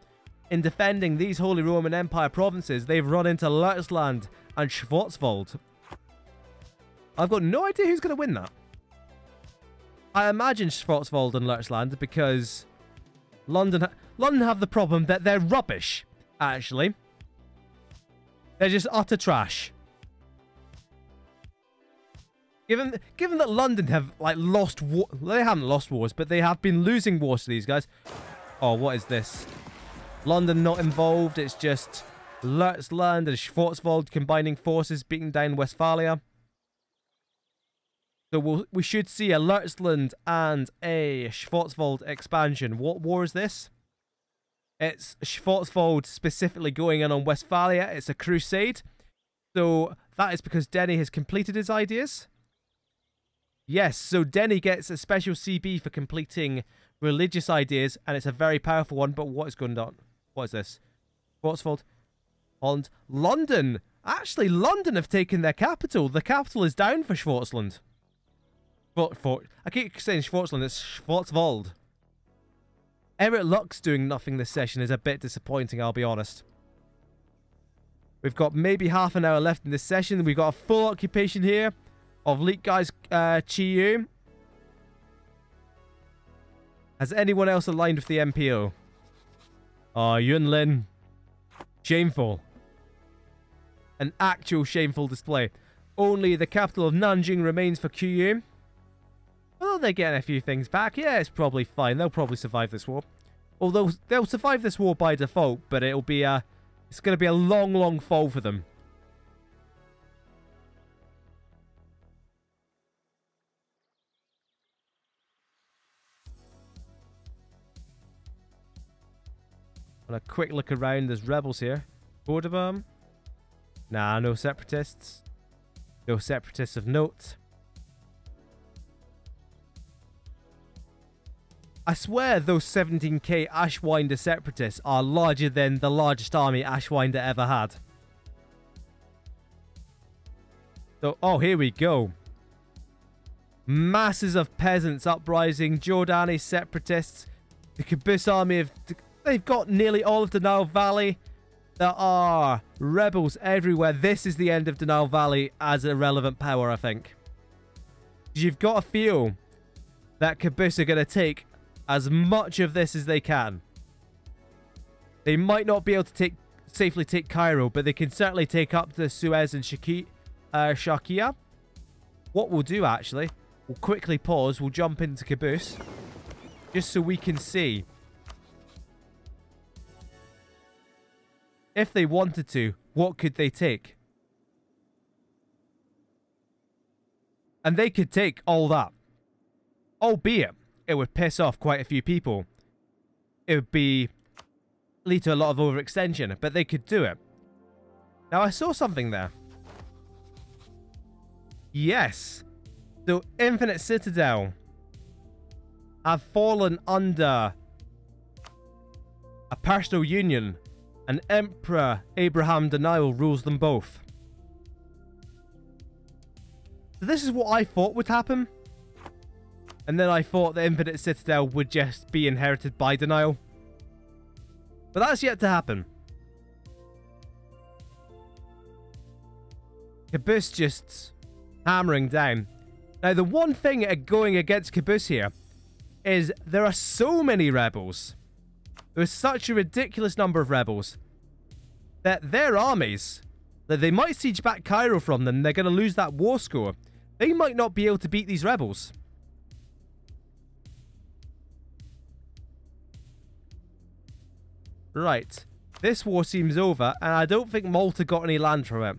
in defending these Holy Roman Empire provinces. They've run into Lurtzland and Schwarzwald. I've got no idea who's going to win that. I imagine Schwarzwald and Lurtzland because London have the problem that they're rubbish, actually. They're just utter trash. Given that London have like lost war, they haven't lost wars, but they have been losing wars to these guys. Oh, what is this? London not involved. It's just Lurtzland and Schwarzwald combining forces, beating down Westphalia. So we should see a Lurtzland and a Schwarzwald expansion. What war is this? It's Schwarzwald specifically going in on Westphalia. It's a crusade. So that is because Denny has completed his ideas. Yes, so Denny gets a special CB for completing religious ideas, and it's a very powerful one. But what is going on? What is this? Schwarzwald, Holland, London. Actually, London have taken their capital. The capital is down for Schwarzland. I keep saying Schwarzland, it's Schwarzwald. Eric Luck's doing nothing this session is a bit disappointing, I'll be honest. We've got maybe half an hour left in this session. We've got a full occupation here of Leak Guy's Chiyu. Has anyone else aligned with the MPO? Oh, Yunlin. Shameful. An actual shameful display. Only the capital of Nanjing remains for QU. Well, they're getting a few things back. Yeah, it's probably fine. They'll probably survive this war. Although they'll survive this war by default, but it'll be it's going to be a long, long fall for them. On a quick look around, there's rebels here. Cordoba. Nah, no separatists. No separatists of note. I swear those 17k Ashwinder separatists are larger than the largest army Ashwinder ever had. So, oh, here we go. Masses of peasants uprising, Jordani separatists. The Caboose army they've got nearly all of the Nile Valley. There are rebels everywhere. This is the end of the Nile Valley as a relevant power, I think. You've got to feel that Caboose are going to take as much of this as they can. They might not be able to safely take Cairo, but they can certainly take up to Suez and Sharqiya. What we'll do, actually, we'll quickly pause. We'll jump into Caboose, just so we can see. If they wanted to, what could they take? And they could take all that. Albeit, it would piss off quite a few people. It would be lead to a lot of overextension, but they could do it. Now, I saw something there. Yes. So, Infinite Citadel have fallen under a personal union, and Emperor Abraham Denial rules them both. So this is what I thought would happen. And then I thought the Infinite Citadel would just be inherited by Denial. But that's yet to happen. Caboose just hammering down. Now, the one thing going against Caboose here is there are so many rebels. There's such a ridiculous number of rebels that their armies, that they might siege back Cairo from them, they're going to lose that war score. They might not be able to beat these rebels. Right. This war seems over, and I don't think Malta got any land from it.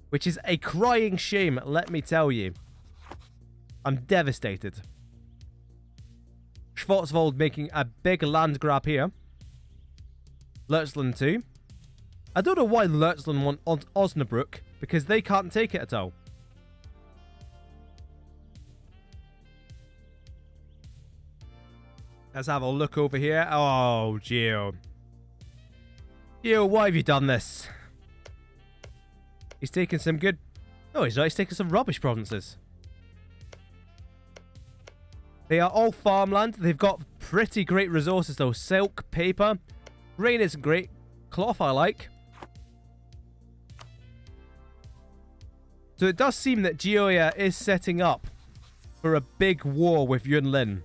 Which is a crying shame, let me tell you. I'm devastated. Schwarzwald making a big land grab here. Lützland too. I don't know why Lützland want Osnabrück, because they can't take it at all. Let's have a look over here. Oh, Geo. Geo, why have you done this? He's taking some good... Oh, he's not. He's taking some rubbish provinces. They are all farmland. They've got pretty great resources though. Silk, paper. Grain is great. Cloth I like. So it does seem that Geoia is setting up for a big war with Yunlin.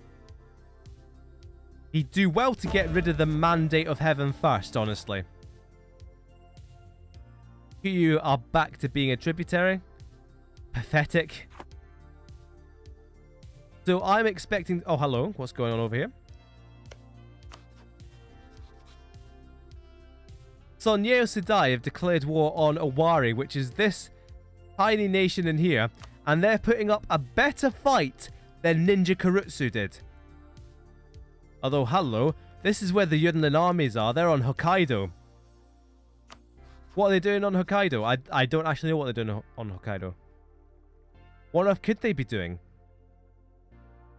He'd do well to get rid of the Mandate of Heaven first, honestly. You are back to being a tributary. Pathetic. So I'm expecting... Oh, hello. What's going on over here? Sonyeo Sedai have declared war on Owari, which is this tiny nation in here. And they're putting up a better fight than Ninja Karutsu did. Although, hello. This is where the Yunlin armies are. They're on Hokkaido. What are they doing on Hokkaido? I don't actually know what they're doing on Hokkaido. What on earth could they be doing?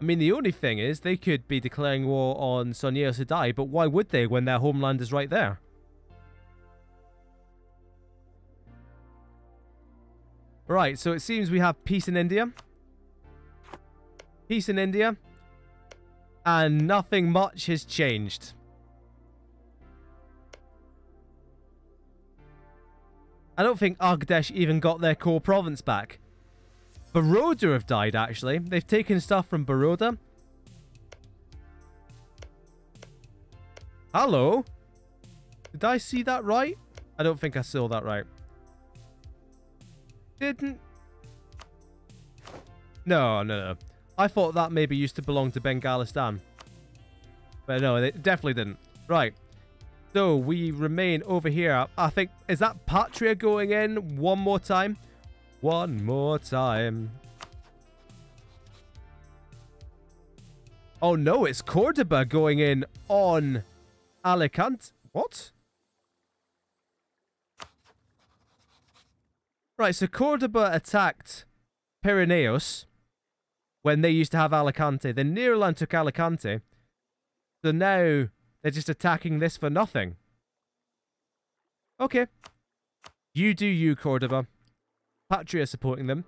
I mean, the only thing is they could be declaring war on Sonyeo Sedai, but why would they when their homeland is right there? Right, so it seems we have peace in India. Peace in India. And nothing much has changed. I don't think Agdesh even got their core province back. Baroda have died, actually. They've taken stuff from Baroda. Hello? Did I see that right? I don't think I saw that right. Didn't... No. I thought that maybe used to belong to Bengalistan. But no, they definitely didn't. Right. So, we remain over here. I think... Is that Patria going in one more time? One more time. Oh no, it's Cordoba going in on Alicante. What? Right, so Cordoba attacked Pirineos when they used to have Alicante. Then Nederland took Alicante. So now they're just attacking this for nothing. Okay. You do you, Cordoba. Patria supporting them.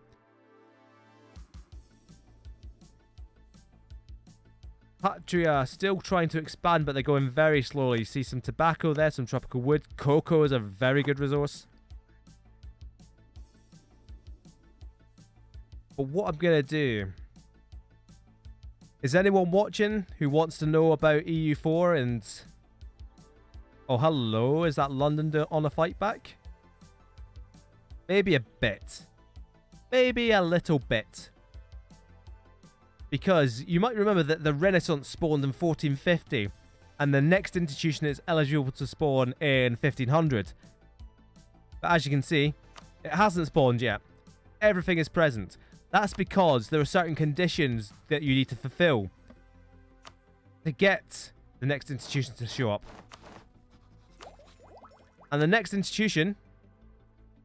Patria still trying to expand, but they're going very slowly. You see some tobacco there, some tropical wood. Cocoa is a very good resource. But what I'm going to do... Is anyone watching who wants to know about EU4 and... Oh, hello. Is that London on a fight back? Maybe a bit. Maybe a little bit. Because you might remember that the Renaissance spawned in 1450. And the next institution is eligible to spawn in 1500. But as you can see, it hasn't spawned yet. Everything is present. That's because there are certain conditions that you need to fulfill to get the next institution to show up. And the next institution...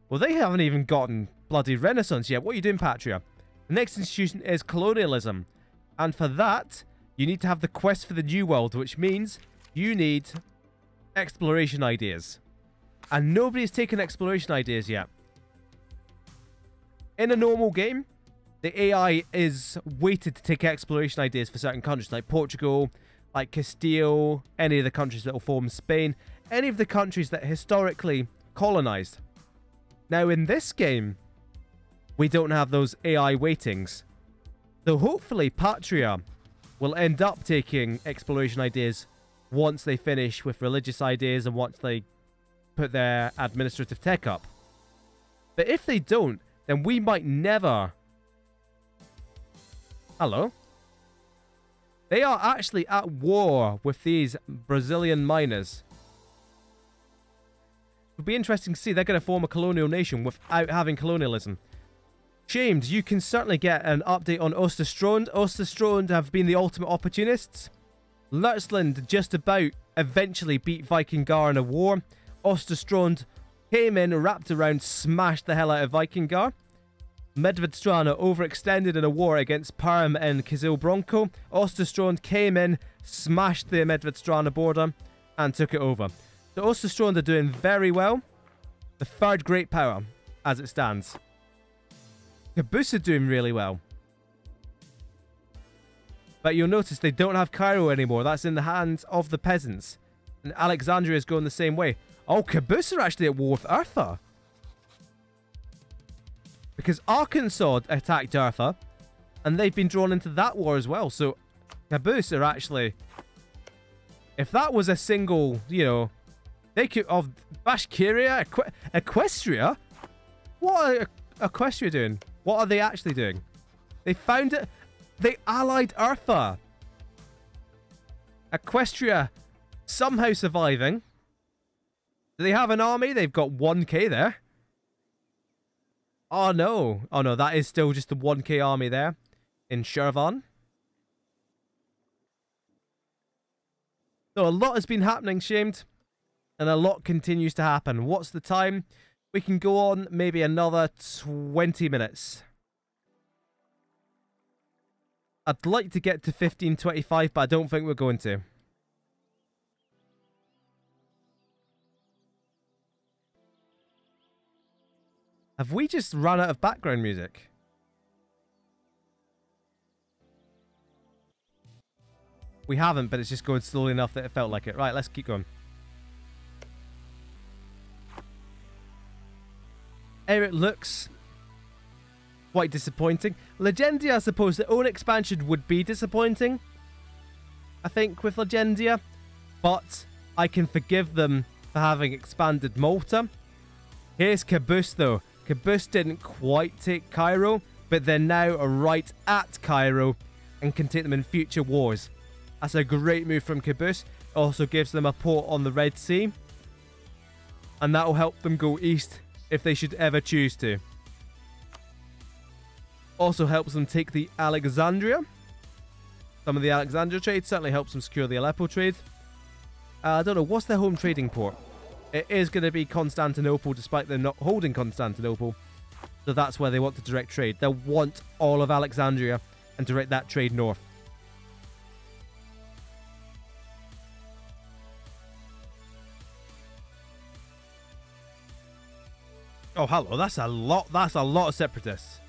Well, they haven't even gotten bloody Renaissance yet. What are you doing, Patria? The next institution is colonialism. And for that, you need to have the quest for the New World, which means you need exploration ideas. And nobody's taken exploration ideas yet. In a normal game, the AI is weighted to take exploration ideas for certain countries, like Portugal, like Castile, any of the countries that will form Spain, any of the countries that historically colonized. Now, in this game, we don't have those AI weightings. So hopefully Patria will end up taking exploration ideas once they finish with religious ideas and once they put their administrative tech up. But if they don't, then we might never... Hello? They are actually at war with these Brazilian miners. It'll be interesting to see. They're going to form a colonial nation without having colonialism. Shamed, you can certainly get an update on Österstrand. Österstrand have been the ultimate opportunists. Lutzeland just about eventually beat Vikingar in a war. Österstrand came in, wrapped around, smashed the hell out of Vikingar. Medvedstrana overextended in a war against Parm and Kizil-Bronco. Österstrand came in, smashed the Medvedstrana border, and took it over. So Österstrand are doing very well. The third great power, as it stands. Caboose are doing really well. But you'll notice they don't have Cairo anymore. That's in the hands of the peasants. And Alexandria is going the same way. Oh, Caboose are actually at war with Urfa. Because Arkansas attacked Urfa, and they've been drawn into that war as well. So Caboose are actually... If that was a single, you know... They could... Of Bashkiria? Equestria? What are Equestria doing? What are they actually doing? They found it... They allied Urfa. Equestria somehow surviving. Do they have an army? They've got 1k there. Oh no. Oh no, that is still just the 1k army there in Shirvan. So a lot has been happening, Shamed. And a lot continues to happen. What's the time? We can go on maybe another 20 minutes. I'd like to get to 1525, but I don't think we're going to. Have we just run out of background music? We haven't, but it's just going slowly enough that it felt like it. Right, let's keep going. It looks quite disappointing. Legendia, I suppose, their own expansion would be disappointing, I think, with Legendia. But I can forgive them for having expanded Malta. Here's Caboose, though. Caboose didn't quite take Cairo, but they're now right at Cairo and can take them in future wars. That's a great move from Caboose. It also gives them a port on the Red Sea. And that will help them go east if they should ever choose to. Also helps them take the Alexandria. Some of the Alexandria trade certainly helps them secure the Aleppo trade. I don't know, what's their home trading port? It is going to be Constantinople, despite them not holding Constantinople. So that's where they want to direct trade. They'll want all of Alexandria and direct that trade north. Oh, hello. That's a lot. That's a lot of separatists.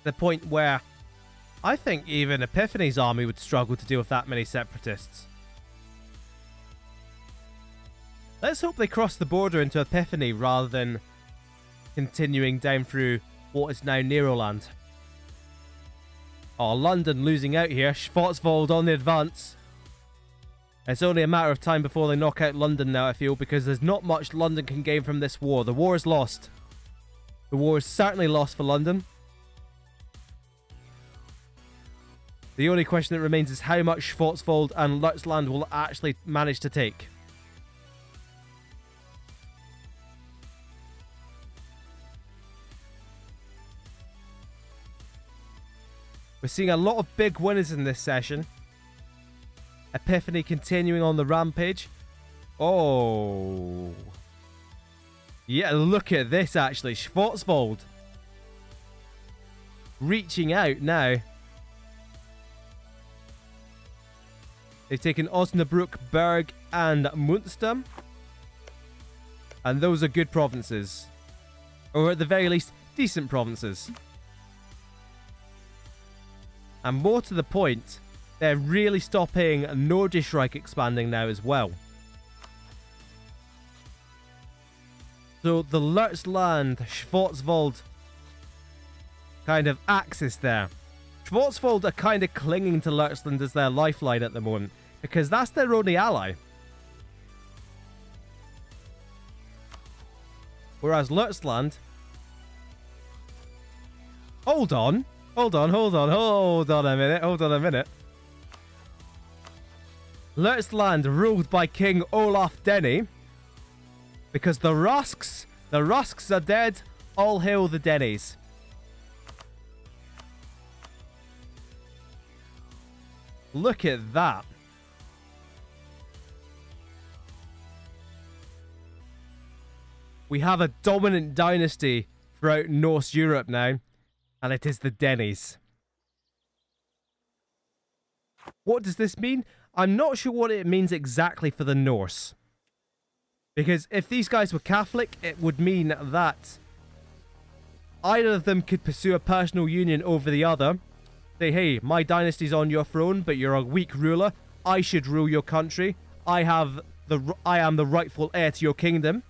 The point where I think even Epiphany's army would struggle to deal with that many separatists. Let's hope they cross the border into Epiphany rather than continuing down through what is now Neroland. Oh, London losing out here. Schwarzwald on the advance. It's only a matter of time before they knock out London now, I feel, because there's not much London can gain from this war. The war is lost. The war is certainly lost for London. The only question that remains is how much Schwarzwald and Lutzeland will actually manage to take. We're seeing a lot of big winners in this session. Epiphany continuing on the rampage. Oh. Yeah, look at this, actually. Schwarzwald. Reaching out now. They've taken Osnabrück, Berg, and Munster. And those are good provinces. Or at the very least, decent provinces. And more to the point, they're really stopping Nordischreich expanding now as well. So the Lützland, Schwarzwald kind of axis there. Schwarzwald are kind of clinging to Lützland as their lifeline at the moment, because that's their only ally. Whereas Lützland... Hold on a minute. Lützland ruled by King Olaf Denny. Because the Rusks are dead. All hail the Dennies. Look at that. We have a dominant dynasty throughout Norse Europe now, and it is the Dennies. What does this mean? I'm not sure what it means exactly for the Norse. Because if these guys were Catholic, it would mean that either of them could pursue a personal union over the other. Say, hey, my dynasty's on your throne, but you're a weak ruler. I should rule your country. I am the rightful heir to your kingdom.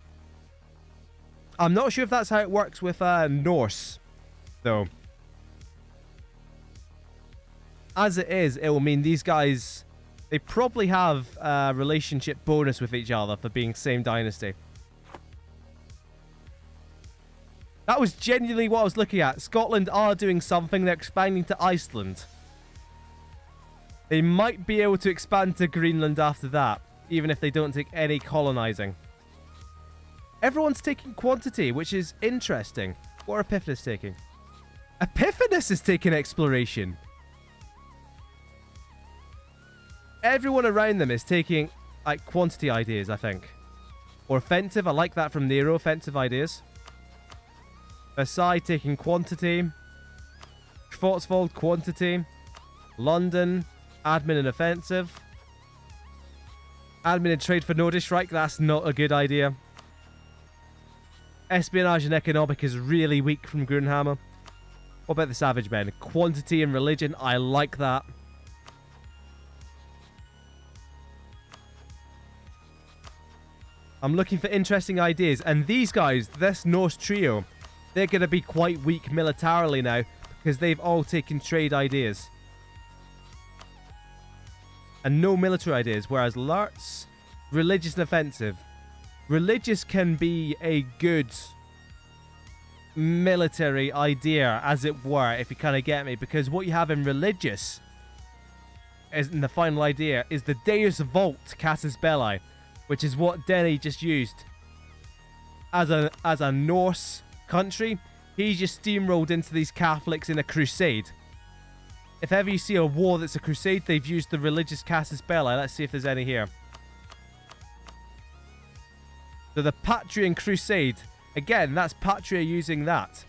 I'm not sure if that's how it works with Norse, though. As it is, it will mean these guys... They probably have a relationship bonus with each other for being same dynasty. That was genuinely what I was looking at. Scotland are doing something. They're expanding to Iceland. They might be able to expand to Greenland after that, even if they don't take any colonizing. Everyone's taking quantity, which is interesting. What are Epiphanes taking? Epiphanes is taking exploration. Everyone around them is taking, like, quantity ideas, I think. Or offensive. I like that from Nero. Offensive ideas. Versailles taking quantity. Schwarzwald, quantity. London, admin and offensive. Admin and trade for Nordischreich. That's not a good idea. Espionage and economic is really weak from Grunhammer. What about the Savage Men? Quantity and religion. I like that. I'm looking for interesting ideas. And these guys, this Norse trio, they're going to be quite weak militarily now because they've all taken trade ideas. And no military ideas. Whereas Lurtz, religious and offensive. Religious can be a good military idea, as it were, if you kind of get me. Because what you have in religious, is in the final idea, is the Deus Vult Casus Belli, which is what Denny just used as a Norse country. He just steamrolled into these Catholics in a crusade. If ever you see a war that's a crusade, they've used the religious Casus Belli. Let's see if there's any here. So the Patrian Crusade. Again, that's Patria using that.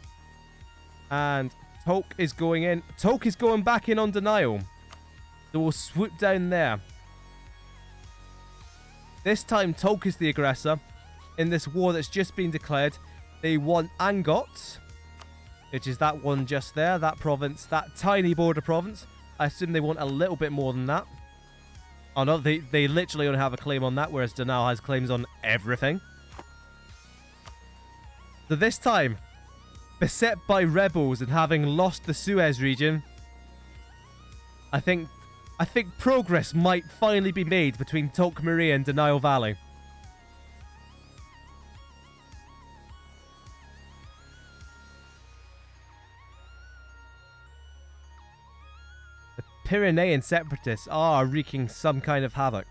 And Tolk is going in. Tolk is going back in on denial. So we'll swoop down there. This time, Tolk is the aggressor in this war that's just been declared. They want Angot, which is that one just there, that province, that tiny border province. I assume they want a little bit more than that. Oh no, they literally only have a claim on that, whereas Donau has claims on everything. So this time, beset by rebels and having lost the Suez region, I think progress might finally be made between Tolk Maria and Denial Valley. The Pyrenean separatists are wreaking some kind of havoc,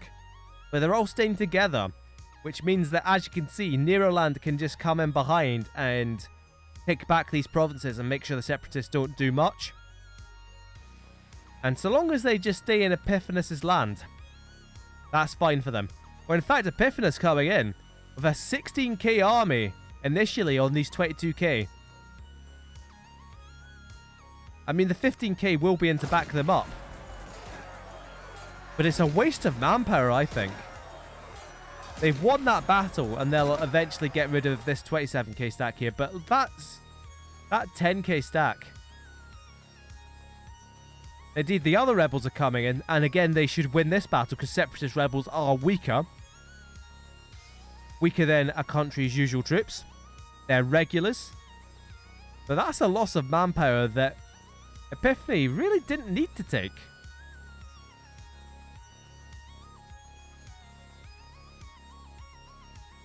but they're all staying together, which means that, as you can see, Neroland can just come in behind and take back these provinces and make sure the separatists don't do much. And so long as they just stay in Epiphanes' land, that's fine for them. Or in fact, Epiphanes coming in with a 16k army initially on these 22k. I mean, the 15k will be in to back them up. But it's a waste of manpower, I think. They've won that battle, and they'll eventually get rid of this 27k stack here. But that's that 10k stack. Indeed, the other rebels are coming in, and again, they should win this battle because separatist rebels are weaker. Weaker than a country's usual troops. They're regulars. But that's a loss of manpower that Epiphany really didn't need to take.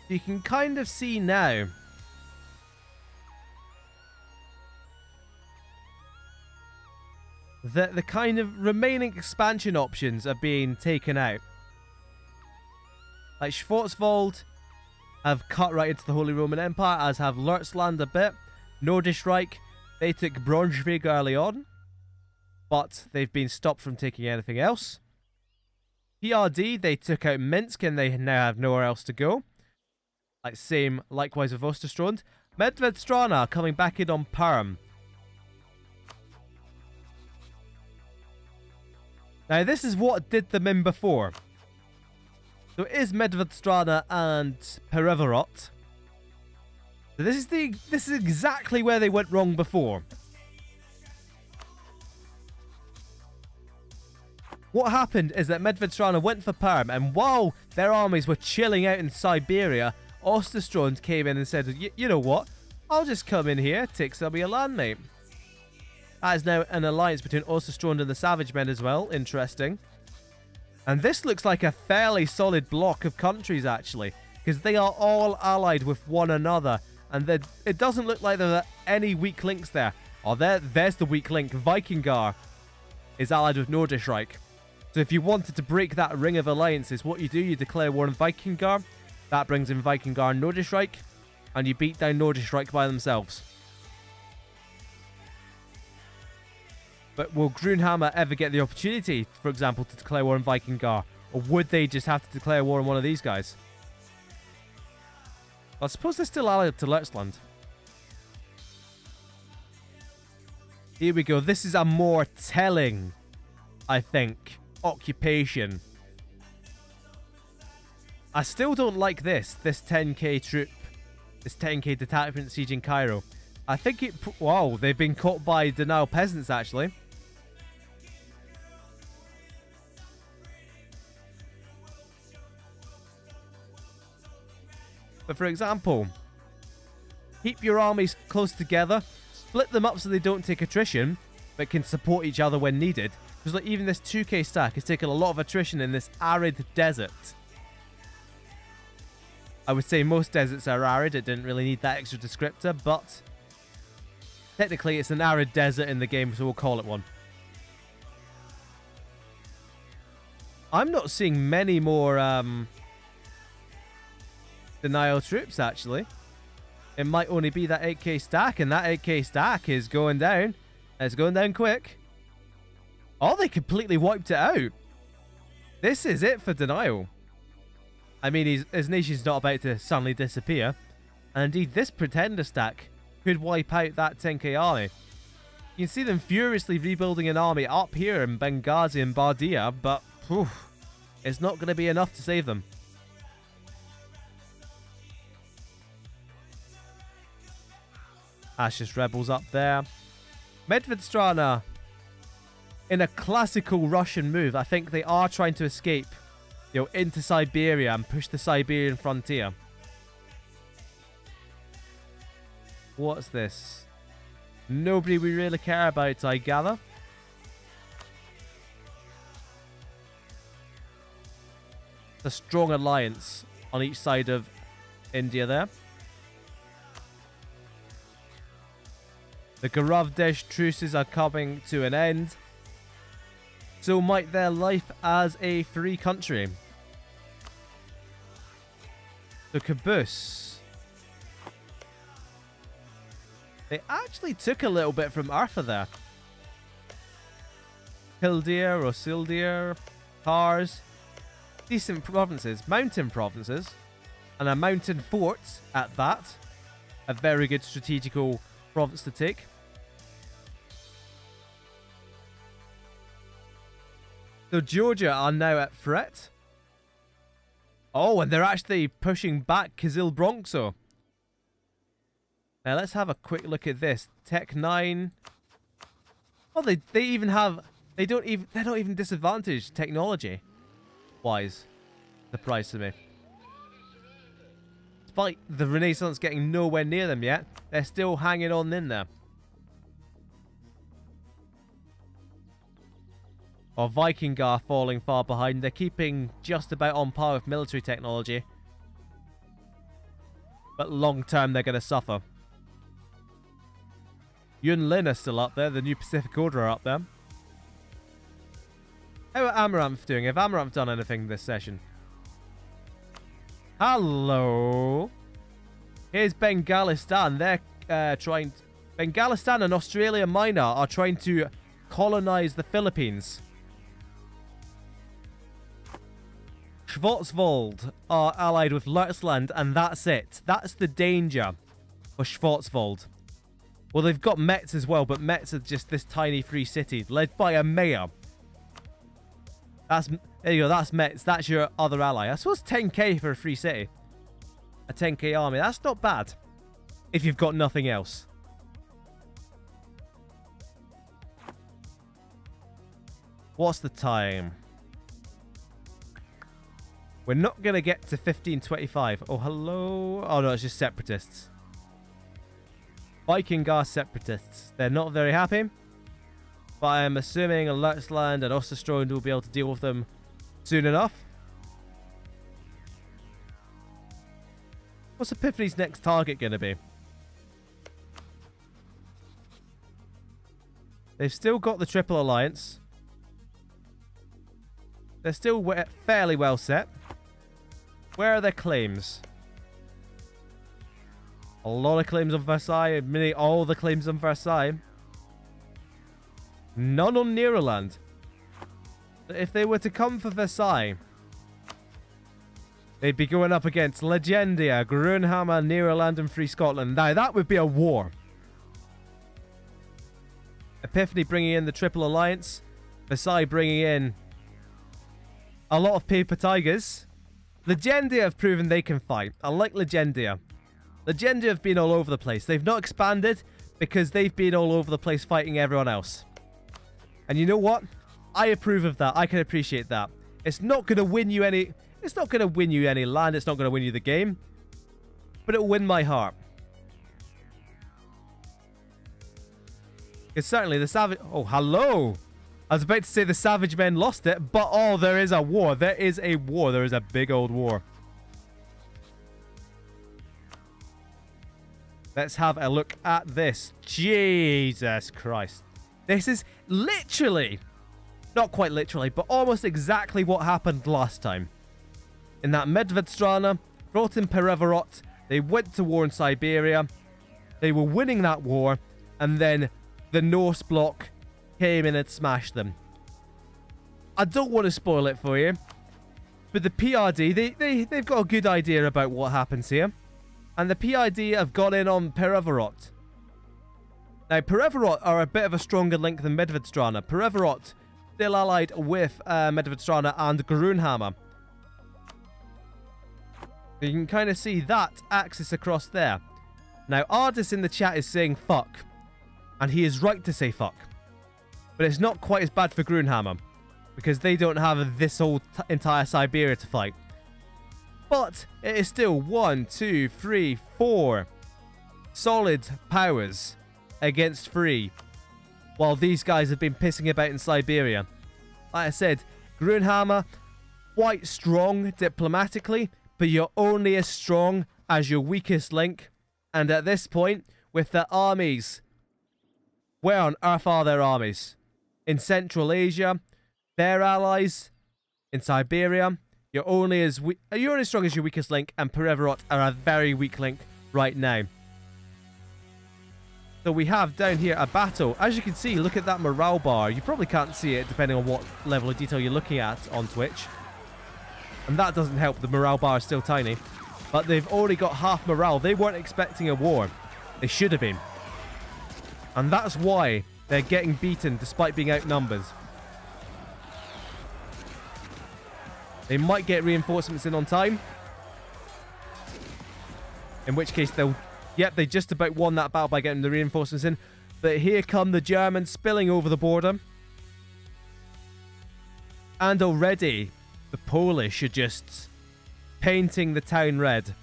You can kind of see now that the kind of remaining expansion options are being taken out. Like Schwarzwald have cut right into the Holy Roman Empire, as have Lurtzland a bit. Nordisch Reich, they took Braunschweig early on, but they've been stopped from taking anything else. PRD, they took out Minsk and they now have nowhere else to go. Like same, likewise with Osterstrand. Medvedstrana coming back in on Perm. Now this is what did them in before. So it is Medvedstrana and Perevorot. So this is exactly where they went wrong before. What happened is that Medvedstrana went for Perm, and while their armies were chilling out in Siberia, Osterstrand came in and said, you know what? I'll just come in here, take some of your land, mate. That is now an alliance between Osterstrand and the Savage Men as well. Interesting. And this looks like a fairly solid block of countries, actually, because they are all allied with one another. And it doesn't look like there are any weak links there. Oh, there's the weak link. Vikingar is allied with Nordisch Reich. So if you wanted to break that ring of alliances, what you do, you declare war on Vikingar. That brings in Vikingar and Nordisch Reich. And you beat down Nordisch Reich by themselves. But will Grunhammer ever get the opportunity, for example, to declare war on Vikingar? Or would they just have to declare war on one of these guys? I suppose they're still allied to Lurtzland. Here we go. This is a more telling, I think, occupation. I still don't like this 10k troop, this 10k detachment sieging Cairo. I think it... Wow, they've been caught by Denial peasants, actually. But for example, keep your armies close together, split them up so they don't take attrition, but can support each other when needed. Because like, even this 2k stack has taken a lot of attrition in this arid desert. I would say most deserts are arid, it didn't really need that extra descriptor, but technically it's an arid desert in the game, so we'll call it one. I'm not seeing many more Denial troops, actually. It might only be that 8k stack, and that 8k stack is going down. It's going down quick. Oh, they completely wiped it out. This is it for Denial. I mean, his nation's not about to suddenly disappear. And indeed, this Pretender stack could wipe out that 10k army. You can see them furiously rebuilding an army up here in Benghazi and Bardia, but it's not going to be enough to save them. Ashes rebels up there. Medvedstrana, in a classical Russian move, I think they are trying to escape, into Siberia and push the Siberian frontier. What's this? Nobody we really care about, I gather. A strong alliance on each side of India there. The Garavdesh truces are coming to an end. So might their life as a free country. The Caboose. They actually took a little bit from Arthur there. Hildir or Sildir. Tars. decent provinces, mountain provinces, and a mountain fort at that. A very good strategical province to take. So Georgia are now at threat. Oh, and they're actually pushing back Kizil Bronxo. Now let's have a quick look at this. Tech 9. Well, they even have... they're not even disadvantaged technology wise. Surprise to me. Despite the Renaissance getting nowhere near them yet, they're still hanging on in there. Or Vikingar falling far behind. They're keeping just about on par with military technology. But long term, they're going to suffer. Yunlin are still up there. The New Pacific Order are up there. How are Amaranth doing? Have Amaranth done anything this session? Hello. Here's Bengalistan. They're trying... Bengalistan and Australia Minor are trying to colonize the Philippines. Schwarzwald are allied with Leutsland, and that's it. That's the danger for Schwarzwald. Well, they've got Metz as well, but Metz is just this tiny free city led by a mayor. There you go, that's Metz. That's your other ally. I suppose 10k for a free city. A 10k army. That's not bad. If you've got nothing else. What's the time? We're not going to get to 1525. Oh, hello. Oh, no, it's just separatists. Vikingar separatists. They're not very happy. But I'm assuming Leutsland and Osterstrond will be able to deal with them soon enough. What's Epiphany's next target going to be? They've still got the Triple Alliance. They're still fairly well set. Where are their claims? A lot of claims on Versailles. Nearly all the claims on Versailles. None on Neroland. If they were to come for Versailles, they'd be going up against Legendia, Grunhammer, Neroland, and Free Scotland. Now, that would be a war. Epiphany bringing in the Triple Alliance. Versailles bringing in a lot of paper tigers. Legendia have proven they can fight. I like Legendia. Legendia have been all over the place. They've not expanded because they've been all over the place fighting everyone else. And you know what? I approve of that. I can appreciate that. It's not going to win you any... It's not going to win you any land. It's not going to win you the game. But it'll win my heart. Because certainly the Savage... Oh, hello! I was about to say the Savage Men lost it, but oh, there is a war. There is a war. There is a big old war. Let's have a look at this. Jesus Christ. This is literally, not quite literally, but almost exactly what happened last time. In that Medvedstrana, brought in Perevorot, they went to war in Siberia. They were winning that war, and then the Norse bloc came in and smashed them. I don't want to spoil it for you, but the PRD, they've got a good idea about what happens here. And the PID have gone in on Perevorot. Now, Perevorot are a bit of a stronger link than Medvedstrana. Perevorot still allied with Medvedstrana and Grunhammer. You can kind of see that axis across there. Now, Ardis in the chat is saying fuck. And he is right to say fuck. But it's not quite as bad for Grunhammer. Because they don't have this whole entire Siberia to fight. But it is still 1, 2, 3, 4 solid powers against 3. While these guys have been pissing about in Siberia. Like I said, Grunhammer, quite strong diplomatically, but you're only as strong as your weakest link. And at this point, with their armies, where on earth are their armies? In Central Asia, their allies, in Siberia, you're only as strong as your weakest link, and Perevorot are a very weak link right now. So we have down here a battle. As you can see, look at that morale bar. You probably can't see it depending on what level of detail you're looking at on Twitch. And that doesn't help. The morale bar is still tiny. But they've already got half morale. They weren't expecting a war. They should have been. And that's why they're getting beaten despite being outnumbered. They might get reinforcements in on time. In which case they'll... Yep, they just about won that battle by getting the reinforcements in. But here come the Germans spilling over the border. And already the Polish are just painting the town red.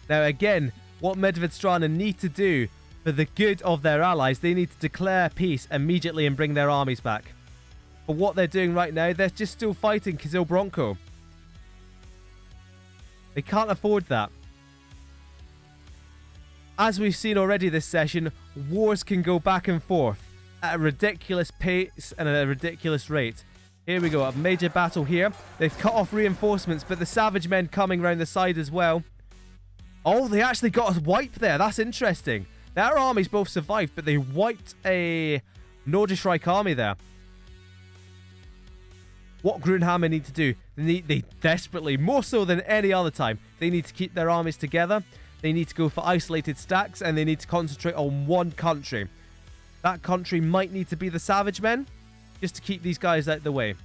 Now again, what Medvedstrana need to do for the good of their allies, they need to declare peace immediately and bring their armies back. But what they're doing right now, they're just still fighting Kizil Bronco. They can't afford that. As we've seen already this session, wars can go back and forth at a ridiculous pace and at a ridiculous rate. Here we go, a major battle here. They've cut off reinforcements, but the Savage men coming around the side as well. Oh, they actually got a wipe there. That's interesting. Their armies both survived, but they wiped a Nordisch army there. What Grunhammer need to do, they desperately, more so than any other time, they need to keep their armies together. They need to go for isolated stacks, and they need to concentrate on one country. That country might need to be the Savage men, just to keep these guys out of the way.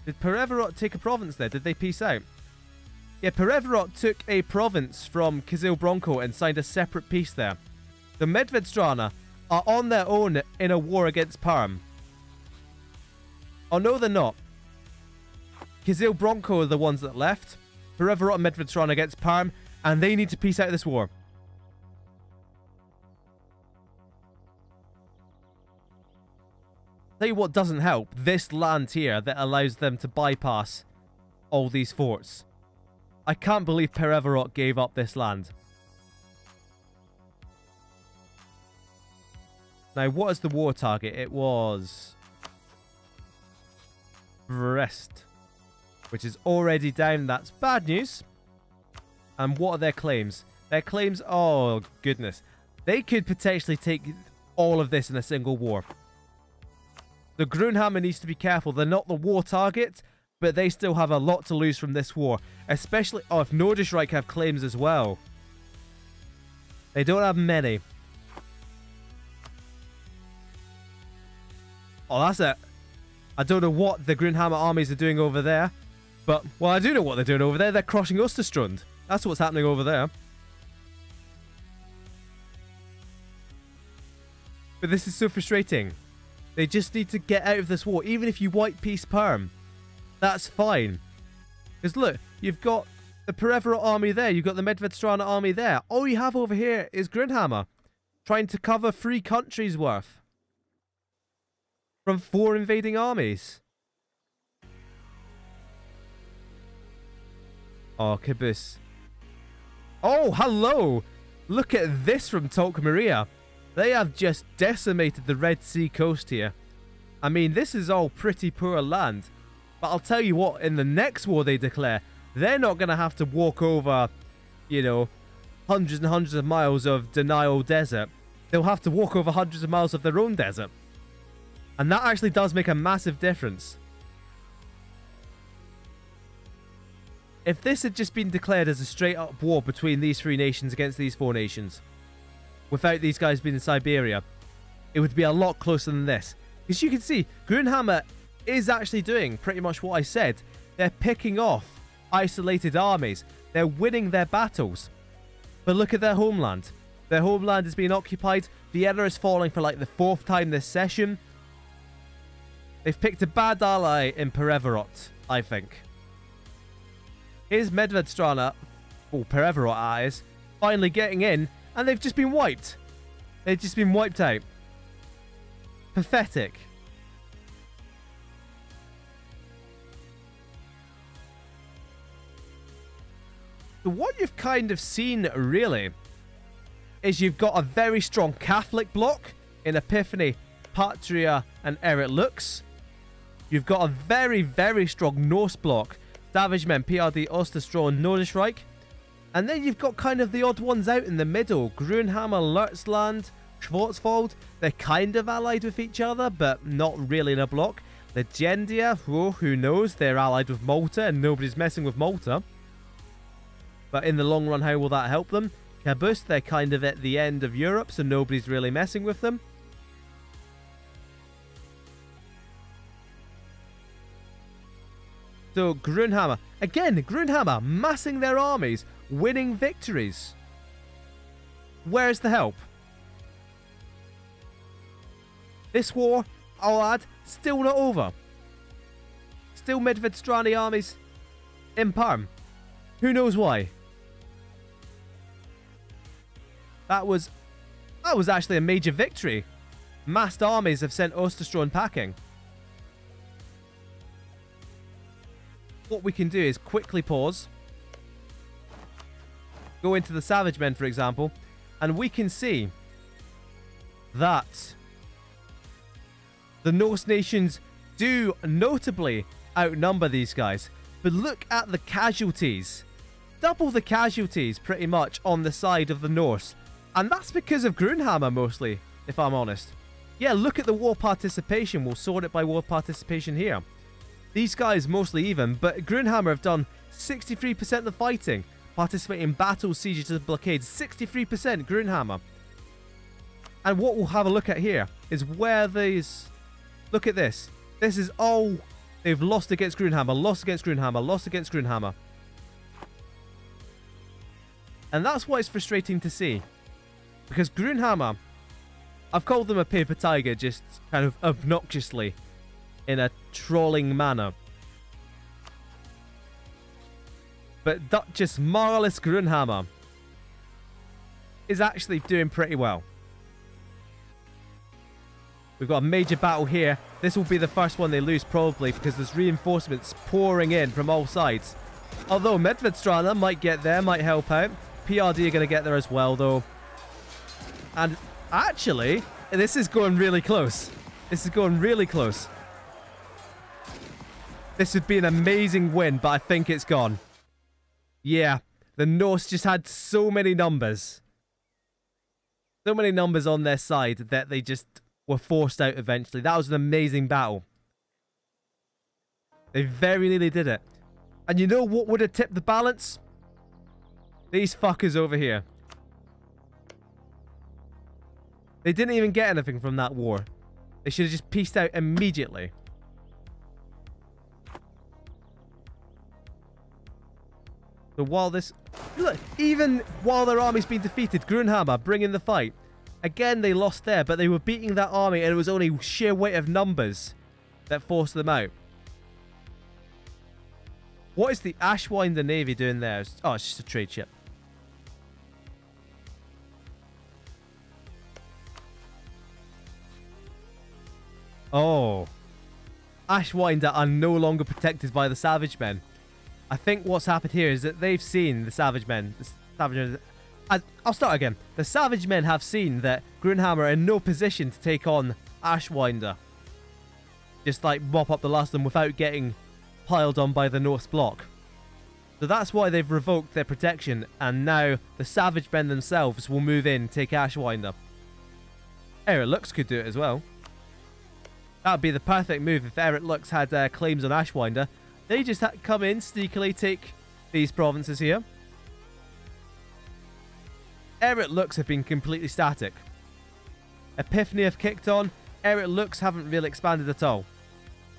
Did Perevorot take a province there? Did they peace out? Yeah, Perevorot took a province from Kizil Bronco and signed a separate peace there. The Medvedstrana are on their own in a war against Perm. Oh, no, they're not. Kizil Bronco are the ones that left. Perevorot and Medvedstrana against Perm, and they need to peace out this war. Tell you what doesn't help, this land here that allows them to bypass all these forts. I can't believe Perevorot gave up this land. Now, what is the war target? It was Brest, which is already down. That's bad news. And what are their claims? Their claims, oh goodness. They could potentially take all of this in a single war. The Grunhammer needs to be careful. They're not the war target, but they still have a lot to lose from this war. Especially, oh, if Nordisch Reich have claims as well. They don't have many. Oh, that's it. I don't know what the Grunhammer armies are doing over there. But, well, I do know what they're doing over there. They're crushing Österstrand. That's what's happening over there. But this is so frustrating. They just need to get out of this war. Even if you wipe Peace Perm, that's fine. Because look, you've got the Perevorot army there. You've got the Medvedstrana army there. All you have over here is Grunhammer trying to cover 3 countries worth from 4 invading armies. Oh, Caboose. Oh, hello. Look at this from Tolk Maria. They have just decimated the Red Sea coast here. I mean, this is all pretty poor land. But I'll tell you what, in the next war they declare, they're not going to have to walk over, you know, hundreds and hundreds of miles of denial desert. They'll have to walk over hundreds of miles of their own desert. And that actually does make a massive difference. If this had just been declared as a straight up war between these 3 nations against these 4 nations, without these guys being in Siberia, it would be a lot closer than this. Because you can see, Grunhammer is actually doing pretty much what I said. They're picking off isolated armies. They're winning their battles. But look at their homeland. Their homeland is being occupied. Vienna is falling for like the 4th time this session. They've picked a bad ally in Perevorot, I think. Here's Medvedstrana, or Perevorot that is, finally getting in, and they've just been wiped. They've just been wiped out. Pathetic. So what you've kind of seen, really, is you've got a very strong Catholic bloc in Epiphany, Patria, and Erit Lux. You've got a very, very strong Norse bloc, Savage Men, PRD, Osterstro, and Nordisch Reich. And then you've got kind of the odd ones out in the middle. Grunhammer, Lurtzland, Schwarzwald. They're kind of allied with each other, but not really in a block. Legendia, oh, who knows? They're allied with Malta and nobody's messing with Malta. But in the long run, how will that help them? Caboose, they're kind of at the end of Europe, so nobody's really messing with them. So Grunhammer, again, Grunhammer massing their armies, winning victories. Where's the help? This war, I'll add, still not over. Still Medvedstrani armies in Parm. Who knows why? That was actually a major victory. Massed armies have sent Osterströn packing. What we can do is quickly pause. Go into the Savage Men, for example, and we can see that the Norse nations do notably outnumber these guys. But look at the casualties. Double the casualties, pretty much, on the side of the Norse. And that's because of Grunhammer, mostly, if I'm honest. Yeah, look at the war participation. We'll sort it by war participation here. These guys mostly even, but Grunhammer have done 63% of the fighting. Participating in battles, sieges, and blockades. 63% Grunhammer. And what we'll have a look at here is where these... Look at this. This is all... They've lost against Grunhammer, lost against Grunhammer, lost against Grunhammer. And that's why it's frustrating to see. Because Grunhammer... I've called them a paper tiger just kind of obnoxiously. In a trolling manner. But Duchess Marlis Grunhammer is actually doing pretty well. We've got a major battle here. This will be the first one they lose probably because there's reinforcements pouring in from all sides. Although Medvedstrana might get there, might help out. PRD are going to get there as well though. And actually, this is going really close. This is going really close. This would be an amazing win, but I think it's gone. Yeah, the Norse just had so many numbers. So many numbers on their side that they just were forced out eventually. That was an amazing battle. They very nearly did it. And you know what would have tipped the balance? These fuckers over here. They didn't even get anything from that war. They should have just peaced out immediately. So while this... Look, even while their army's been defeated, Grunhammer bringing the fight. Again, they lost there, but they were beating that army and it was only sheer weight of numbers that forced them out. What is the Ashwinder Navy doing there? Oh, it's just a trade ship. Oh. Ashwinder are no longer protected by the Savage Men. I think what's happened here is that they've seen the Savage Men. I'll start again. The Savage Men have seen that Grunhammer are in no position to take on Ashwinder. Just like mop up the last of them without getting piled on by the Norse block. So that's why they've revoked their protection, and now the Savage Men themselves will move in, take Ashwinder. Eric Lux could do it as well. That would be the perfect move if Eric Lux had claims on Ashwinder. They just come in, sneakily take these provinces here. Eric Lux have been completely static. Epiphany have kicked on. Eric Lux haven't really expanded at all.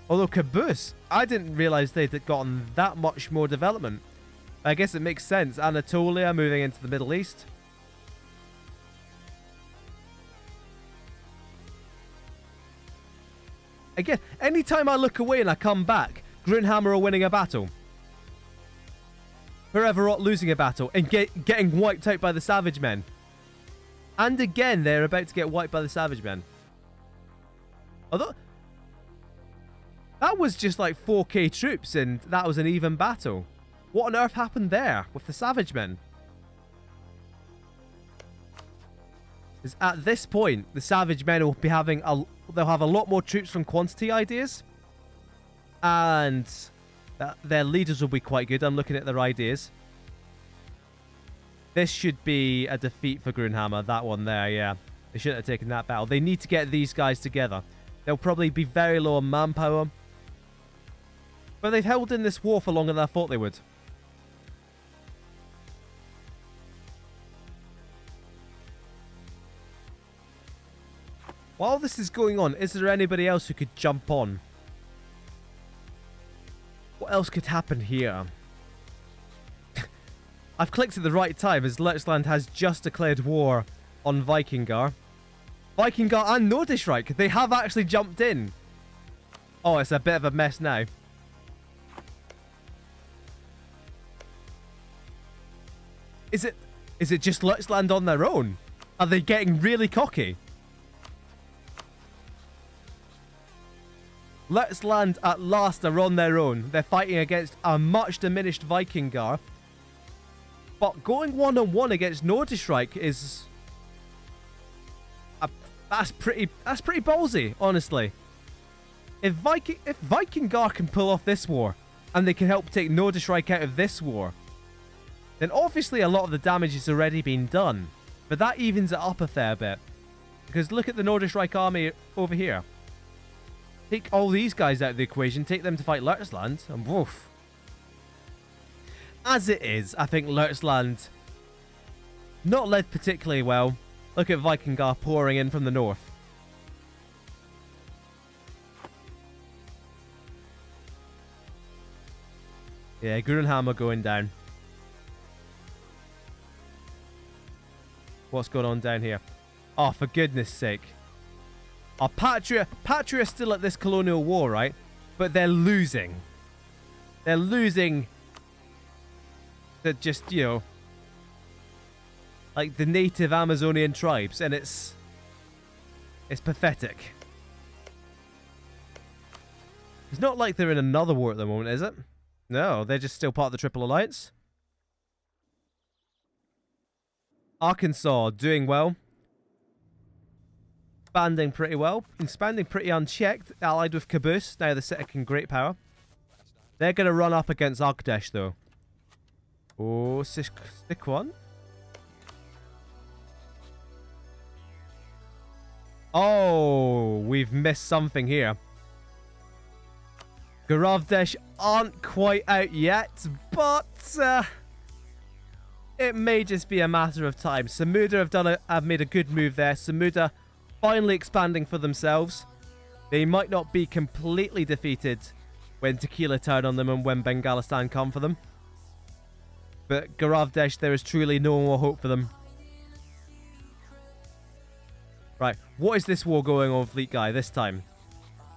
Although Caboose, I didn't realise they'd gotten that much more development. I guess it makes sense. Anatolia moving into the Middle East. Again, anytime I look away and I come back, Grunhammer are winning a battle. Herevurot losing a battle and getting wiped out by the Savage Men. And again, they're about to get wiped by the Savage Men. Although, that was just like 4k troops and that was an even battle. What on earth happened there with the Savage Men? Because at this point, the Savage Men will be having they'll have a lot more troops from quantity ideas. And their leaders will be quite good. I'm looking at their ideas. This should be a defeat for Grunhammer. That one there, yeah. They shouldn't have taken that battle. They need to get these guys together. They'll probably be very low on manpower. But they've held in this war for longer than I thought they would. While this is going on, is there anybody else who could jump on? What else could happen here? I've clicked at the right time as Lurchland has just declared war on Vikingar. Vikingar and Nordisreich, they have actually jumped in. Oh, it's a bit of a mess now. Is it just Lurchland on their own? Are they getting really cocky? Lurchland at last are on their own. They're fighting against a much diminished Vikingar. But going one-on-one against Nordisreich is... That's pretty ballsy, honestly. If Vikingar can pull off this war, and they can help take Nordisreich out of this war, then obviously a lot of the damage has already been done. But that evens it up a fair bit. Because look at the Nordisreich army over here. Take all these guys out of the equation, take them to fight Lurchland, and woof. As it is, I think Lurchland not led particularly well. Look at Vikingar pouring in from the north. Yeah, Grunhammer going down. What's going on down here? Oh, for goodness sake. Oh, Patria is still at this colonial war, right? But they're losing. They're losing. They're just, you know, like the native Amazonian tribes, and it's pathetic. It's not like they're in another war at the moment, is it? No, they're just still part of the Triple Alliance. Arkansas doing well. Expanding pretty well. Expanding pretty unchecked. Allied with Caboose. Now they're sitting in great power. They're going to run up against Arkdesh, though. Oh, stick one. Oh, we've missed something here. Garavdesh aren't quite out yet, but it may just be a matter of time. Samuda have made a good move there. Samuda finally expanding for themselves. They might not be completely defeated when Tequila turn on them and when Bengalistan come for them. But Garavdesh, there is truly no more hope for them. Right, what is this war going on, Fleet Guy, this time?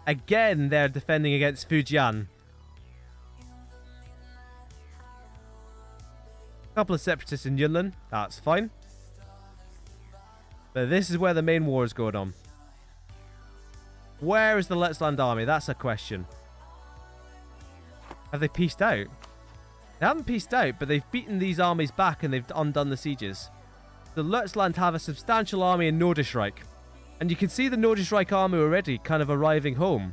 Again, they're defending against Fujian. A couple of separatists in Yunnan, that's fine. But this is where the main war is going on. Where is the Lurchland army? That's a question. Have they pieced out? They haven't pieced out, but they've beaten these armies back and they've undone the sieges. The Lurchland have a substantial army in Nordisreich. And you can see the Nordisreich army already kind of arriving home.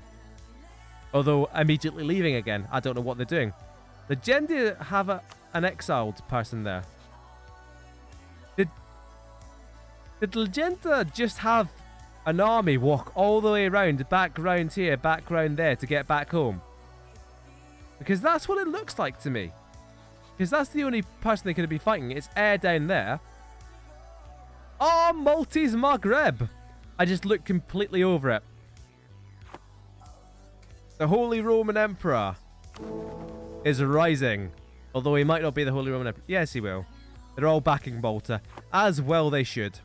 Although immediately leaving again. I don't know what they're doing. The Legendia have an exiled person there. Did Legenda just have an army walk all the way around, back round here, back round there to get back home? Because that's what it looks like to me. Because that's the only person they could be fighting. It's air down there. Oh, Maltese Maghreb. I just looked completely over it. The Holy Roman Emperor is rising. Although he might not be the Holy Roman Emperor. Yes, he will. They're all backing Malta. As well they should.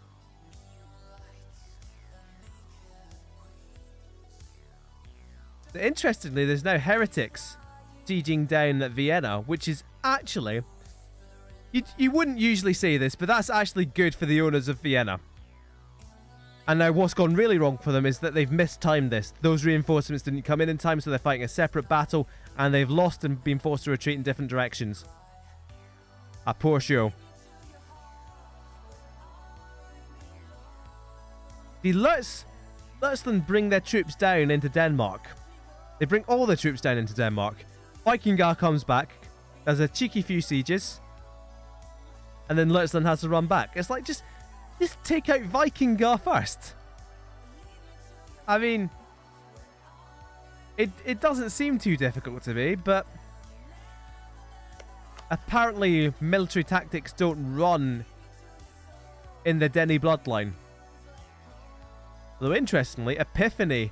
Interestingly, there's now heretics sieging down at Vienna, which is actually... You wouldn't usually say this, but that's actually good for the owners of Vienna. And now what's gone really wrong for them is that they've mistimed this. Those reinforcements didn't come in time, so they're fighting a separate battle, and they've lost and been forced to retreat in different directions. A poor show. The Lurchland bring their troops down into Denmark. They bring all their troops down into Denmark. Vikingar comes back. There's a cheeky few sieges. And then Lurchland has to run back. It's like, just take out Vikingar first. I mean, It doesn't seem too difficult to me, but apparently military tactics don't run in the Denny bloodline. Though interestingly, Epiphany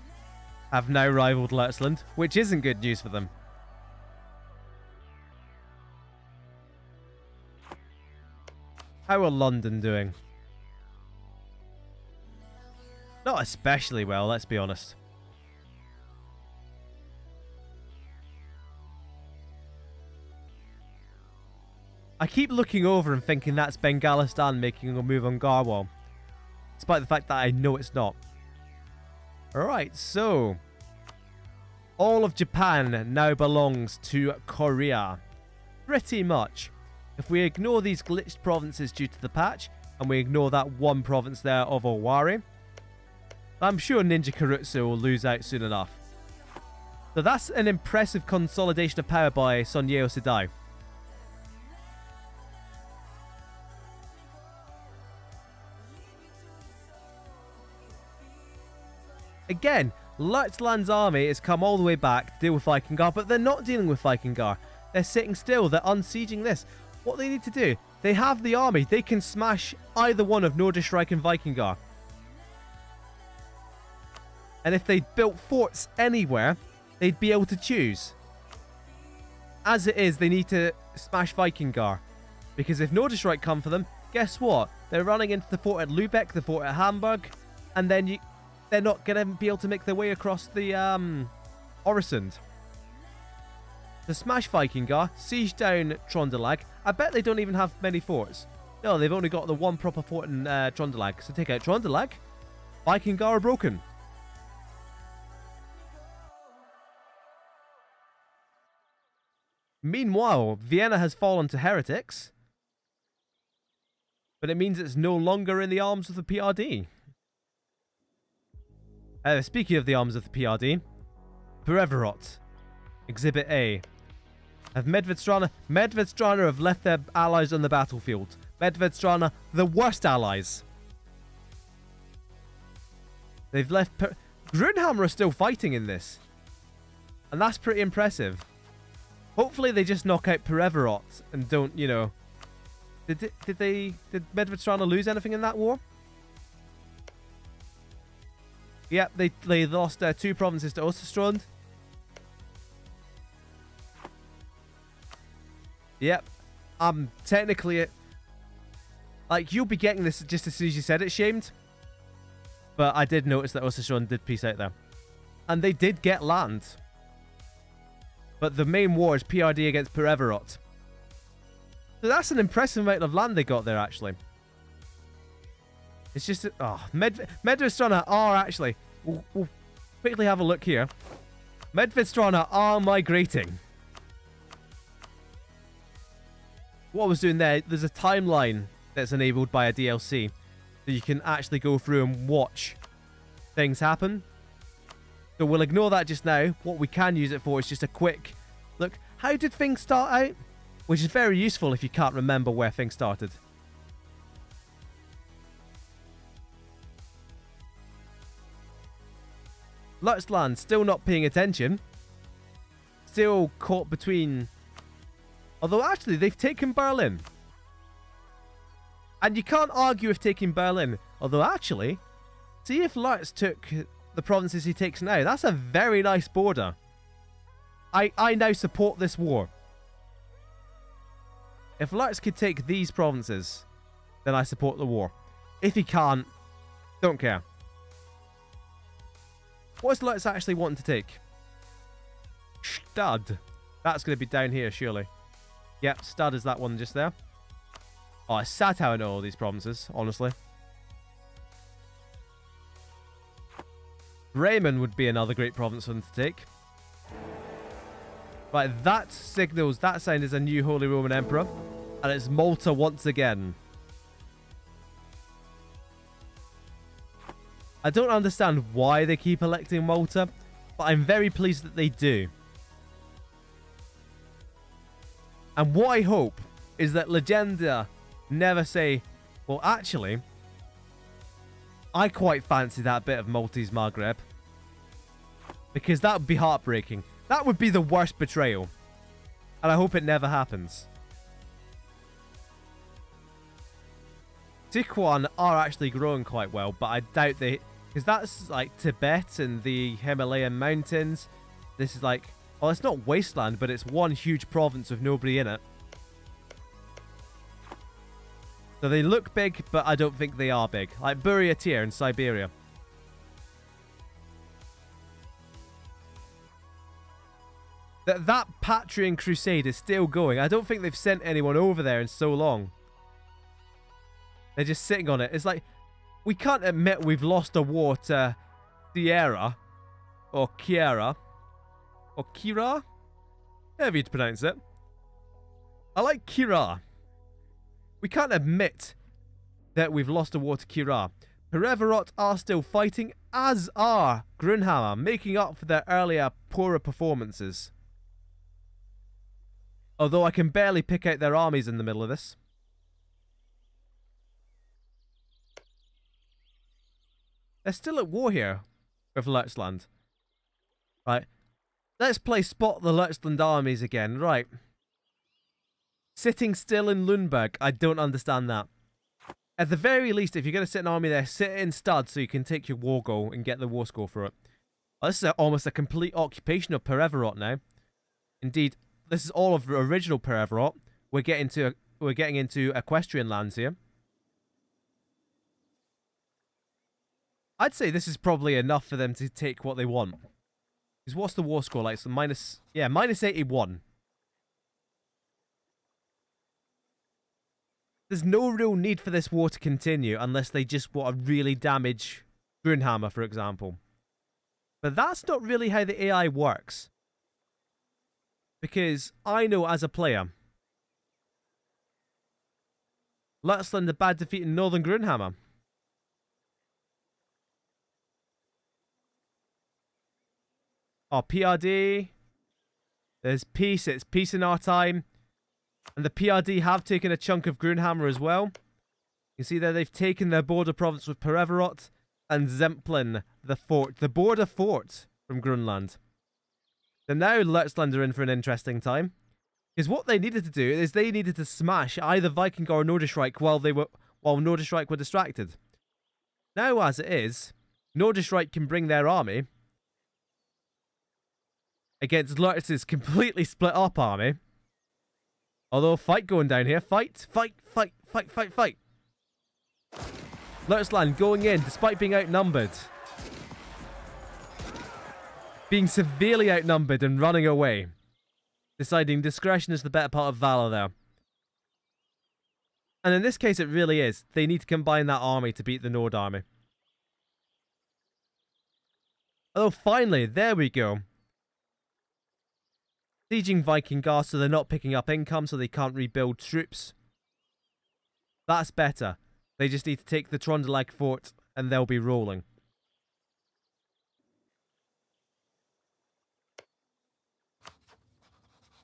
have now rivaled Lurtzland, which isn't good news for them. How are London doing? Not especially well, let's be honest. I keep looking over and thinking that's Bengalistan making a move on Garwal, despite the fact that I know it's not. Alright, so all of Japan now belongs to Korea. Pretty much. If we ignore these glitched provinces due to the patch, and we ignore that one province there of Owari, I'm sure Ninja Karutsu will lose out soon enough. So that's an impressive consolidation of power by Sonyeo Sedai. Again, Lurtzland's army has come all the way back to deal with Vikingar, but they're not dealing with Vikingar. They're sitting still. They're unsieging this. What they need to do, they have the army. They can smash either one of Norderstrike and Vikingar. And if they built forts anywhere, they'd be able to choose. As it is, they need to smash Vikingar. Because if Norderstrike come for them, guess what? They're running into the fort at Lübeck, the fort at Hamburg, and then they're not going to be able to make their way across the Øresund. To smash Vikingar, siege down Trondelag. I bet they don't even have many forts. No, they've only got the one proper fort in Trondelag. So take out Trondelag. Vikingar are broken. Meanwhile, Vienna has fallen to heretics. But it means it's no longer in the arms of the PRD. Speaking of the arms of the PRD, Pereverot, Exhibit A. Have Medvedstrana have left their allies on the battlefield. Medvedstrana, the worst allies. They've left... Grunhammer are still fighting in this. And that's pretty impressive. Hopefully they just knock out Pereverot and don't, you know... Did Medvedstrana lose anything in that war? Yep, they lost 2 provinces to Österstrand. Yep. Technically, like, you'll be getting this just as soon as you said it, Shamed. But I did notice that Österstrand did peace out there. And they did get land. But the main war is PRD against Pereverot. So that's an impressive amount of land they got there, actually. It's just... Oh, Medvedstrana are actually... We'll quickly have a look here. Medvedstrana are migrating. What I was doing there's a timeline that's enabled by a DLC. So you can actually go through and watch things happen. So we'll ignore that just now. What we can use it for is just a quick look. How did things start out? Which is very useful if you can't remember where things started. Lurtzland still not paying attention. Still caught between... Although actually they've taken Berlin. And you can't argue with taking Berlin. Although actually, see if Lurtz took the provinces he takes now. That's a very nice border. I now support this war. If Lurtz could take these provinces, then I support the war. If he can't, don't care. What is Lurtz actually wanting to take? Stud. That's going to be down here, surely. Yep, Stud is that one just there. Oh, it's sad how I know all these provinces, honestly. Bremen would be another great province for them to take. Right, that signals, that sign is a new Holy Roman Emperor. And it's Malta once again. I don't understand why they keep electing Malta, but I'm very pleased that they do. And what I hope is that Legenda never say, well, actually, I quite fancy that bit of Maltese Maghreb. Because that would be heartbreaking. That would be the worst betrayal. And I hope it never happens. Sichuan are actually growing quite well, but I doubt they... Because that's like Tibet and the Himalayan mountains. This is like... Well, it's not wasteland, but it's one huge province with nobody in it. So they look big, but I don't think they are big. Like Buryatia in Siberia. That Patreon crusade is still going. I don't think they've sent anyone over there in so long. They're just sitting on it. It's like, we can't admit we've lost a war to Sierra. Or Kiera. Or Kira? However you'd pronounce it. I like Kira. We can't admit that we've lost a war to Kira. Perevarot are still fighting, as are Grunhammer, making up for their earlier poorer performances. Although I can barely pick out their armies in the middle of this. They're still at war here with Leutsland. Right. Let's play Spot the Leutsland armies again. Right. Sitting still in Lundberg. I don't understand that. At the very least, if you're going to sit an army there, sit in stud so you can take your war goal and get the war score for it. Well, this is almost a complete occupation of Perevarot now. Indeed, this is all of the original Perevarot. We're getting into equestrian lands here. I'd say this is probably enough for them to take what they want. Because what's the war score like? So minus 81. There's no real need for this war to continue unless they just want to really damage Grunhammer, for example. But that's not really how the AI works. Because I know as a player, Leutsland a bad defeat in Northern Grunhammer. Oh, PRD. There's peace. It's peace in our time. And the PRD have taken a chunk of Grunhammer as well. You see there they've taken their border province with Perevarot and Zemplin, the fort, the border fort from Grunland. So now Leutsland are in for an interesting time. Because what they needed to do is they needed to smash either Viking or Nordischreich while Nordischreich were distracted. Now as it is, Nordischreich can bring their army against Leutz's completely split up army. Although, fight going down here. Fight, fight, fight, fight, fight, fight. Leutsland going in despite being outnumbered. Being severely outnumbered and running away. Deciding discretion is the better part of valor there. And in this case it really is. They need to combine that army to beat the Nord army. Oh, finally, there we go. Sieging Vikingar so they're not picking up income so they can't rebuild troops. That's better. They just need to take the Trondelag fort and they'll be rolling.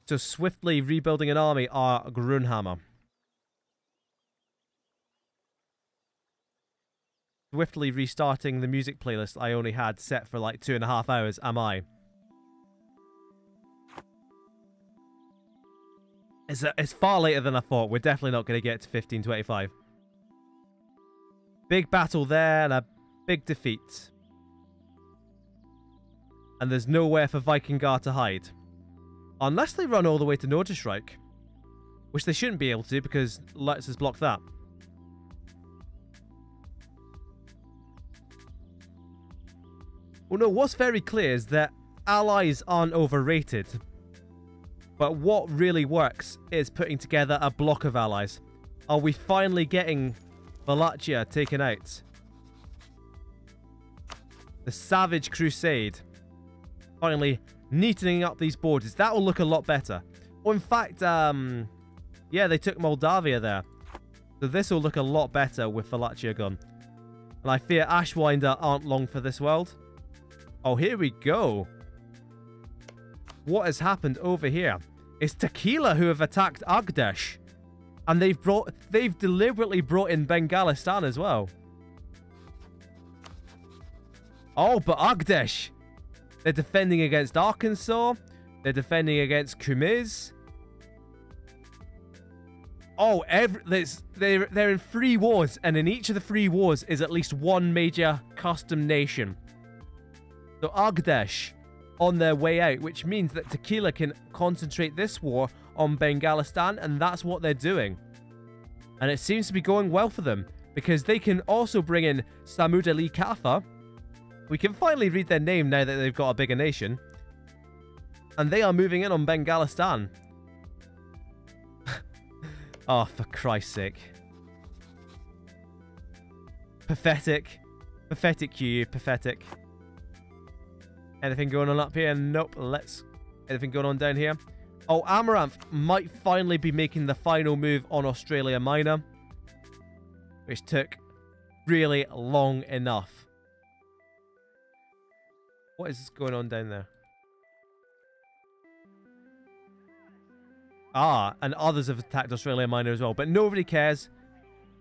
So swiftly rebuilding an army are Grunhammer. Swiftly restarting the music playlist I only had set for like 2.5 hours, am I? It's far later than I thought. We're definitely not going to get to 1525. Big battle there and a big defeat. And there's nowhere for Vikingar to hide. Unless they run all the way to Nordischreich. Which they shouldn't be able to because Lutz has blocked that. Well, no, what's very clear is that allies aren't overrated. But what really works is putting together a block of allies. Are we finally getting Wallachia taken out? The Savage Crusade. Finally neatening up these borders. That will look a lot better. Well, in fact, yeah, they took Moldavia there. So this will look a lot better with Wallachia gone. And I fear Ashwinder aren't long for this world. Oh, here we go. What has happened over here? It's Tequila who have attacked Agdesh. And they've deliberately brought in Bengalistan as well. Oh, but Agdesh. They're defending against Arkansas. They're defending against Kumiz. Oh, they're in 3 wars, and in each of the 3 wars is at least one major custom nation. So Agdesh on their way out, which means that Tequila can concentrate this war on Bengalistan, and that's what they're doing. And it seems to be going well for them, because they can also bring in Samud Ali Kafa. We can finally read their name now that they've got a bigger nation. And they are moving in on Bengalistan. Oh, for Christ's sake. Pathetic. Pathetic, you. Pathetic. Anything going on up here? Nope. Anything going on down here? Oh, Amaranth might finally be making the final move on Australia Minor, which took really long enough. What is going on down there? Ah, and others have attacked Australia Minor as well, but nobody cares.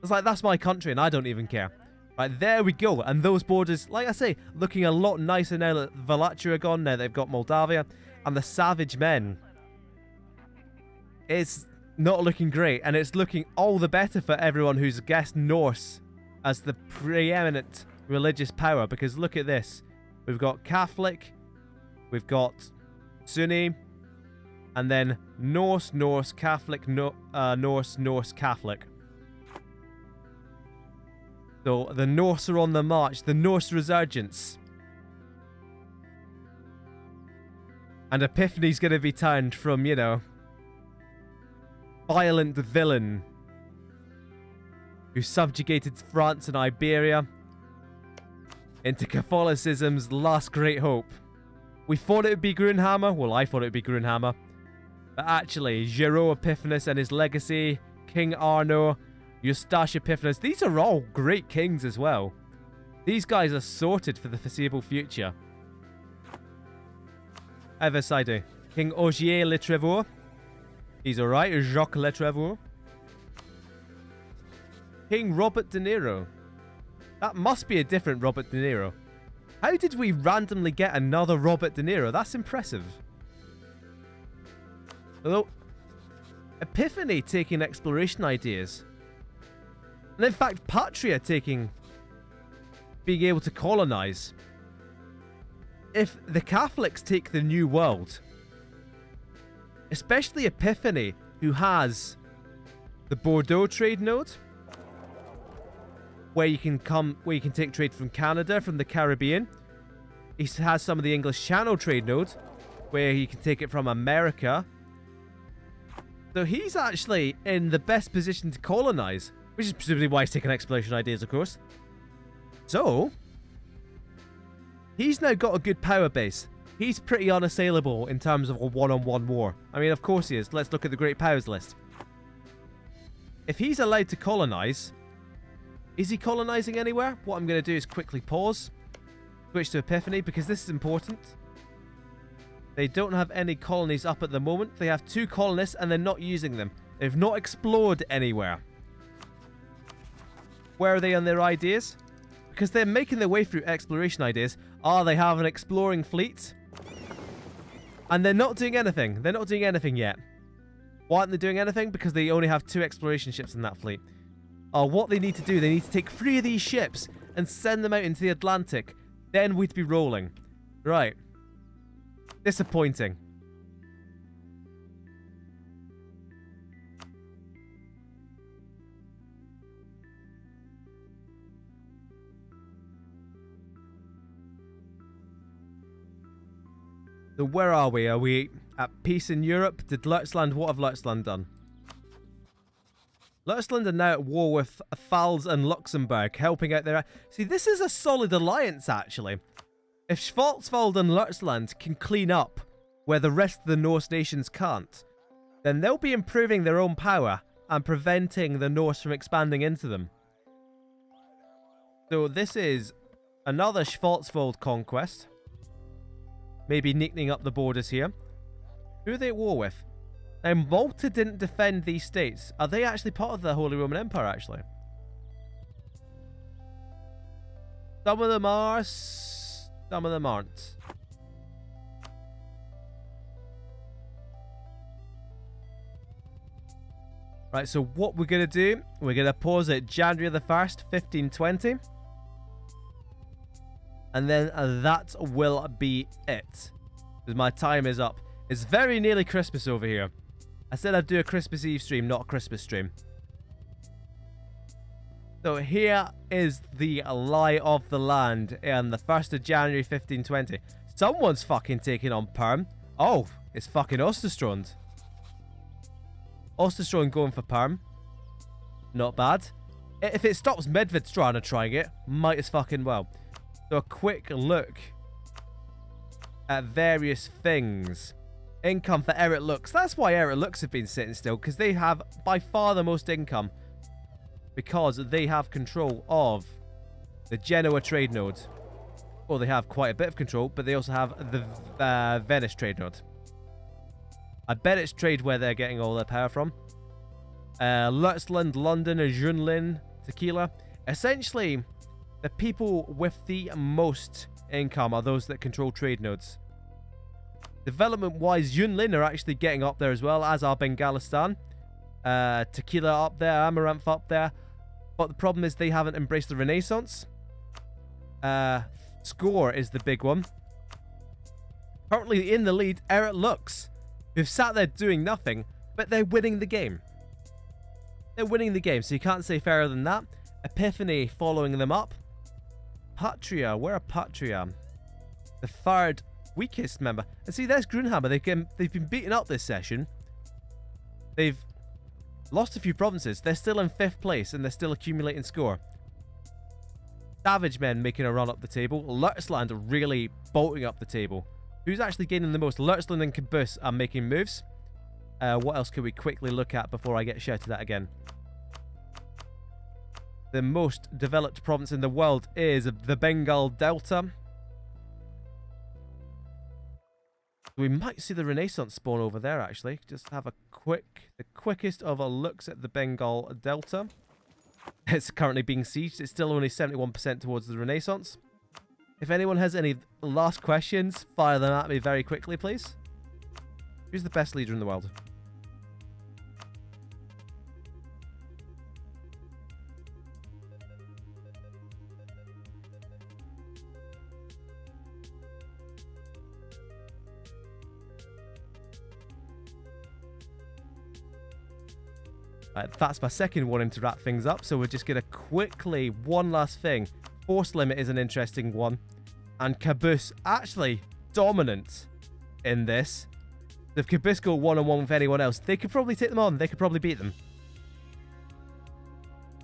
It's like, that's my country and I don't even care. Right, there we go. And those borders, like I say, looking a lot nicer now that Valachia are gone. Now they've got Moldavia. And the Savage Men. It's not looking great. And it's looking all the better for everyone who's guessed Norse as the preeminent religious power. Because look at this. We've got Catholic. We've got Sunni. And then Norse, Norse, Catholic, Norse, Norse, Catholic. So the Norse are on the march. The Norse resurgence. And Epiphany's going to be turned from, you know, violent villain who subjugated France and Iberia into Catholicism's last great hope. We thought it would be Grunhammer. Well, I thought it would be Grunhammer. But actually, Gero Epiphanes and his legacy, King Arno, Eustache Epiphanes, these are all great kings as well. These guys are sorted for the foreseeable future. Other side, King Ogier Le Trevor. He's alright. Jacques Le Trevor. King Robert De Niro. That must be a different Robert De Niro. How did we randomly get another Robert De Niro? That's impressive. Although, Epiphany taking exploration ideas. And in fact, Patria being able to colonize. If the Catholics take the New World, especially Epiphany, who has the Bordeaux trade node, where you can take trade from Canada, from the Caribbean. He has some of the English Channel trade node, where you can take it from America. So he's actually in the best position to colonize, which is presumably why he's taking exploration ideas, of course. So he's now got a good power base. He's pretty unassailable in terms of a one-on-one war. I mean, of course he is. Let's look at the Great Powers list. If he's allowed to colonize, is he colonizing anywhere? What I'm going to do is quickly pause, switch to Epiphany, because this is important. They don't have any colonies up at the moment. They have 2 colonists and they're not using them. They've not explored anywhere. Where are they on their ideas? Because they're making their way through exploration ideas. They have an exploring fleet. And they're not doing anything. They're not doing anything yet. Why aren't they doing anything? Because they only have 2 exploration ships in that fleet. What they need to do, they need to take 3 of these ships and send them out into the Atlantic. Then we'd be rolling. Right. Disappointing. So where are we? Are we at peace in Europe? Did Lurtzland... What have Lurtzland done? Lurtzland are now at war with Pfalz and Luxembourg, helping out their... See, this is a solid alliance, actually. If Schwarzwald and Lurtzland can clean up where the rest of the Norse nations can't, then they'll be improving their own power and preventing the Norse from expanding into them. So this is another Schwarzwald conquest. Maybe neatening up the borders here. Who are they at war with? Now, Malta didn't defend these states. Are they actually part of the Holy Roman Empire, actually? Some of them are, some of them aren't. Right, so what we're going to do, we're going to pause at January the 1st, 1520. And then that will be it. Because my time is up. It's very nearly Christmas over here. I said I'd do a Christmas Eve stream, not a Christmas stream. So here is the lie of the land on the 1st of January 1520. Someone's fucking taking on Perm. Oh, it's fucking Osterstrand. Osterstrand going for Perm. Not bad. If it stops Medvedstrand trying it, might as fucking well. So a quick look at various things. Income for Eric Lux. That's why Eric Lux have been sitting still, because they have by far the most income. Because they have control of the Genoa trade node. Well, they have quite a bit of control, but they also have the Venice trade node. I bet it's trade where they're getting all their power from. Lutzland, London, Junlin, Tequila. Essentially, the people with the most income are those that control trade nodes. Development-wise, Junlin are actually getting up there as well, as are Bengalistan. Tequila up there, Amaranth up there. But the problem is they haven't embraced the Renaissance. Score is the big one. Currently in the lead, Eric Lux, who've sat there doing nothing, but they're winning the game. They're winning the game, so you can't say fairer than that. Epiphany following them up. Patria, where are Patria? The third weakest member. And see, there's Grunhammer. They've been beaten up this session. They've lost a few provinces. They're still in 5th place, and they're still accumulating score. Savage Men making a run up the table. Lurtzland really bolting up the table. Who's actually gaining the most? Lurtzland and Caboose are making moves. What else could we quickly look at before I get shouted at again? The most developed province in the world is the Bengal Delta. We might see the Renaissance spawn over there, actually. Just have the quickest of a looks at the Bengal Delta. It's currently being sieged. It's still only 71% towards the Renaissance. If anyone has any last questions, fire them at me very quickly, please. Who's the best leader in the world? That's my second warning to wrap things up, so we're just going to quickly, one last thing. Force limit is an interesting one. And Caboose actually dominant in this. If Caboose go one-on-one with anyone else, they could probably take them on. They could probably beat them.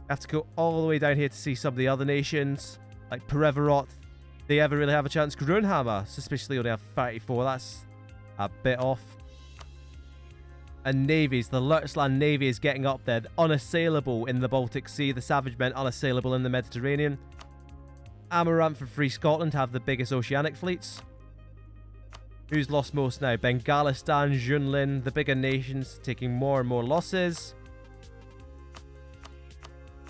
Have to go all the way down here to see some of the other nations. Like Pereverot. They ever really have a chance? Grunhammer, suspiciously only have 34. That's a bit off. And navies, the Lurtzland Navy is getting up there. Unassailable in the Baltic Sea. The Savage Men unassailable in the Mediterranean. Amaranth and Free Scotland have the biggest oceanic fleets. Who's lost most now? Bengalistan, Junlin, the bigger nations taking more and more losses.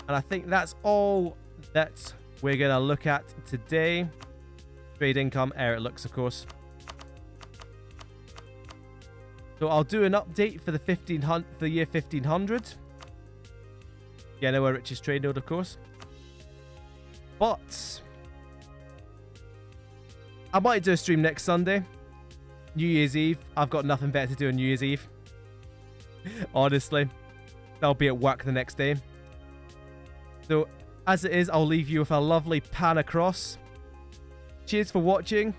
And I think that's all that we're going to look at today. Trade income, Eric Lux, of course. So I'll do an update for the year 1500. Genoa richest trade node, of course. But I might do a stream next Sunday. New Year's Eve. I've got nothing better to do on New Year's Eve. Honestly. I'll be at work the next day. So, as it is, I'll leave you with a lovely pan across. Cheers for watching.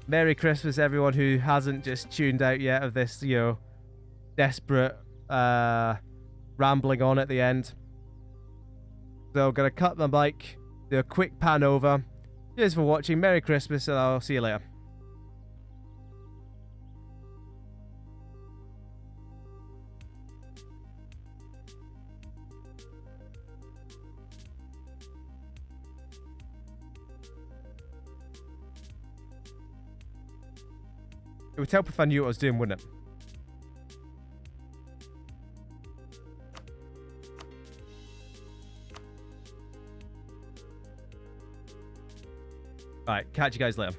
Merry Christmas, everyone who hasn't just tuned out yet of this, you know, desperate rambling on at the end. So I'm going to cut my mic, do a quick pan over. Cheers for watching. Merry Christmas, and I'll see you later. It would help if I knew what I was doing, wouldn't it? Alright, catch you guys later.